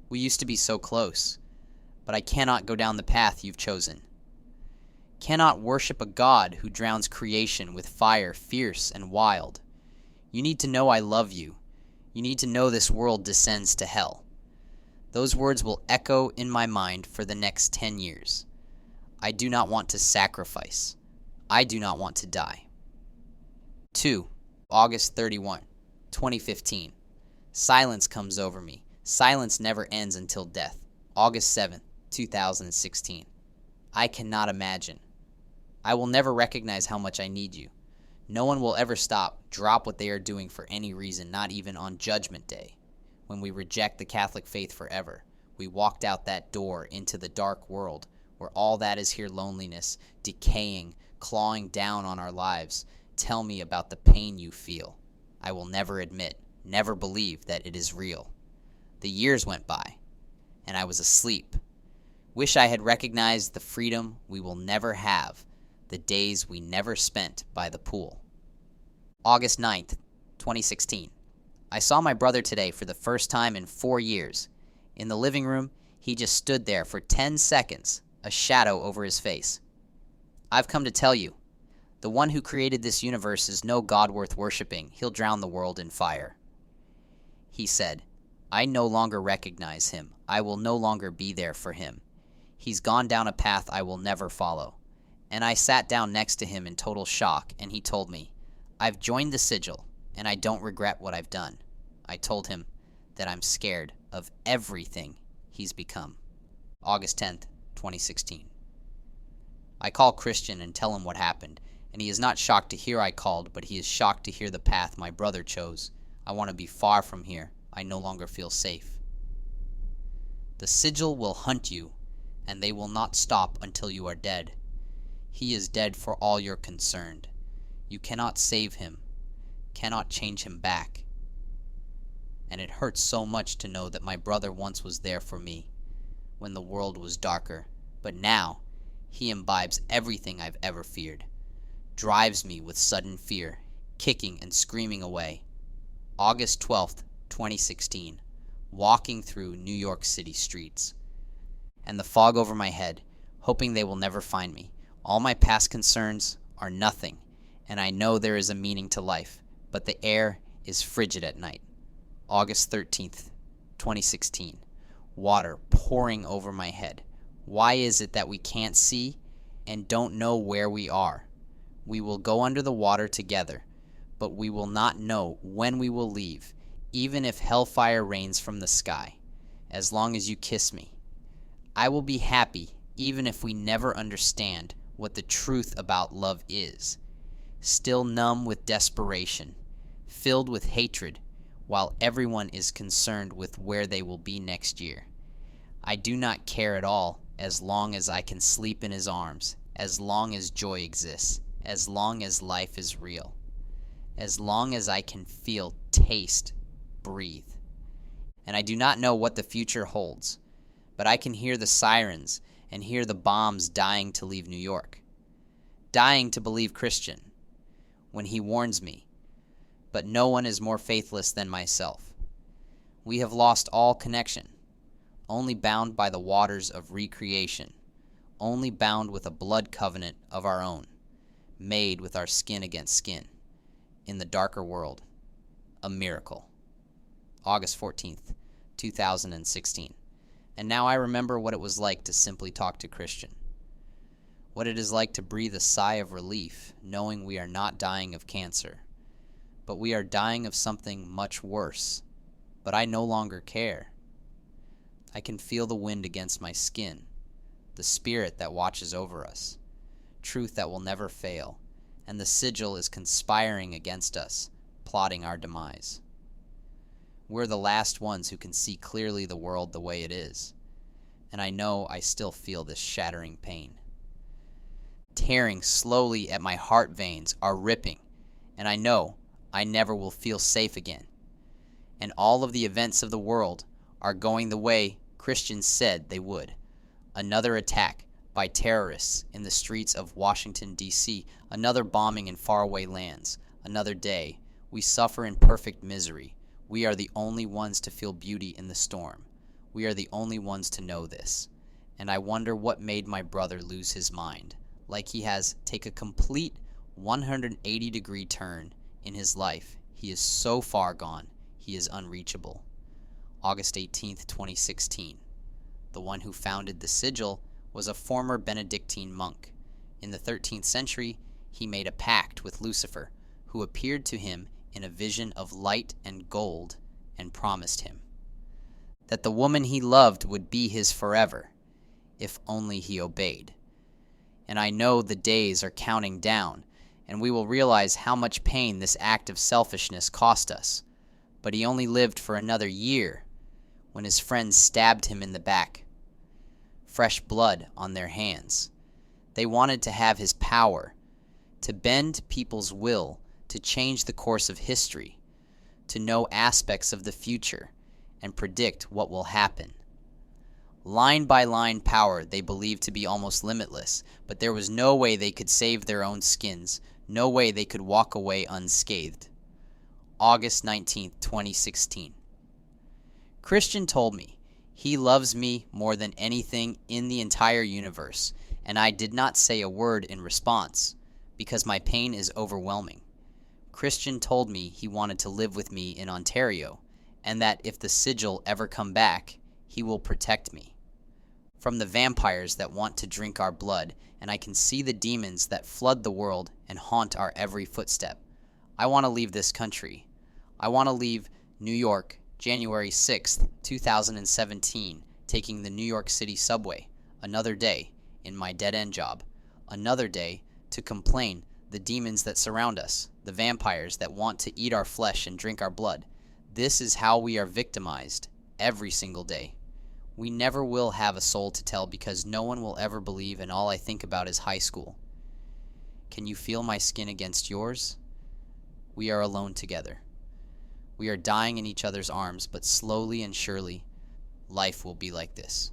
A: We used to be so close, but I cannot go down the path you've chosen. Cannot worship a God who drowns creation with fire, fierce and wild. You need to know I love you. You need to know this world descends to hell. Those words will echo in my mind for the next 10 years. I do not want to sacrifice. I do not want to die. 2. August 31, 2015. Silence comes over me. Silence never ends until death. August 7th, 2016. I cannot imagine. I will never recognize how much I need you. No one will ever drop what they are doing for any reason, not even on Judgment Day. When we reject the Catholic faith forever, we walked out that door into the dark world where all that is here loneliness, decaying, clawing down on our lives. Tell me about the pain you feel. I will never admit, never believe that it is real. The years went by, and I was asleep. Wish I had recognized the freedom we will never have, the days we never spent by the pool. August 9th, 2016. I saw my brother today for the first time in 4 years. In the living room, he just stood there for 10 seconds, a shadow over his face. I've come to tell you, the one who created this universe is no God worth worshiping. He'll drown the world in fire. He said, I no longer recognize him. I will no longer be there for him. He's gone down a path I will never follow. And I sat down next to him in total shock, and he told me, I've joined the sigil, and I don't regret what I've done. I told him that I'm scared of everything he's become. August 10th, 2016. I call Christian and tell him what happened, and he is not shocked to hear I called, but he is shocked to hear the path my brother chose. I want to be far from here. I no longer feel safe. The sigil will hunt you, and they will not stop until you are dead. He is dead for all you're concerned. You cannot save him, cannot change him back. And it hurts so much to know that my brother once was there for me, when the world was darker, but now he imbibes everything I've ever feared, drives me with sudden fear, kicking and screaming away. August 12th, 2016, walking through New York City streets, and the fog over my head, hoping they will never find me. All my past concerns are nothing, and I know there is a meaning to life, but the air is frigid at night. August 13th, 2016, water pouring over my head. Why is it that we can't see and don't know where we are? We will go under the water together, but we will not know when we will leave, even if hellfire rains from the sky, as long as you kiss me. I will be happy even if we never understand what the truth about love is, still numb with desperation, filled with hatred, while everyone is concerned with where they will be next year. I do not care at all as long as I can sleep in his arms, as long as joy exists, as long as life is real, as long as I can feel, taste, breathe. And I do not know what the future holds, but I can hear the sirens and hear the bombs dying to leave New York, dying to believe Christian when he warns me, but no one is more faithless than myself. We have lost all connection, only bound by the waters of recreation, only bound with a blood covenant of our own, made with our skin against skin, in the darker world. A miracle. August 14th, 2016. And now I remember what it was like to simply talk to Christian. What it is like to breathe a sigh of relief, knowing we are not dying of cancer, but we are dying of something much worse. But I no longer care. I can feel the wind against my skin, the spirit that watches over us, truth that will never fail, and the sigil is conspiring against us, plotting our demise. We're the last ones who can see clearly the world the way it is, and I know I still feel this shattering pain. Tearing slowly at my heart veins are ripping, and I know I never will feel safe again. And all of the events of the world are going the way Christians said they would. Another attack by terrorists in the streets of Washington, D.C., another bombing in faraway lands, another day. We suffer in perfect misery. We are the only ones to feel beauty in the storm. We are the only ones to know this. And I wonder what made my brother lose his mind, like he has take a complete 180-degree turn in his life. He is so far gone, he is unreachable. August 18th, 2016. The one who founded the sigil was a former Benedictine monk. In the 13th century, he made a pact with Lucifer, who appeared to him in a vision of light and gold and promised him that the woman he loved would be his forever, if only he obeyed. And I know the days are counting down, and we will realize how much pain this act of selfishness cost us. But he only lived for another year when his friends stabbed him in the back. Fresh blood on their hands. They wanted to have his power, to bend people's will, to change the course of history, to know aspects of the future, and predict what will happen. Line by line power they believed to be almost limitless, but there was no way they could save their own skins, no way they could walk away unscathed. August 19th, 2016. Christian told me he loves me more than anything in the entire universe, and I did not say a word in response because my pain is overwhelming. Christian told me he wanted to live with me in Ontario, and that if the sigil ever come back, he will protect me from the vampires that want to drink our blood, and I can see the demons that flood the world and haunt our every footstep. I want to leave this country. I want to leave New York, January 6th, 2017, taking the New York City subway. Another day in my dead-end job. Another day to complain the demons that surround us, the vampires that want to eat our flesh and drink our blood. This is how we are victimized every single day. We never will have a soul to tell because no one will ever believe, and all I think about is high school. Can you feel my skin against yours? We are alone together. We are dying in each other's arms, but slowly and surely, life will be like this.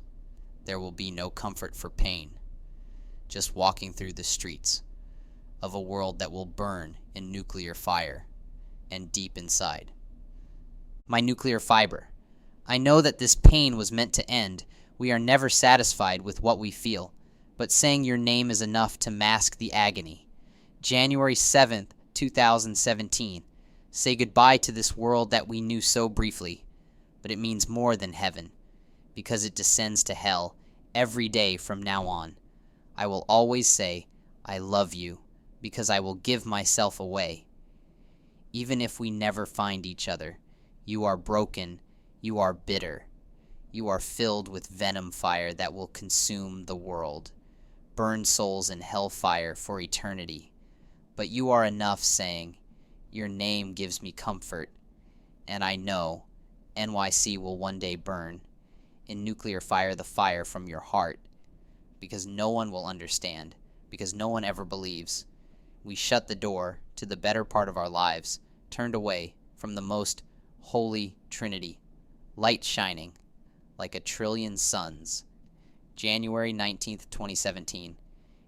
A: There will be no comfort for pain, just walking through the streets of a world that will burn in nuclear fire and deep inside. My nuclear fiber. I know that this pain was meant to end. We are never satisfied with what we feel, but saying your name is enough to mask the agony. January 7th, 2017. Say goodbye to this world that we knew so briefly, but it means more than heaven, because it descends to hell every day from now on. I will always say, I love you, because I will give myself away. Even if we never find each other, you are broken, you are bitter, you are filled with venom fire that will consume the world, burn souls in hellfire for eternity. But you are enough saying, your name gives me comfort, and I know NYC will one day burn in nuclear fire, the fire from your heart, because no one will understand, because no one ever believes. We shut the door to the better part of our lives, turned away from the most holy Trinity, light shining like a trillion suns. January 19th, 2017.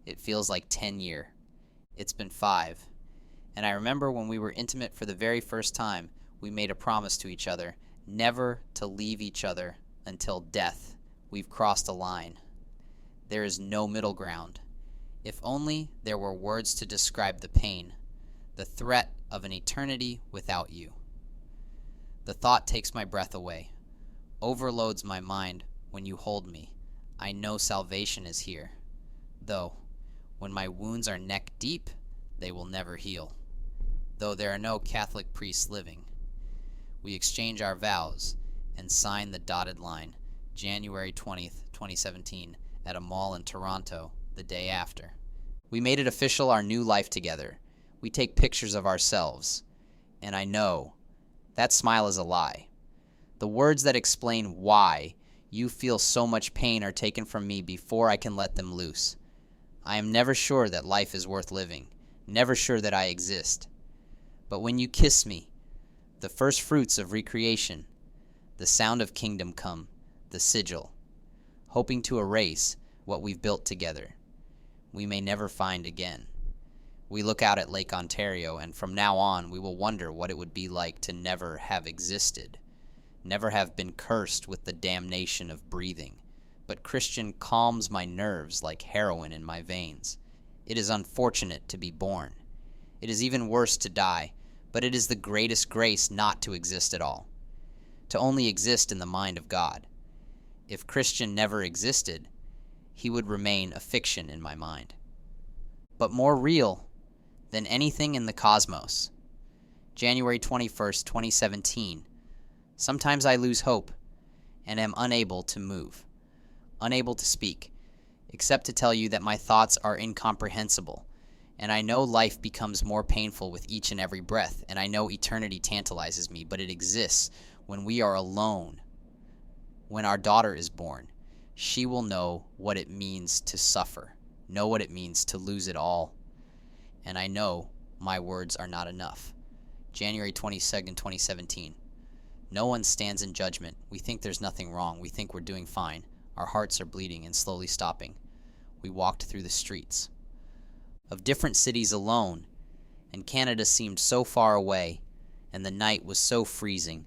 A: It feels like 10 years. It's been 5. And I remember when we were intimate for the very first time, we made a promise to each other, never to leave each other until death. We've crossed a line. There is no middle ground. If only there were words to describe the pain, the threat of an eternity without you. The thought takes my breath away, overloads my mind when you hold me. I know salvation is here, though when my wounds are neck deep, they will never heal. Though there are no Catholic priests living, we exchange our vows and sign the dotted line, January 20th, 2017, at a mall in Toronto the day after. We made it official, our new life together. We take pictures of ourselves, and I know that smile is a lie. The words that explain why you feel so much pain are taken from me before I can let them loose. I am never sure that life is worth living, never sure that I exist. But when you kiss me, the first fruits of recreation, the sound of kingdom come, the sigil, hoping to erase what we've built together, we may never find again. We look out at Lake Ontario, and from now on we will wonder what it would be like to never have existed, never have been cursed with the damnation of breathing. But Christian calms my nerves like heroin in my veins. It is unfortunate to be born. It is even worse to die, but it is the greatest grace not to exist at all, to only exist in the mind of God. If Christian never existed, he would remain a fiction in my mind, but more real than anything in the cosmos. January 21st, 2017. Sometimes I lose hope and am unable to move, unable to speak, except to tell you that my thoughts are incomprehensible, and I know life becomes more painful with each and every breath, and I know eternity tantalizes me, but it exists when we are alone. When our daughter is born, she will know what it means to suffer, know what it means to lose it all. And I know my words are not enough. January 22nd, 2017. No one stands in judgment. We think there's nothing wrong. We think we're doing fine. Our hearts are bleeding and slowly stopping. We walked through the streets of different cities alone, and Canada seemed so far away, and the night was so freezing,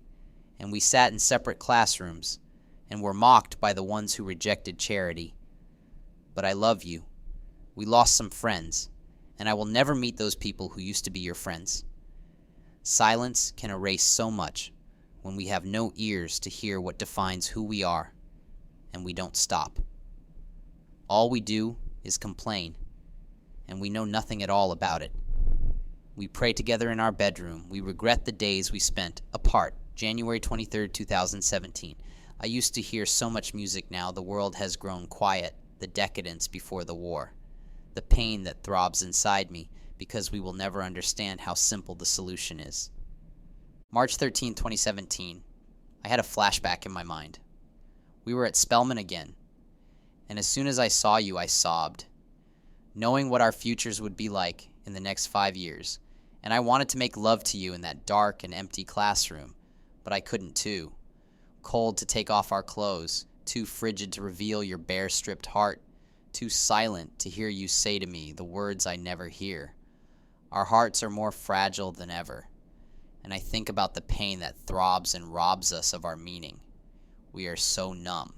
A: and we sat in separate classrooms, and were mocked by the ones who rejected charity. But I love you. We lost some friends, and I will never meet those people who used to be your friends. Silence can erase so much when we have no ears to hear what defines who we are, and we don't stop. All we do is complain, and we know nothing at all about it. We pray together in our bedroom. We regret the days we spent apart. January 23rd, 2017. I used to hear so much music now. The world has grown quiet. The decadence before the war. The pain that throbs inside me because we will never understand how simple the solution is. March 13, 2017. I had a flashback in my mind. We were at Spelman again, and as soon as I saw you, I sobbed, knowing what our futures would be like in the next 5 years, and I wanted to make love to you in that dark and empty classroom, but I couldn't too. Cold to take off our clothes, too frigid to reveal your bare stripped heart, too silent to hear you say to me the words I never hear. Our hearts are more fragile than ever, and I think about the pain that throbs and robs us of our meaning. We are so numb.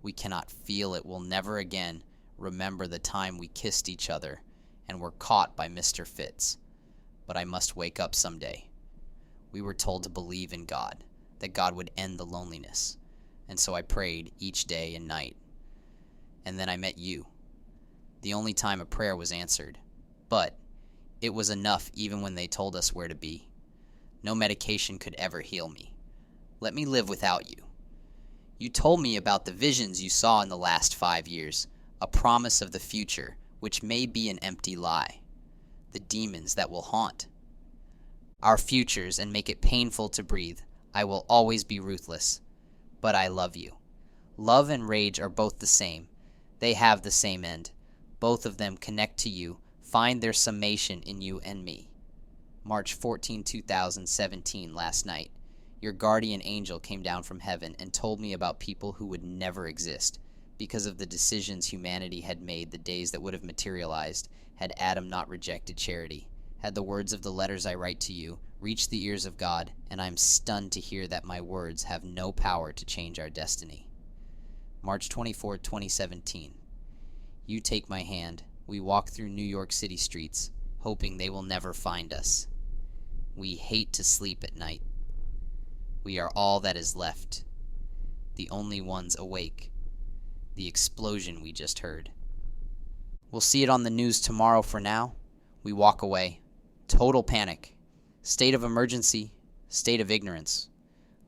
A: We cannot feel it. We'll never again remember the time we kissed each other and were caught by Mr. Fitz. But I must wake up someday. We were told to believe in God, that God would end the loneliness, and so I prayed each day and night. And then I met you, the only time a prayer was answered. But it was enough even when they told us where to be. No medication could ever heal me. Let me live without you. You told me about the visions you saw in the last 5 years, a promise of the future, which may be an empty lie. The demons that will haunt our futures and make it painful to breathe. I will always be ruthless, but I love you. Love and rage are both the same. They have the same end. Both of them connect to you, find their summation in you and me. March 14, 2017, last night. Your guardian angel came down from heaven and told me about people who would never exist because of the decisions humanity had made, the days that would have materialized had Adam not rejected charity. Had the words of the letters I write to you reached the ears of God, and I am stunned to hear that my words have no power to change our destiny. March 24, 2017. You take my hand. We walk through New York City streets, hoping they will never find us. We hate to sleep at night. We are all that is left, the only ones awake. The explosion we just heard. We'll see it on the news tomorrow. For now, we walk away. Total panic. State of emergency. State of ignorance.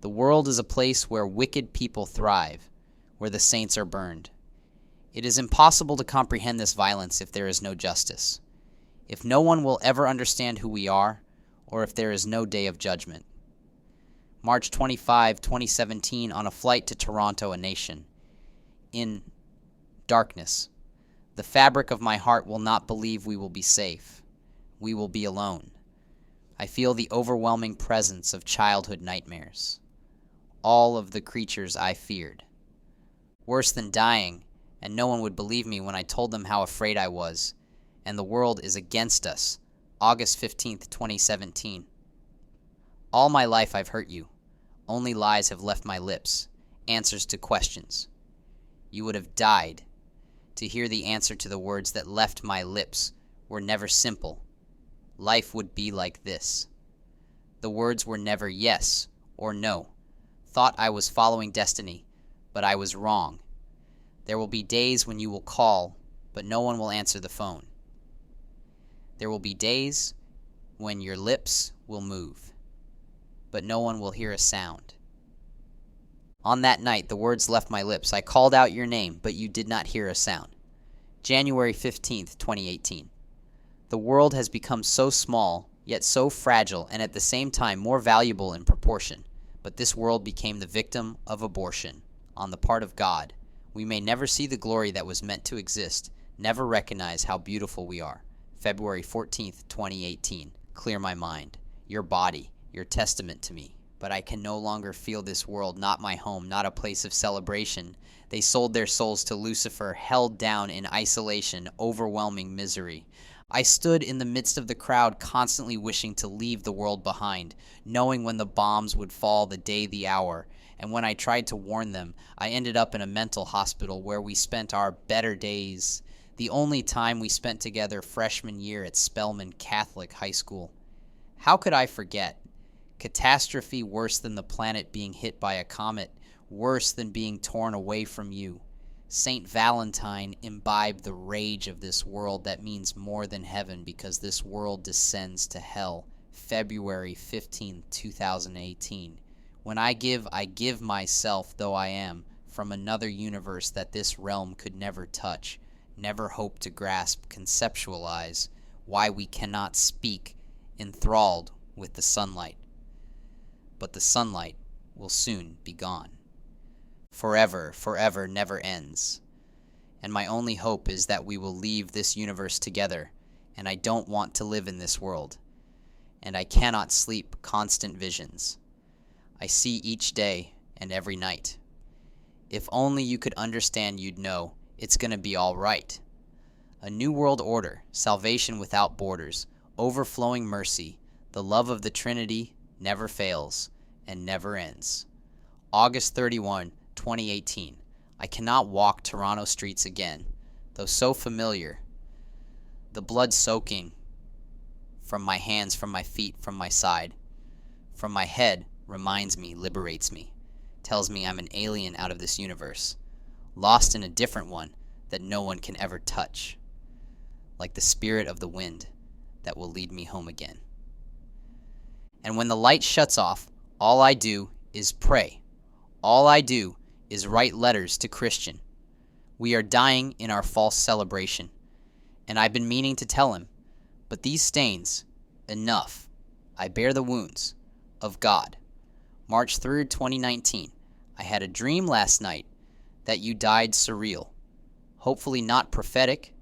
A: The world is a place where wicked people thrive, where the saints are burned. It is impossible to comprehend this violence if there is no justice, if no one will ever understand who we are, or if there is no day of judgment. March 25, 2017, on a flight to Toronto, a nation. In darkness, the fabric of my heart will not believe we will be safe. We will be alone. I feel the overwhelming presence of childhood nightmares. All of the creatures I feared. Worse than dying, and no one would believe me when I told them how afraid I was, and the world is against us. August 15th, 2017. All my life I've hurt you. Only lies have left my lips, answers to questions. You would have died to hear the answer to the words that left my lips were never simple. Life would be like this. The words were never yes or no. Thought I was following destiny, but I was wrong. There will be days when you will call, but no one will answer the phone. There will be days when your lips will move, but no one will hear a sound. On that night, the words left my lips. I called out your name, but you did not hear a sound. January 15th, 2018. The world has become so small, yet so fragile, and at the same time more valuable in proportion. But this world became the victim of abortion on the part of God. We may never see the glory that was meant to exist, never recognize how beautiful we are. February 14th, 2018. Clear my mind. Your body, your testament to me. But I can no longer feel this world, not my home, not a place of celebration. They sold their souls to Lucifer, held down in isolation, overwhelming misery. I stood in the midst of the crowd, constantly wishing to leave the world behind, knowing when the bombs would fall, the day, the hour. And when I tried to warn them, I ended up in a mental hospital where we spent our better days. The only time we spent together freshman year at Spelman Catholic High School. How could I forget? Catastrophe worse than the planet being hit by a comet, worse than being torn away from you. Saint Valentine imbibed the rage of this world that means more than heaven because this world descends to hell. February 15, 2018. When I give myself, though I am, from another universe that this realm could never touch, never hope to grasp, conceptualize, why we cannot speak, enthralled with the sunlight. But the sunlight will soon be gone. Forever, forever never ends. And my only hope is that we will leave this universe together, and I don't want to live in this world. And I cannot sleep constant visions. I see each day and every night. If only you could understand, you'd know it's gonna be all right. A new world order, salvation without borders, overflowing mercy, the love of the Trinity never fails and never ends. August 31, 2018. I cannot walk Toronto streets again, though so familiar. The blood soaking from my hands, from my feet, from my side, from my head, reminds me, liberates me, tells me I'm an alien out of this universe, lost in a different one that no one can ever touch, like the spirit of the wind that will lead me home again. And when the light shuts off, all I do is pray. All I do is write letters to Christian. We are dying in our false celebration, and I've been meaning to tell him, but these stains, enough. I bear the wounds of God. March 3rd, 2019. I had a dream last night that you died surreal. Hopefully not prophetic,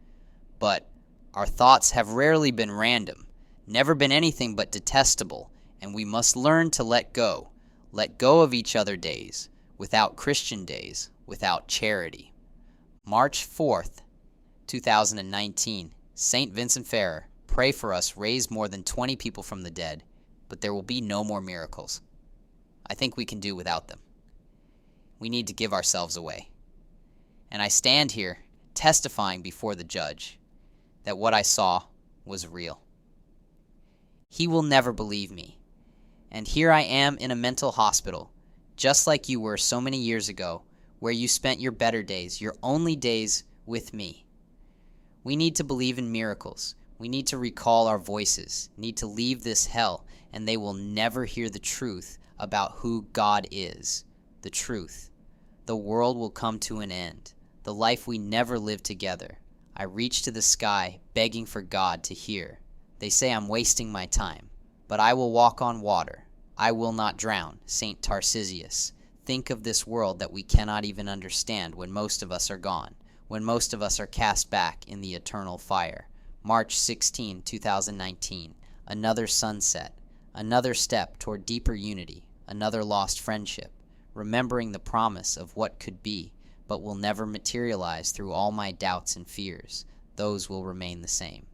A: but our thoughts have rarely been random, never been anything but detestable, and we must learn to let go of each other days, without Christian days, without charity. March 4th, 2019. St. Vincent Ferrer, pray for us, raise more than 20 people from the dead, but there will be no more miracles. I think we can do without them. We need to give ourselves away. And I stand here testifying before the judge that what I saw was real. He will never believe me. And here I am in a mental hospital, just like you were so many years ago, where you spent your better days, your only days with me. We need to believe in miracles. We need to recall our voices, need to leave this hell, and they will never hear the truth about who God is. The truth. The world will come to an end. The life we never lived together. I reach to the sky, begging for God to hear. They say I'm wasting my time, but I will walk on water. I will not drown. St. Tarcisius. Think of this world that we cannot even understand when most of us are gone, when most of us are cast back in the eternal fire. March 16, 2019. Another sunset. Another step toward deeper unity. Another lost friendship. Remembering the promise of what could be, but will never materialize through all my doubts and fears. Those will remain the same.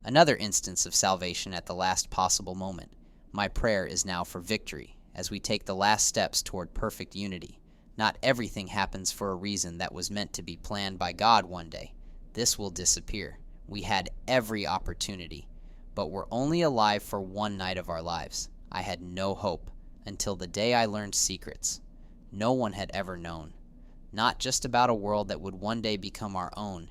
A: Another instance of salvation at the last possible moment. My prayer is now for victory, as we take the last steps toward perfect unity. Not everything happens for a reason that was meant to be planned by God one day. This will disappear. We had every opportunity, but we're only alive for one night of our lives. I had no hope until the day I learned secrets no one had ever known. Not just about a world that would one day become our own,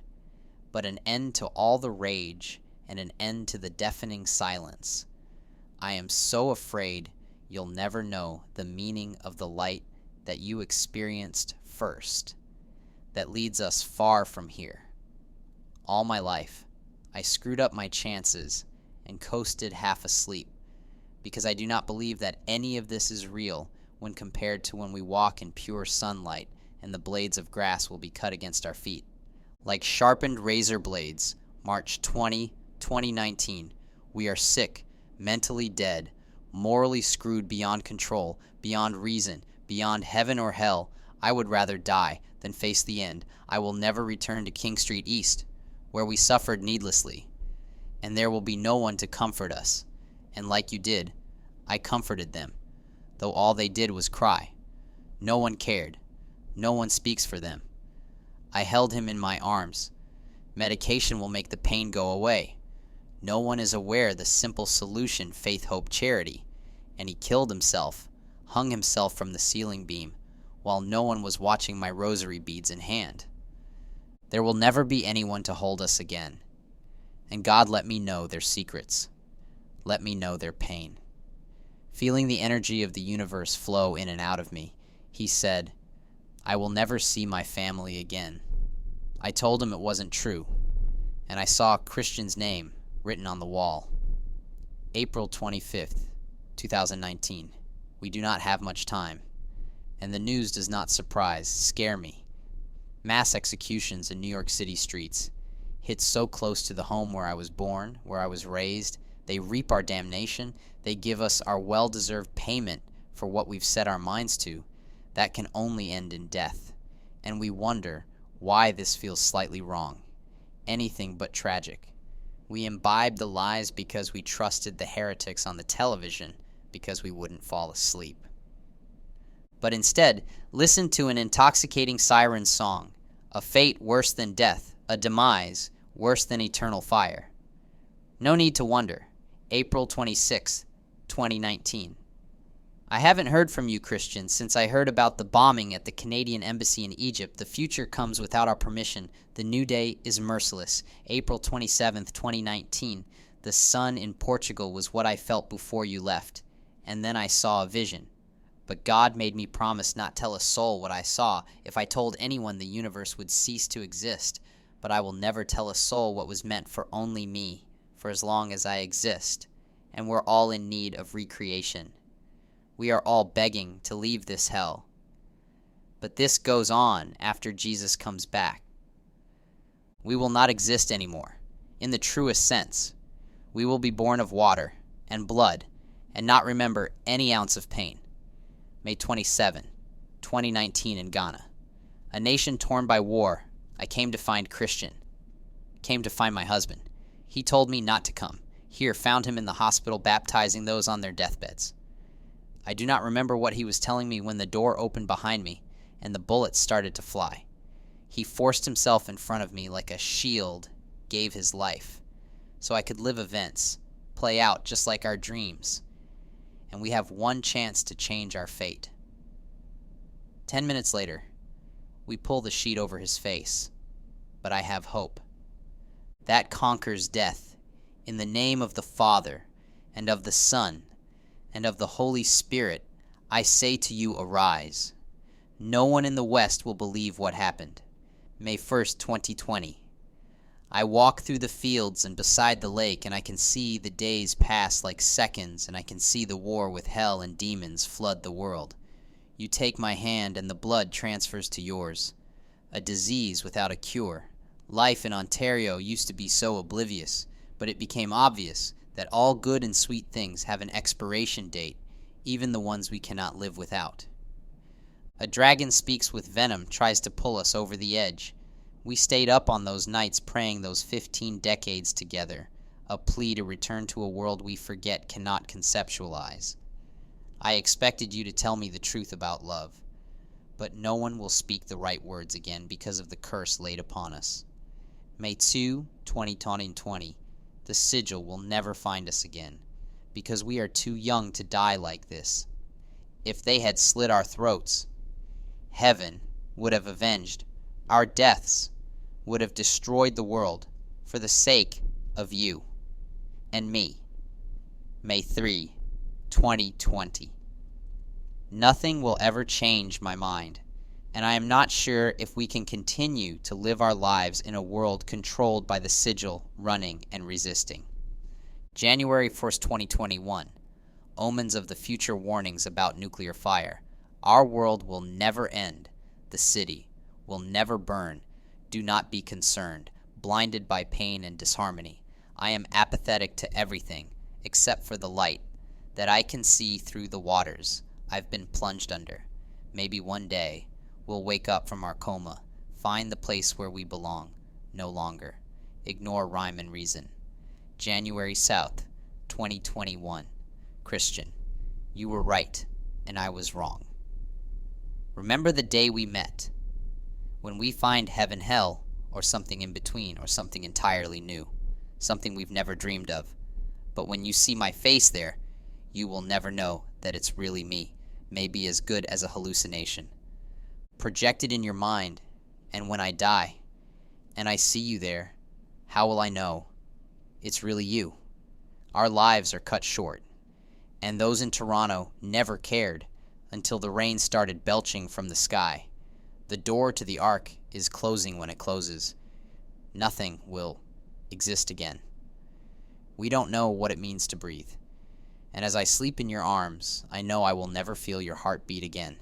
A: but an end to all the rage and an end to the deafening silence. I am so afraid you'll never know the meaning of the light that you experienced first, that leads us far from here. All my life, I screwed up my chances and coasted half asleep, because I do not believe that any of this is real when compared to when we walk in pure sunlight and the blades of grass will be cut against our feet. Like sharpened razor blades, March 20, 2019, we are sick, mentally dead, morally screwed beyond control, beyond reason, beyond heaven or hell, I would rather die than face the end. I will never return to King Street East, where we suffered needlessly, and there will be no one to comfort us. And like you did, I comforted them, though all they did was cry. No one cared. No one speaks for them. I held him in my arms. Medication will make the pain go away. No one is aware the simple solution, faith, hope, charity. And he killed himself, hung himself from the ceiling beam, while no one was watching my rosary beads in hand. There will never be anyone to hold us again. And God let me know their secrets. Let me know their pain. Feeling the energy of the universe flow in and out of me, he said, I will never see my family again. I told him it wasn't true, and I saw a Christian's name written on the wall. April 25th, 2019. We do not have much time, and the news does not scare me. Mass executions in New York City streets hit so close to the home where I was born, where I was raised. They reap our damnation. They give us our well-deserved payment for what we've set our minds to. That can only end in death. And we wonder why this feels slightly wrong. Anything but tragic. We imbibe the lies because we trusted the heretics on the television because we wouldn't fall asleep. But instead, listen to an intoxicating siren song, a fate worse than death, a demise worse than eternal fire. No need to wonder. April 26th, 2019. I haven't heard from you, Christians, since I heard about the bombing at the Canadian Embassy in Egypt. The future comes without our permission. The new day is merciless. April 27th, 2019. The sun in Portugal was what I felt before you left. And then I saw a vision. But God made me promise not tell a soul what I saw. If I told anyone, the universe would cease to exist. But I will never tell a soul what was meant for only me, for as long as I exist. And we're all in need of recreation. We are all begging to leave this hell. But this goes on after Jesus comes back. We will not exist anymore, in the truest sense. We will be born of water and blood and not remember any ounce of pain. May 27, 2019 in Ghana. A nation torn by war, I came to find Christian. Came to find my husband. He told me not to come. Here, found him in the hospital baptizing those on their deathbeds. I do not remember what he was telling me when the door opened behind me and the bullets started to fly. He forced himself in front of me like a shield, gave his life, so I could live events, play out just like our dreams, and we have one chance to change our fate. 10 minutes later, we pull the sheet over his face, but I have hope. That conquers death. In the name of the Father, and of the Son, and of the Holy Spirit, I say to you, arise. No one in the West will believe what happened. May 1st, 2020. I walk through the fields and beside the lake, and I can see the days pass like seconds, and I can see the war with hell and demons flood the world. You take my hand, and the blood transfers to yours. A disease without a cure. Life in Ontario used to be so oblivious, but it became obvious that all good and sweet things have an expiration date, even the ones we cannot live without. A dragon speaks with venom, tries to pull us over the edge. We stayed up on those nights praying those 15 decades together, a plea to return to a world we forget cannot conceptualize. I expected you to tell me the truth about love, but no one will speak the right words again because of the curse laid upon us. May 2, 2020. The sigil will never find us again, because we are too young to die like this. If they had slit our throats, heaven would have avenged our deaths, would have destroyed the world for the sake of you and me. May 3, 2020. Nothing will ever change my mind, and I am not sure if we can continue to live our lives in a world controlled by the sigil running and resisting. January 1st, 2021. Omens of the future warnings about nuclear fire. Our world will never end. The city will never burn. Do not be concerned, blinded by pain and disharmony. I am apathetic to everything except for the light that I can see through the waters I've been plunged under. Maybe one day we'll wake up from our coma, find the place where we belong, no longer. Ignore rhyme and reason. January South, 2021. Christian, you were right, and I was wrong. Remember the day we met, when we find heaven, hell, or something in between, or something entirely new, something we've never dreamed of. But when you see my face there, you will never know that it's really me, maybe as good as a hallucination. Projected in your mind, and when I die, and I see you there, how will I know it's really you? Our lives are cut short, and those in Toronto never cared until the rain started belching from the sky. The door to the ark is closing when it closes. Nothing will exist again. We don't know what it means to breathe. And as I sleep in your arms, I know I will never feel your heart beat again.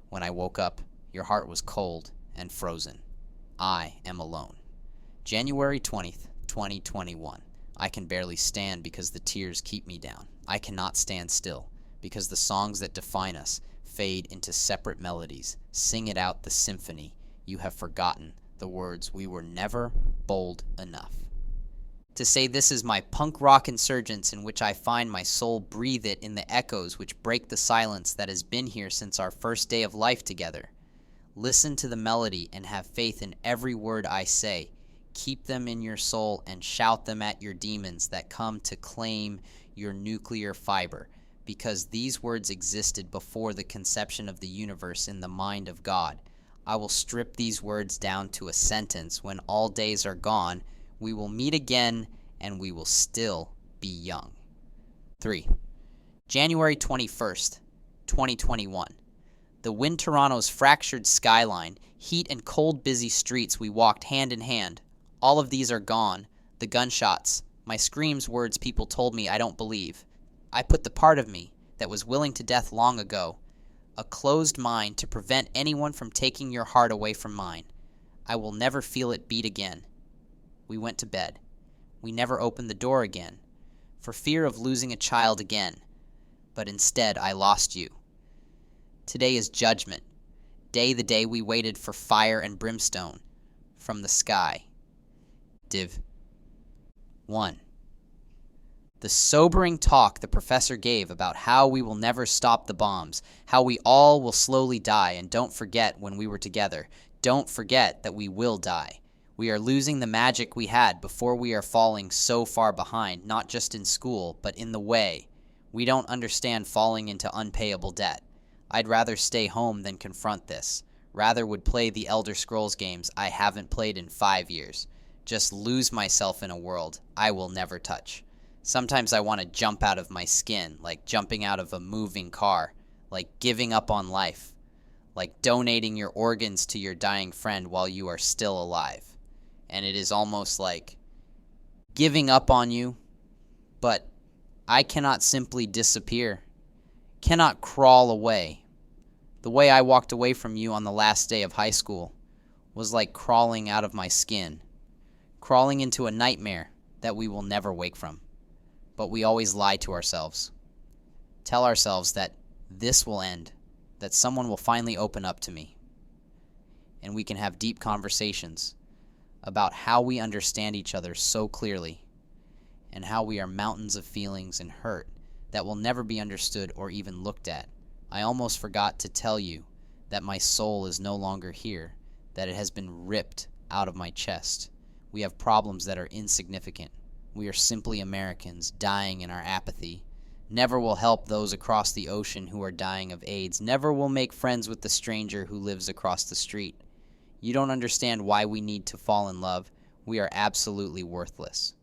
A: When I woke up, your heart was cold and frozen. I am alone. January 20th, 2021. I can barely stand because the tears keep me down. I cannot stand still because the songs that define us fade into separate melodies. Sing it out, the symphony. You have forgotten the words. We were never bold enough. To say this is my punk rock insurgence in which I find my soul, breathe it in the echoes which break the silence that has been here since our first day of life together. Listen to the melody and have faith in every word I say. Keep them in your soul and shout them at your demons that come to claim your nuclear fiber, because these words existed before the conception of the universe in the mind of God. I will strip these words down to a sentence. When all days are gone, we will meet again, and we will still be young. 3. January 21st, 2021. The wind Toronto's fractured skyline, heat and cold busy streets we walked hand in hand. All of these are gone. The gunshots, my screams, words people told me I don't believe. I put the part of me that was willing to death long ago. A closed mind to prevent anyone from taking your heart away from mine. I will never feel it beat again. We went to bed. We never opened the door again, for fear of losing a child again. But instead, I lost you. Today is judgment. The day we waited for fire and brimstone from the sky. Div. 1. The sobering talk the professor gave about how we will never stop the bombs, how we all will slowly die, and don't forget when we were together. Don't forget that we will die. We are losing the magic we had before. We are falling so far behind, not just in school, but in the way. We don't understand falling into unpayable debt. I'd rather stay home than confront this. Rather would play the Elder Scrolls games I haven't played in 5 years. Just lose myself in a world I will never touch. Sometimes I want to jump out of my skin, like jumping out of a moving car, like giving up on life, like donating your organs to your dying friend while you are still alive. And it is almost like giving up on you, but I cannot simply disappear, cannot crawl away. The way I walked away from you on the last day of high school was like crawling out of my skin, crawling into a nightmare that we will never wake from. But we always lie to ourselves. Tell ourselves that this will end, that someone will finally open up to me, and we can have deep conversations about how we understand each other so clearly, and how we are mountains of feelings and hurt that will never be understood or even looked at. I almost forgot to tell you that my soul is no longer here, that it has been ripped out of my chest. We have problems that are insignificant. We are simply Americans dying in our apathy. Never will help those across the ocean who are dying of AIDS. Never will make friends with the stranger who lives across the street. You don't understand why we need to fall in love. We are absolutely worthless.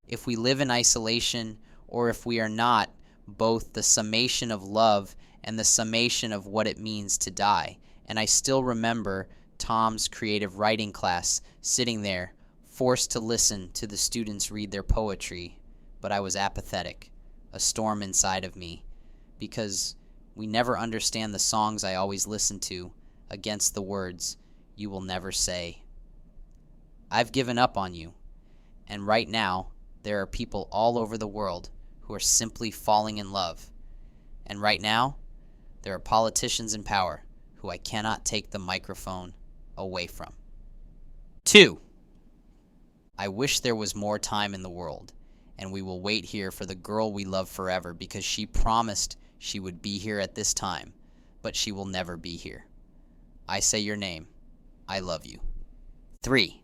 A: If we live in isolation, or if we are not, both the summation of love and the summation of what it means to die. And I still remember Tom's creative writing class, sitting there, forced to listen to the students read their poetry, but I was apathetic, a storm inside of me, because we never understand the songs I always listen to against the words you will never say. I've given up on you, and right now there are people all over the world who are simply falling in love, And right now, there are politicians in power who I cannot take the microphone away from. 2. I wish there was more time in the world, and we will wait here for the girl we love forever because she promised she would be here at this time, but she will never be here. I say your name. I love you. 3.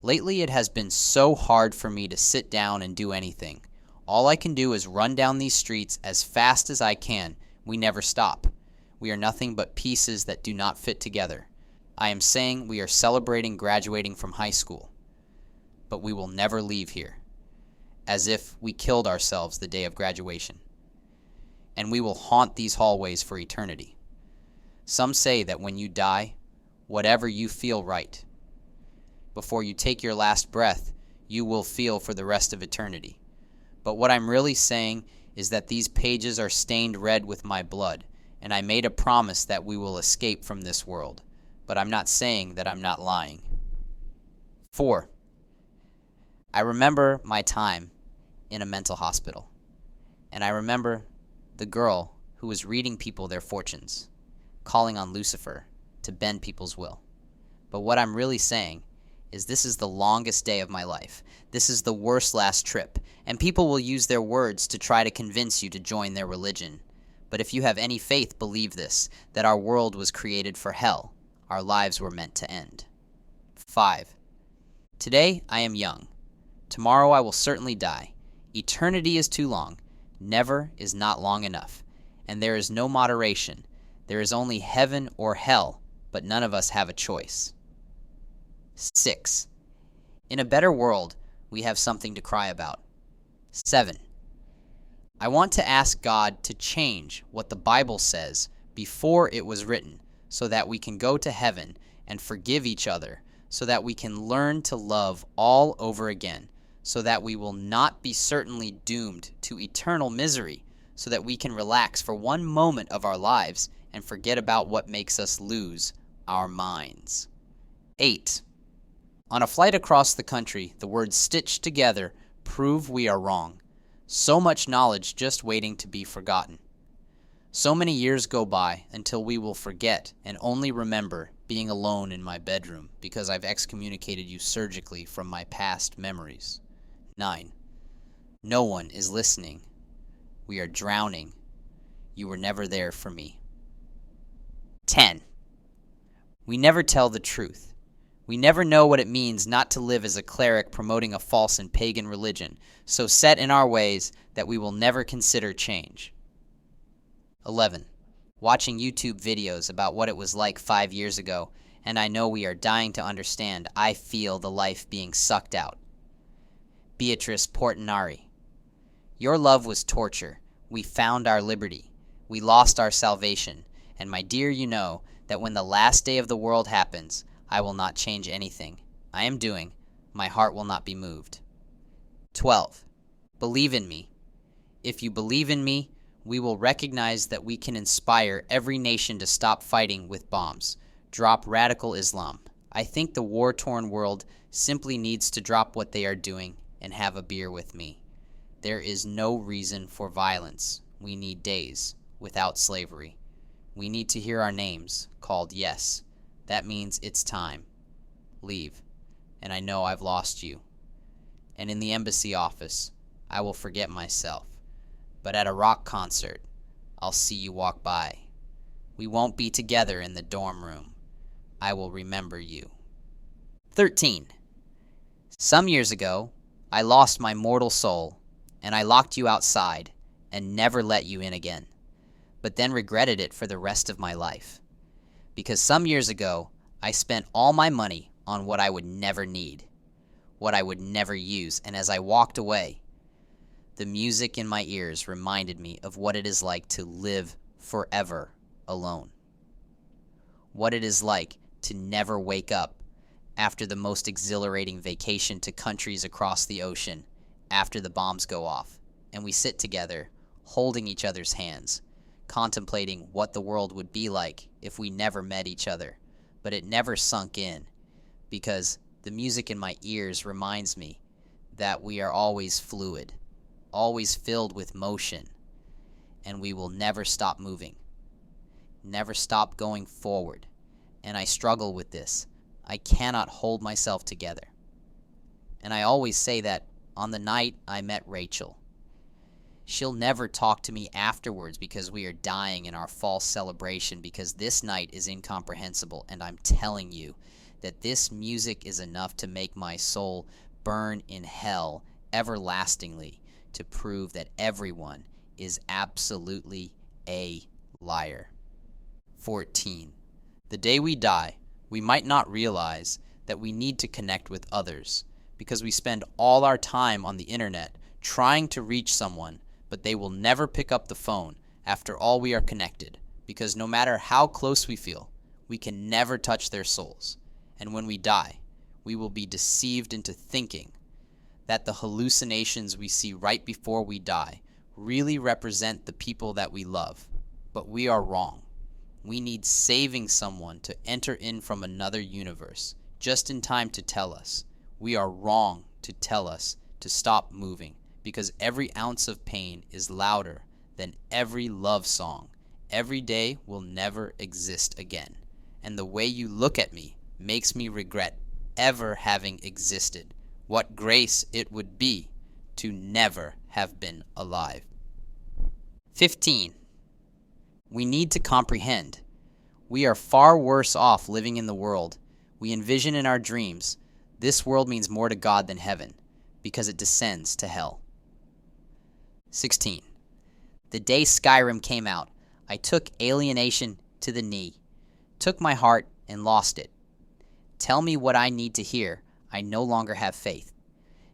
A: Lately it has been so hard for me to sit down and do anything. All I can do is run down these streets as fast as I can. We never stop. We are nothing but pieces that do not fit together. I am saying we are celebrating graduating from high school, but we will never leave here, as if we killed ourselves the day of graduation. And we will haunt these hallways for eternity. Some say that when you die, whatever you feel right, before you take your last breath, you will feel for the rest of eternity. But what I'm really saying is that these pages are stained red with my blood, and I made a promise that we will escape from this world. But I'm not saying that I'm not lying. 4. I remember my time in a mental hospital, and I remember the girl who was reading people their fortunes, calling on Lucifer to bend people's will. But what I'm really saying is this is the longest day of my life. This is the worst last trip, and people will use their words to try to convince you to join their religion. But if you have any faith, believe this, that our world was created for hell. Our lives were meant to end. 5. Today I am young. Tomorrow I will certainly die. Eternity is too long. Never is not long enough. And there is no moderation. There is only heaven or hell, but none of us have a choice. 6. In a better world, we have something to cry about. 7. I want to ask God to change what the Bible says before it was written, so that we can go to heaven and forgive each other, so that we can learn to love all over again, so that we will not be certainly doomed to eternal misery, so that we can relax for one moment of our lives and forget about what makes us lose our minds. 8. On a flight across the country, the words stitched together prove we are wrong. So much knowledge just waiting to be forgotten. So many years go by until we will forget and only remember being alone in my bedroom because I've excommunicated you surgically from my past memories. 9. No one is listening. We are drowning. You were never there for me. 10. We never tell the truth. We never know what it means not to live as a cleric promoting a false and pagan religion, so set in our ways that we will never consider change. 11. Watching YouTube videos about what it was like 5 years ago, and I know we are dying to understand. I feel the life being sucked out. Beatrice Portinari. Your love was torture. We found our liberty. We lost our salvation. And my dear, you know that when the last day of the world happens, I will not change anything I am doing. My heart will not be moved. 12. Believe in me. If you believe in me, we will recognize that we can inspire every nation to stop fighting with bombs. Drop radical Islam. I think the war-torn world simply needs to drop what they are doing and have a beer with me. There is no reason for violence. We need days without slavery. We need to hear our names called yes. That means it's time. Leave. And I know I've lost you. And in the embassy office, I will forget myself. But at a rock concert, I'll see you walk by. We won't be together in the dorm room. I will remember you. 13. Some years ago, I lost my mortal soul, and I locked you outside and never let you in again, but then regretted it for the rest of my life. Because some years ago, I spent all my money on what I would never need, what I would never use, and as I walked away, the music in my ears reminded me of what it is like to live forever alone. What it is like to never wake up after the most exhilarating vacation to countries across the ocean after the bombs go off, and we sit together, holding each other's hands, contemplating what the world would be like if we never met each other, but it never sunk in, because the music in my ears reminds me that we are always fluid, always filled with motion, and we will never stop moving. Never stop going forward. And I struggle with this. I cannot hold myself together. And I always say that on the night I met Rachel. She'll never talk to me afterwards because we are dying in our false celebration, because this night is incomprehensible, and I'm telling you that this music is enough to make my soul burn in hell everlastingly, to prove that everyone is absolutely a liar. 14. The day we die, we might not realize that we need to connect with others, because we spend all our time on the internet trying to reach someone, but they will never pick up the phone after all we are connected, because no matter how close we feel, we can never touch their souls. And when we die, we will be deceived into thinking that the hallucinations we see right before we die really represent the people that we love. But we are wrong. We need saving someone to enter in from another universe, just in time to tell us. We are wrong to tell us to stop moving, because every ounce of pain is louder than every love song. Every day will never exist again. And the way you look at me makes me regret ever having existed. What grace it would be to never have been alive. 15. We need to comprehend. We are far worse off living in the world we envision in our dreams. This world means more to God than heaven, because it descends to hell. 16. The day Skyrim came out, I took alienation to the knee, took my heart and lost it. Tell me what I need to hear. I no longer have faith.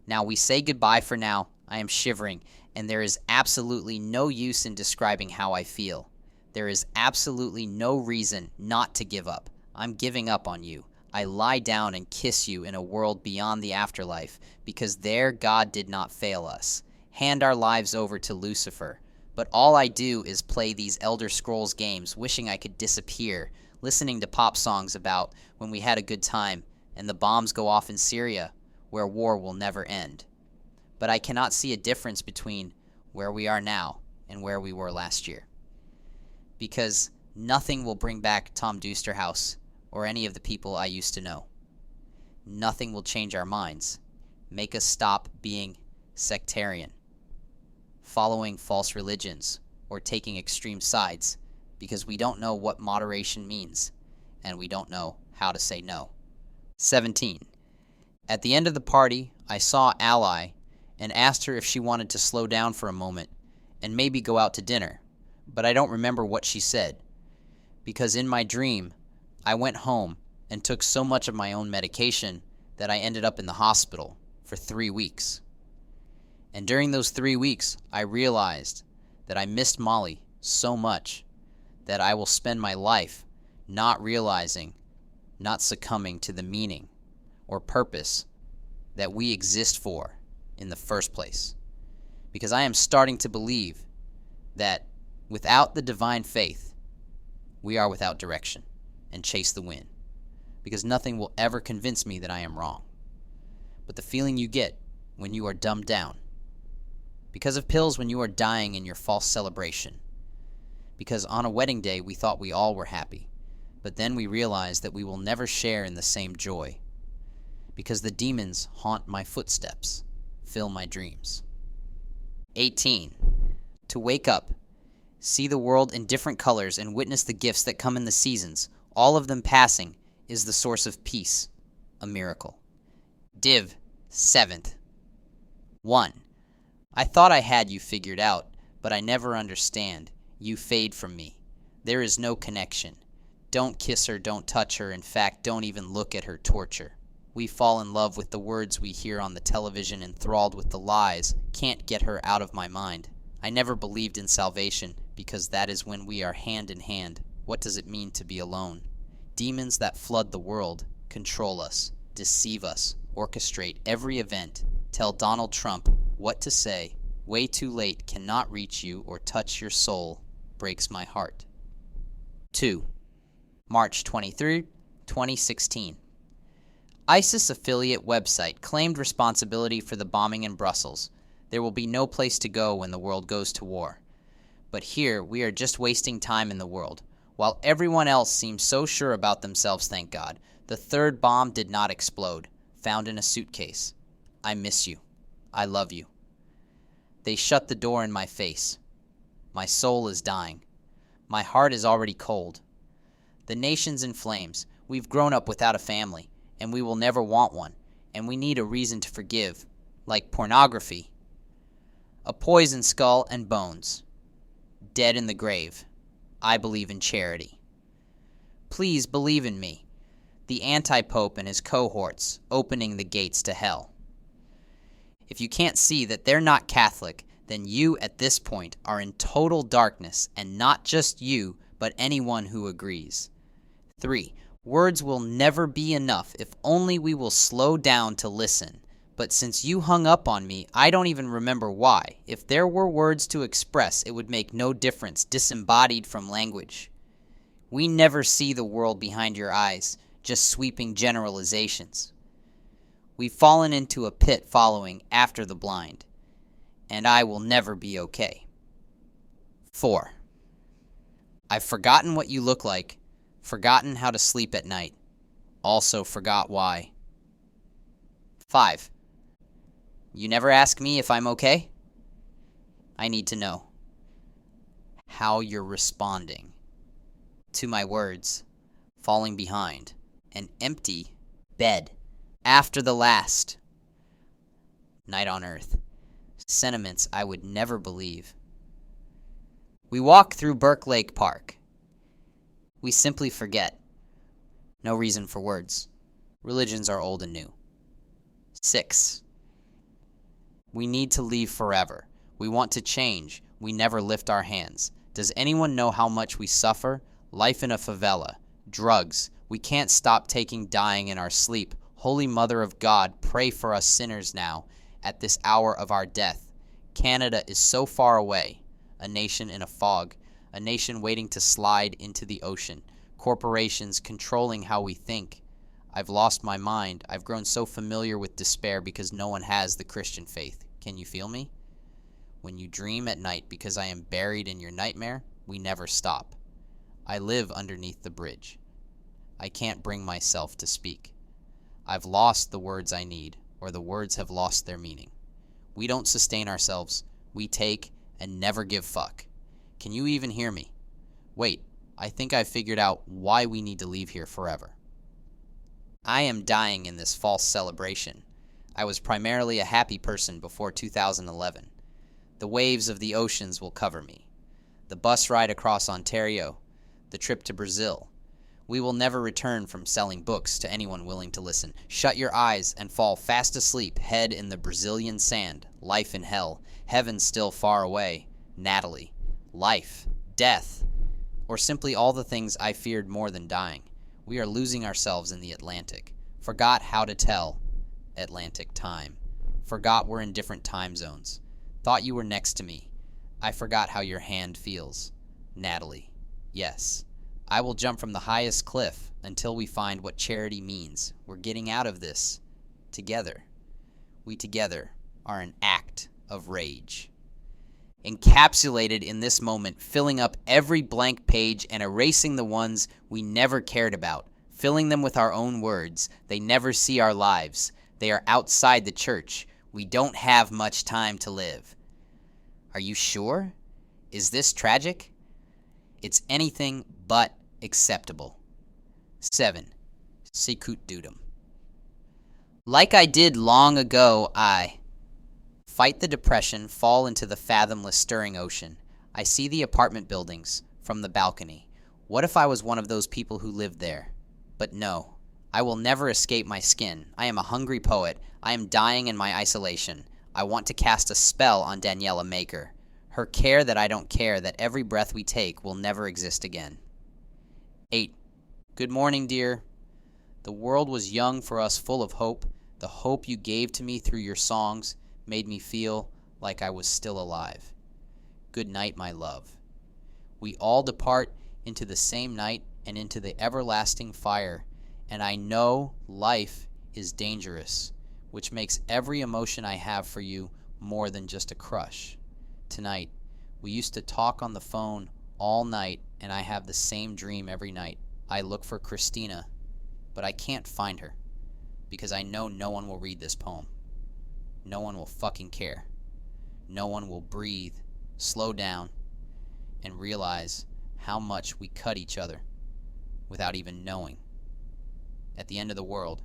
A: Now we say goodbye for now. I am shivering, and there is absolutely no use in describing how I feel. There is absolutely no reason not to give up. I'm giving up on you. I lie down and kiss you in a world beyond the afterlife, because there God did not fail us. Hand our lives over to Lucifer. But all I do is play these Elder Scrolls games, wishing I could disappear, listening to pop songs about when we had a good time, and the bombs go off in Syria, where war will never end. But I cannot see a difference between where we are now and where we were last year, because nothing will bring back Tom Deusterhouse or any of the people I used to know. Nothing will change our minds, make us stop being sectarian, following false religions, or taking extreme sides, because we don't know what moderation means, and we don't know how to say no. 17. At the end of the party, I saw Ally and asked her if she wanted to slow down for a moment and maybe go out to dinner, but I don't remember what she said, because in my dream, I went home and took so much of my own medication that I ended up in the hospital for 3 weeks. And during those 3 weeks, I realized that I missed Molly so much that I will spend my life not realizing, not succumbing to the meaning or purpose that we exist for in the first place. Because I am starting to believe that without the divine faith, we are without direction and chase the wind. Because nothing will ever convince me that I am wrong. But the feeling you get when you are dumbed down, because of pills when you are dying in your false celebration, because on a wedding day we thought we all were happy, but then we realized that we will never share in the same joy, because the demons haunt my footsteps, fill my dreams. 18. To wake up, see the world in different colors, and witness the gifts that come in the seasons, all of them passing, is the source of peace, a miracle. Div. 7th. 1. I thought I had you figured out, but I never understand. You fade from me. There is no connection. Don't kiss her, don't touch her, in fact, don't even look at her torture. We fall in love with the words we hear on the television, enthralled with the lies, can't get her out of my mind. I never believed in salvation, because that is when we are hand in hand. What does it mean to be alone? Demons that flood the world, control us, deceive us, orchestrate every event, tell Donald Trump what to say, way too late, cannot reach you or touch your soul, breaks my heart. 2. March 23, 2016. ISIS affiliate website claimed responsibility for the bombing in Brussels. There will be no place to go when the world goes to war. But here we are just wasting time in the world. While everyone else seems so sure about themselves, thank God, the third bomb did not explode, found in a suitcase. I miss you. I love you. They shut the door in my face. My soul is dying. My heart is already cold. The nation's in flames. We've grown up without a family, and we will never want one, and we need a reason to forgive, like pornography. A poisoned skull and bones. Dead in the grave. I believe in charity. Please believe in me. The anti-pope and his cohorts opening the gates to hell. If you can't see that they're not Catholic, then you at this point are in total darkness, and not just you, but anyone who agrees. 3. Words will never be enough if only we will slow down to listen. But since you hung up on me, I don't even remember why. If there were words to express, it would make no difference, disembodied from language. We never see the world behind your eyes, just sweeping generalizations. We've fallen into a pit following after the blind, and I will never be okay. 4. I've forgotten what you look like, forgotten how to sleep at night, also forgot why. 5. You never ask me if I'm okay? I need to know how you're responding to my words, falling behind, an empty bed after the last night on earth, sentiments I would never believe. We walk through Burke Lake Park. We simply forget. No reason for words. Religions are old and new. 6. We need to leave forever. We want to change. We never lift our hands. Does anyone know how much we suffer? Life in a favela. Drugs. We can't stop taking dying in our sleep. Holy Mother of God, pray for us sinners now, at this hour of our death. Canada is so far away. A nation in a fog. A nation waiting to slide into the ocean. Corporations controlling how we think. I've lost my mind. I've grown so familiar with despair because no one has the Christian faith. Can you feel me? When you dream at night because I am buried in your nightmare, we never stop. I live underneath the bridge. I can't bring myself to speak. I've lost the words I need, or the words have lost their meaning. We don't sustain ourselves. We take and never give fuck. Can you even hear me? Wait, I think I figured out why we need to leave here forever. I am dying in this false celebration. I was primarily a happy person before 2011. The waves of the oceans will cover me. The bus ride across Ontario. The trip to Brazil. We will never return from selling books to anyone willing to listen. Shut your eyes and fall fast asleep, head in the Brazilian sand. Life in hell. Heaven still far away. Natalie. Life. Death. Or simply all the things I feared more than dying. We are losing ourselves in the Atlantic. Forgot how to tell Atlantic time. Forgot we're in different time zones. Thought you were next to me. I forgot how your hand feels. Natalie. Yes. I will jump from the highest cliff until we find what charity means. We're getting out of this together. We together are an act of rage. Encapsulated in this moment, filling up every blank page and erasing the ones we never cared about, filling them with our own words. They never see our lives. They are outside the church. We don't have much time to live. Are you sure? Is this tragic? It's anything but acceptable. 7. Sicut dudum. Like I did long ago, I fight the depression, fall into the fathomless stirring ocean. I see the apartment buildings from the balcony. What if I was one of those people who lived there? But no, I will never escape my skin. I am a hungry poet. I am dying in my isolation. I want to cast a spell on Daniela Maker. Her care that I don't care, that every breath we take will never exist again. 8. Good morning, dear. The world was young for us, full of hope. The hope you gave to me through your songs made me feel like I was still alive. Good night, my love. We all depart into the same night and into the everlasting fire, and I know life is dangerous, which makes every emotion I have for you more than just a crush. Tonight, We used to talk on the phone all night, and I have the same dream every night. I look for Christina, but I can't find her because I know no one will read this poem. No one will fucking care. No one will breathe, slow down, and realize how much we cut each other without even knowing. At the end of the world,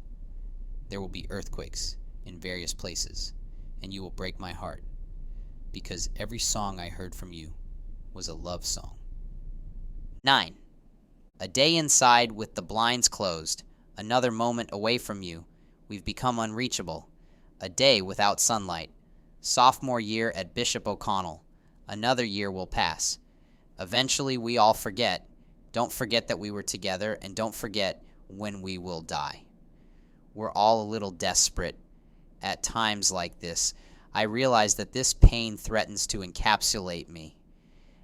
A: there will be earthquakes in various places, and you will break my heart, because every song I heard from you was a love song. 9. A day inside with the blinds closed, another moment away from you, we've become unreachable. A day without sunlight. Sophomore year at Bishop O'Connell. Another year will pass. Eventually we all forget. Don't forget that we were together, and don't forget when we will die. We're all a little desperate. At times like this, I realize that this pain threatens to encapsulate me.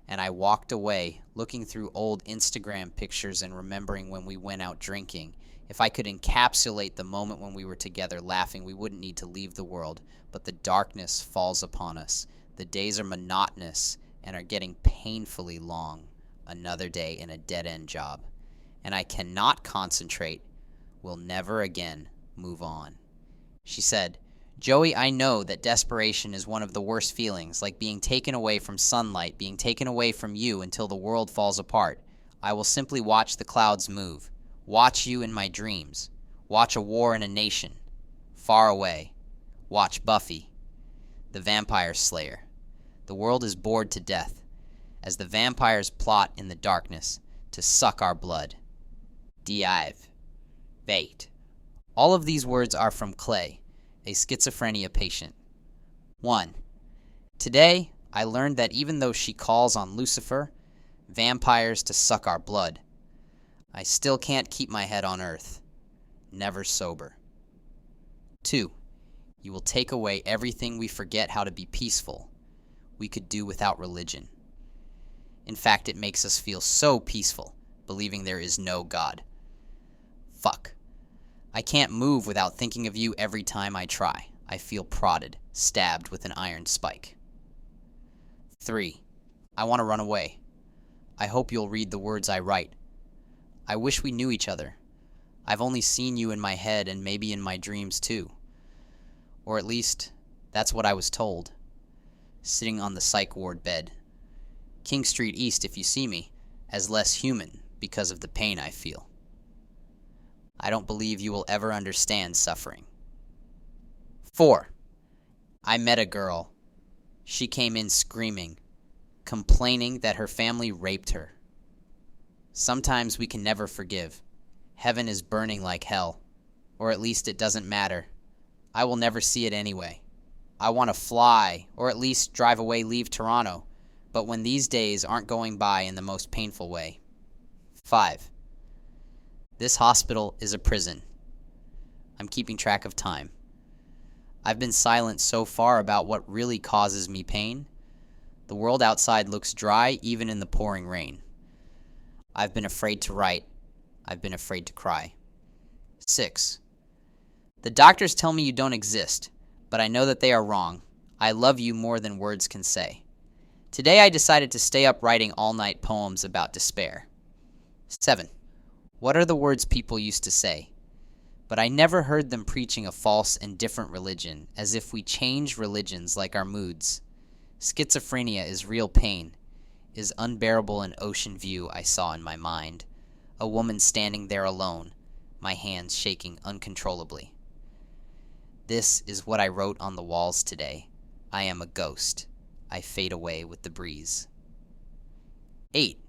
A: And I walked away, looking through old Instagram pictures and remembering when we went out drinking. If I could encapsulate the moment when we were together laughing, we wouldn't need to leave the world. But the darkness falls upon us. The days are monotonous and are getting painfully long. Another day in a dead-end job. And I cannot concentrate. Will never again move on. She said, Joey, I know that desperation is one of the worst feelings, like being taken away from sunlight, being taken away from you until the world falls apart. I will simply watch the clouds move. Watch you in my dreams. Watch a war in a nation. Far away. Watch Buffy, the vampire slayer. The world is bored to death as the vampires plot in the darkness to suck our blood. Dive. Bait. All of these words are from Clay, a schizophrenia patient. 1. Today, I learned that even though she calls on Lucifer, vampires to suck our blood, I still can't keep my head on earth. Never sober. 2. You will take away everything we forget how to be peaceful. We could do without religion. In fact, it makes us feel so peaceful, believing there is no God. Fuck. I can't move without thinking of you every time I try. I feel prodded, stabbed with an iron spike. 3. I want to run away. I hope you'll read the words I write. I wish we knew each other. I've only seen you in my head and maybe in my dreams too. Or at least, that's what I was told. Sitting on the psych ward bed. King Street East, if you see me, as less human because of the pain I feel. I don't believe you will ever understand suffering. 4. I met a girl. She came in screaming, complaining that her family raped her. Sometimes we can never forgive. Heaven is burning like hell. Or at least it doesn't matter. I will never see it anyway. I want to fly, or at least drive away, leave Toronto. But when these days aren't going by in the most painful way. 5. This hospital is a prison. I'm keeping track of time. I've been silent so far about what really causes me pain. The world outside looks dry even in the pouring rain. I've been afraid to write. I've been afraid to cry. 6. The doctors tell me you don't exist, but I know that they are wrong. I love you more than words can say. Today I decided to stay up writing all-night poems about despair. 7. What are the words people used to say? But I never heard them preaching a false and different religion, as if we change religions like our moods. Schizophrenia is real pain, is unbearable an ocean view I saw in my mind. A woman standing there alone, my hands shaking uncontrollably. This is what I wrote on the walls today. I am a ghost. I fade away with the breeze. 8.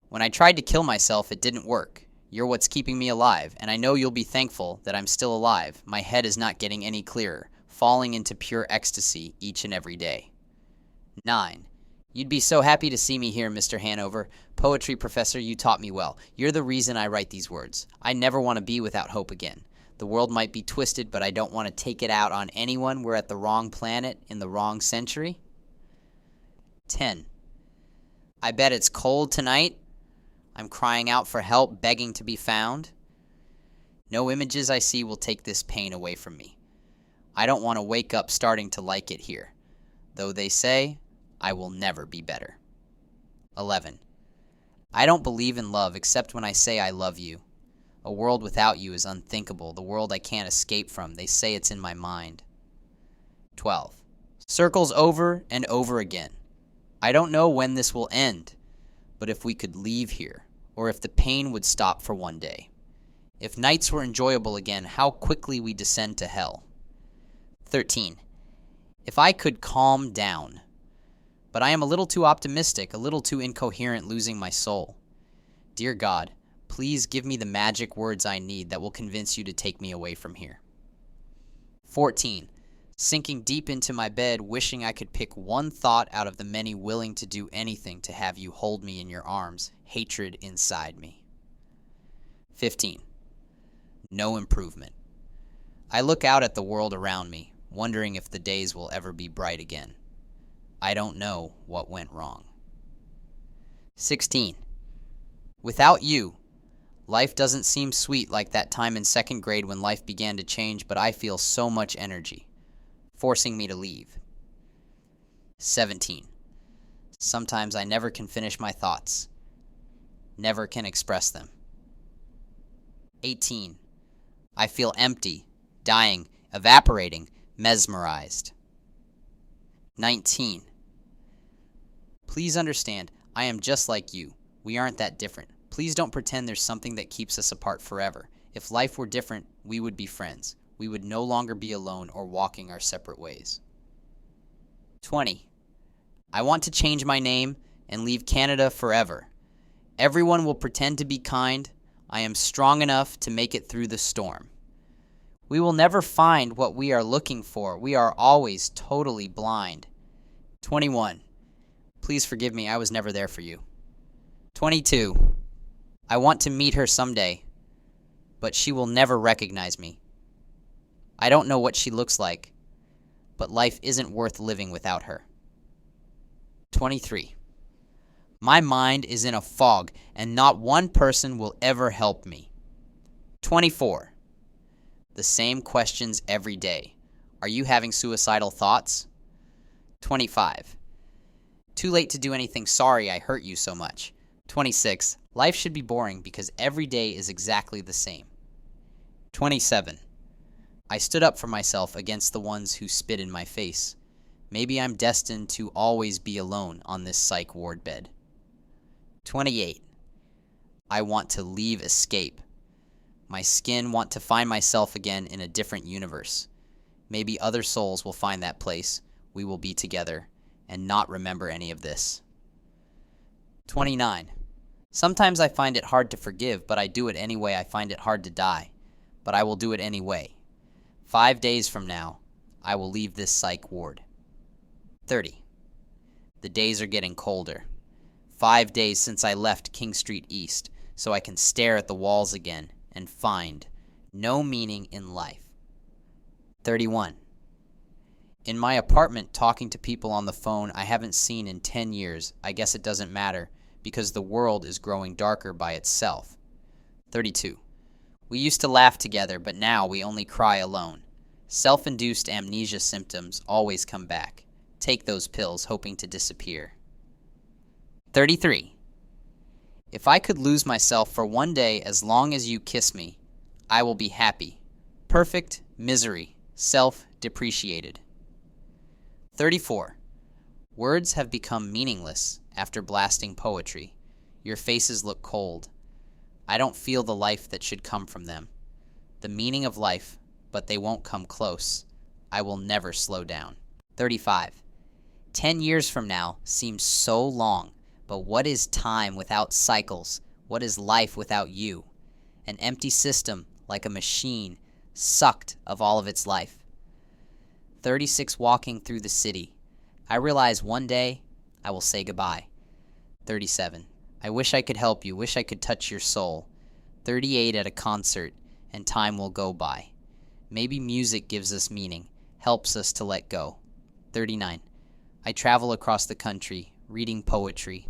A: When I tried to kill myself, it didn't work. You're what's keeping me alive, and I know you'll be thankful that I'm still alive. My head is not getting any clearer, falling into pure ecstasy each and every day. 9. You'd be so happy to see me here, Mr. Hanover. Poetry professor, you taught me well. You're the reason I write these words. I never want to be without hope again. The world might be twisted, but I don't want to take it out on anyone. We're at the wrong planet in the wrong century. 10. I bet it's cold tonight. I'm crying out for help, begging to be found. No images I see will take this pain away from me. I don't want to wake up starting to like it here. Though they say, I will never be better. 11. I don't believe in love except when I say I love you. A world without you is unthinkable, the world I can't escape from. They say it's in my mind. 12. Circles over and over again. I don't know when this will end, but if we could leave here, or if the pain would stop for one day. If nights were enjoyable again, how quickly we descend to hell. 13. If I could calm down, but I am a little too optimistic, a little too incoherent, losing my soul. Dear God, please give me the magic words I need that will convince you to take me away from here. 14. Sinking deep into my bed, wishing I could pick one thought out of the many, willing to do anything to have you hold me in your arms, hatred inside me. 15. No improvement. I look out at the world around me, wondering if the days will ever be bright again. I don't know what went wrong. 16. Without you, life doesn't seem sweet like that time in second grade when life began to change, but I feel so much energy, forcing me to leave. 17. Sometimes I never can finish my thoughts, never can express them. 18. I feel empty, dying, evaporating, mesmerized. 19. Please understand, I am just like you. We aren't that different. Please don't pretend there's something that keeps us apart forever. If life were different, we would be friends. We would no longer be alone or walking our separate ways. 20. I want to change my name and leave Canada forever. Everyone will pretend to be kind. I am strong enough to make it through the storm. We will never find what we are looking for. We are always totally blind. 21. Please forgive me, I was never there for you. 22. I want to meet her someday, but she will never recognize me. I don't know what she looks like, but life isn't worth living without her. 23. My mind is in a fog, and not one person will ever help me. 24. The same questions every day. Are you having suicidal thoughts? 25. Too late to do anything, sorry I hurt you so much. 26. Life should be boring because every day is exactly the same. 27. I stood up for myself against the ones who spit in my face. Maybe I'm destined to always be alone on this psych ward bed. 28. I want to leave, escape. My skin want to find myself again in a different universe. Maybe other souls will find that place. We will be together and not remember any of this. 29. Sometimes I find it hard to forgive, but I do it anyway. I find it hard to die, but I will do it anyway. 5 days from now, I will leave this psych ward. 30. The days are getting colder. 5 days since I left King Street East, so I can stare at the walls again and find no meaning in life. 31. In my apartment, talking to people on the phone I haven't seen in 10 years. I guess it doesn't matter, because the world is growing darker by itself. 32. We used to laugh together, but now we only cry alone. Self-induced amnesia symptoms always come back. Take those pills, hoping to disappear. 33. If I could lose myself for one day as long as you kiss me, I will be happy. Perfect misery, self-depreciated. 34. Words have become meaningless after blasting poetry. Your faces look cold. I don't feel the life that should come from them. The meaning of life, but they won't come close. I will never slow down. 35. 10 years from now seems so long, but what is time without cycles? What is life without you? An empty system, like a machine, sucked of all of its life. 36. Walking through the city. I realize one day I will say goodbye. 37. I wish I could help you, wish I could touch your soul. 38. At a concert, and time will go by. Maybe music gives us meaning, helps us to let go. 39. I travel across the country, reading poetry.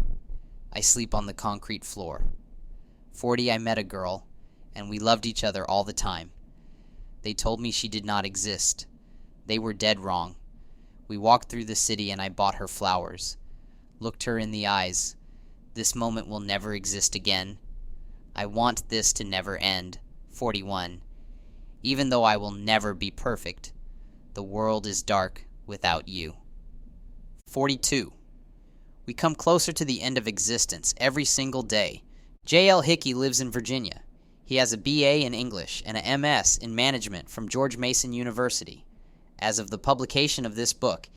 A: I sleep on the concrete floor. 40. I met a girl, and we loved each other all the time. They told me she did not exist. They were dead wrong. We walked through the city and I bought her flowers. looked her in the eyes. This moment will never exist again. I want this to never end. 41. Even though I will never be perfect, the world is dark without you. 42. We come closer to the end of existence every single day. J L Hickey lives in Virginia. He has a BA in English and a MS in Management from George Mason University. As of the publication of this book,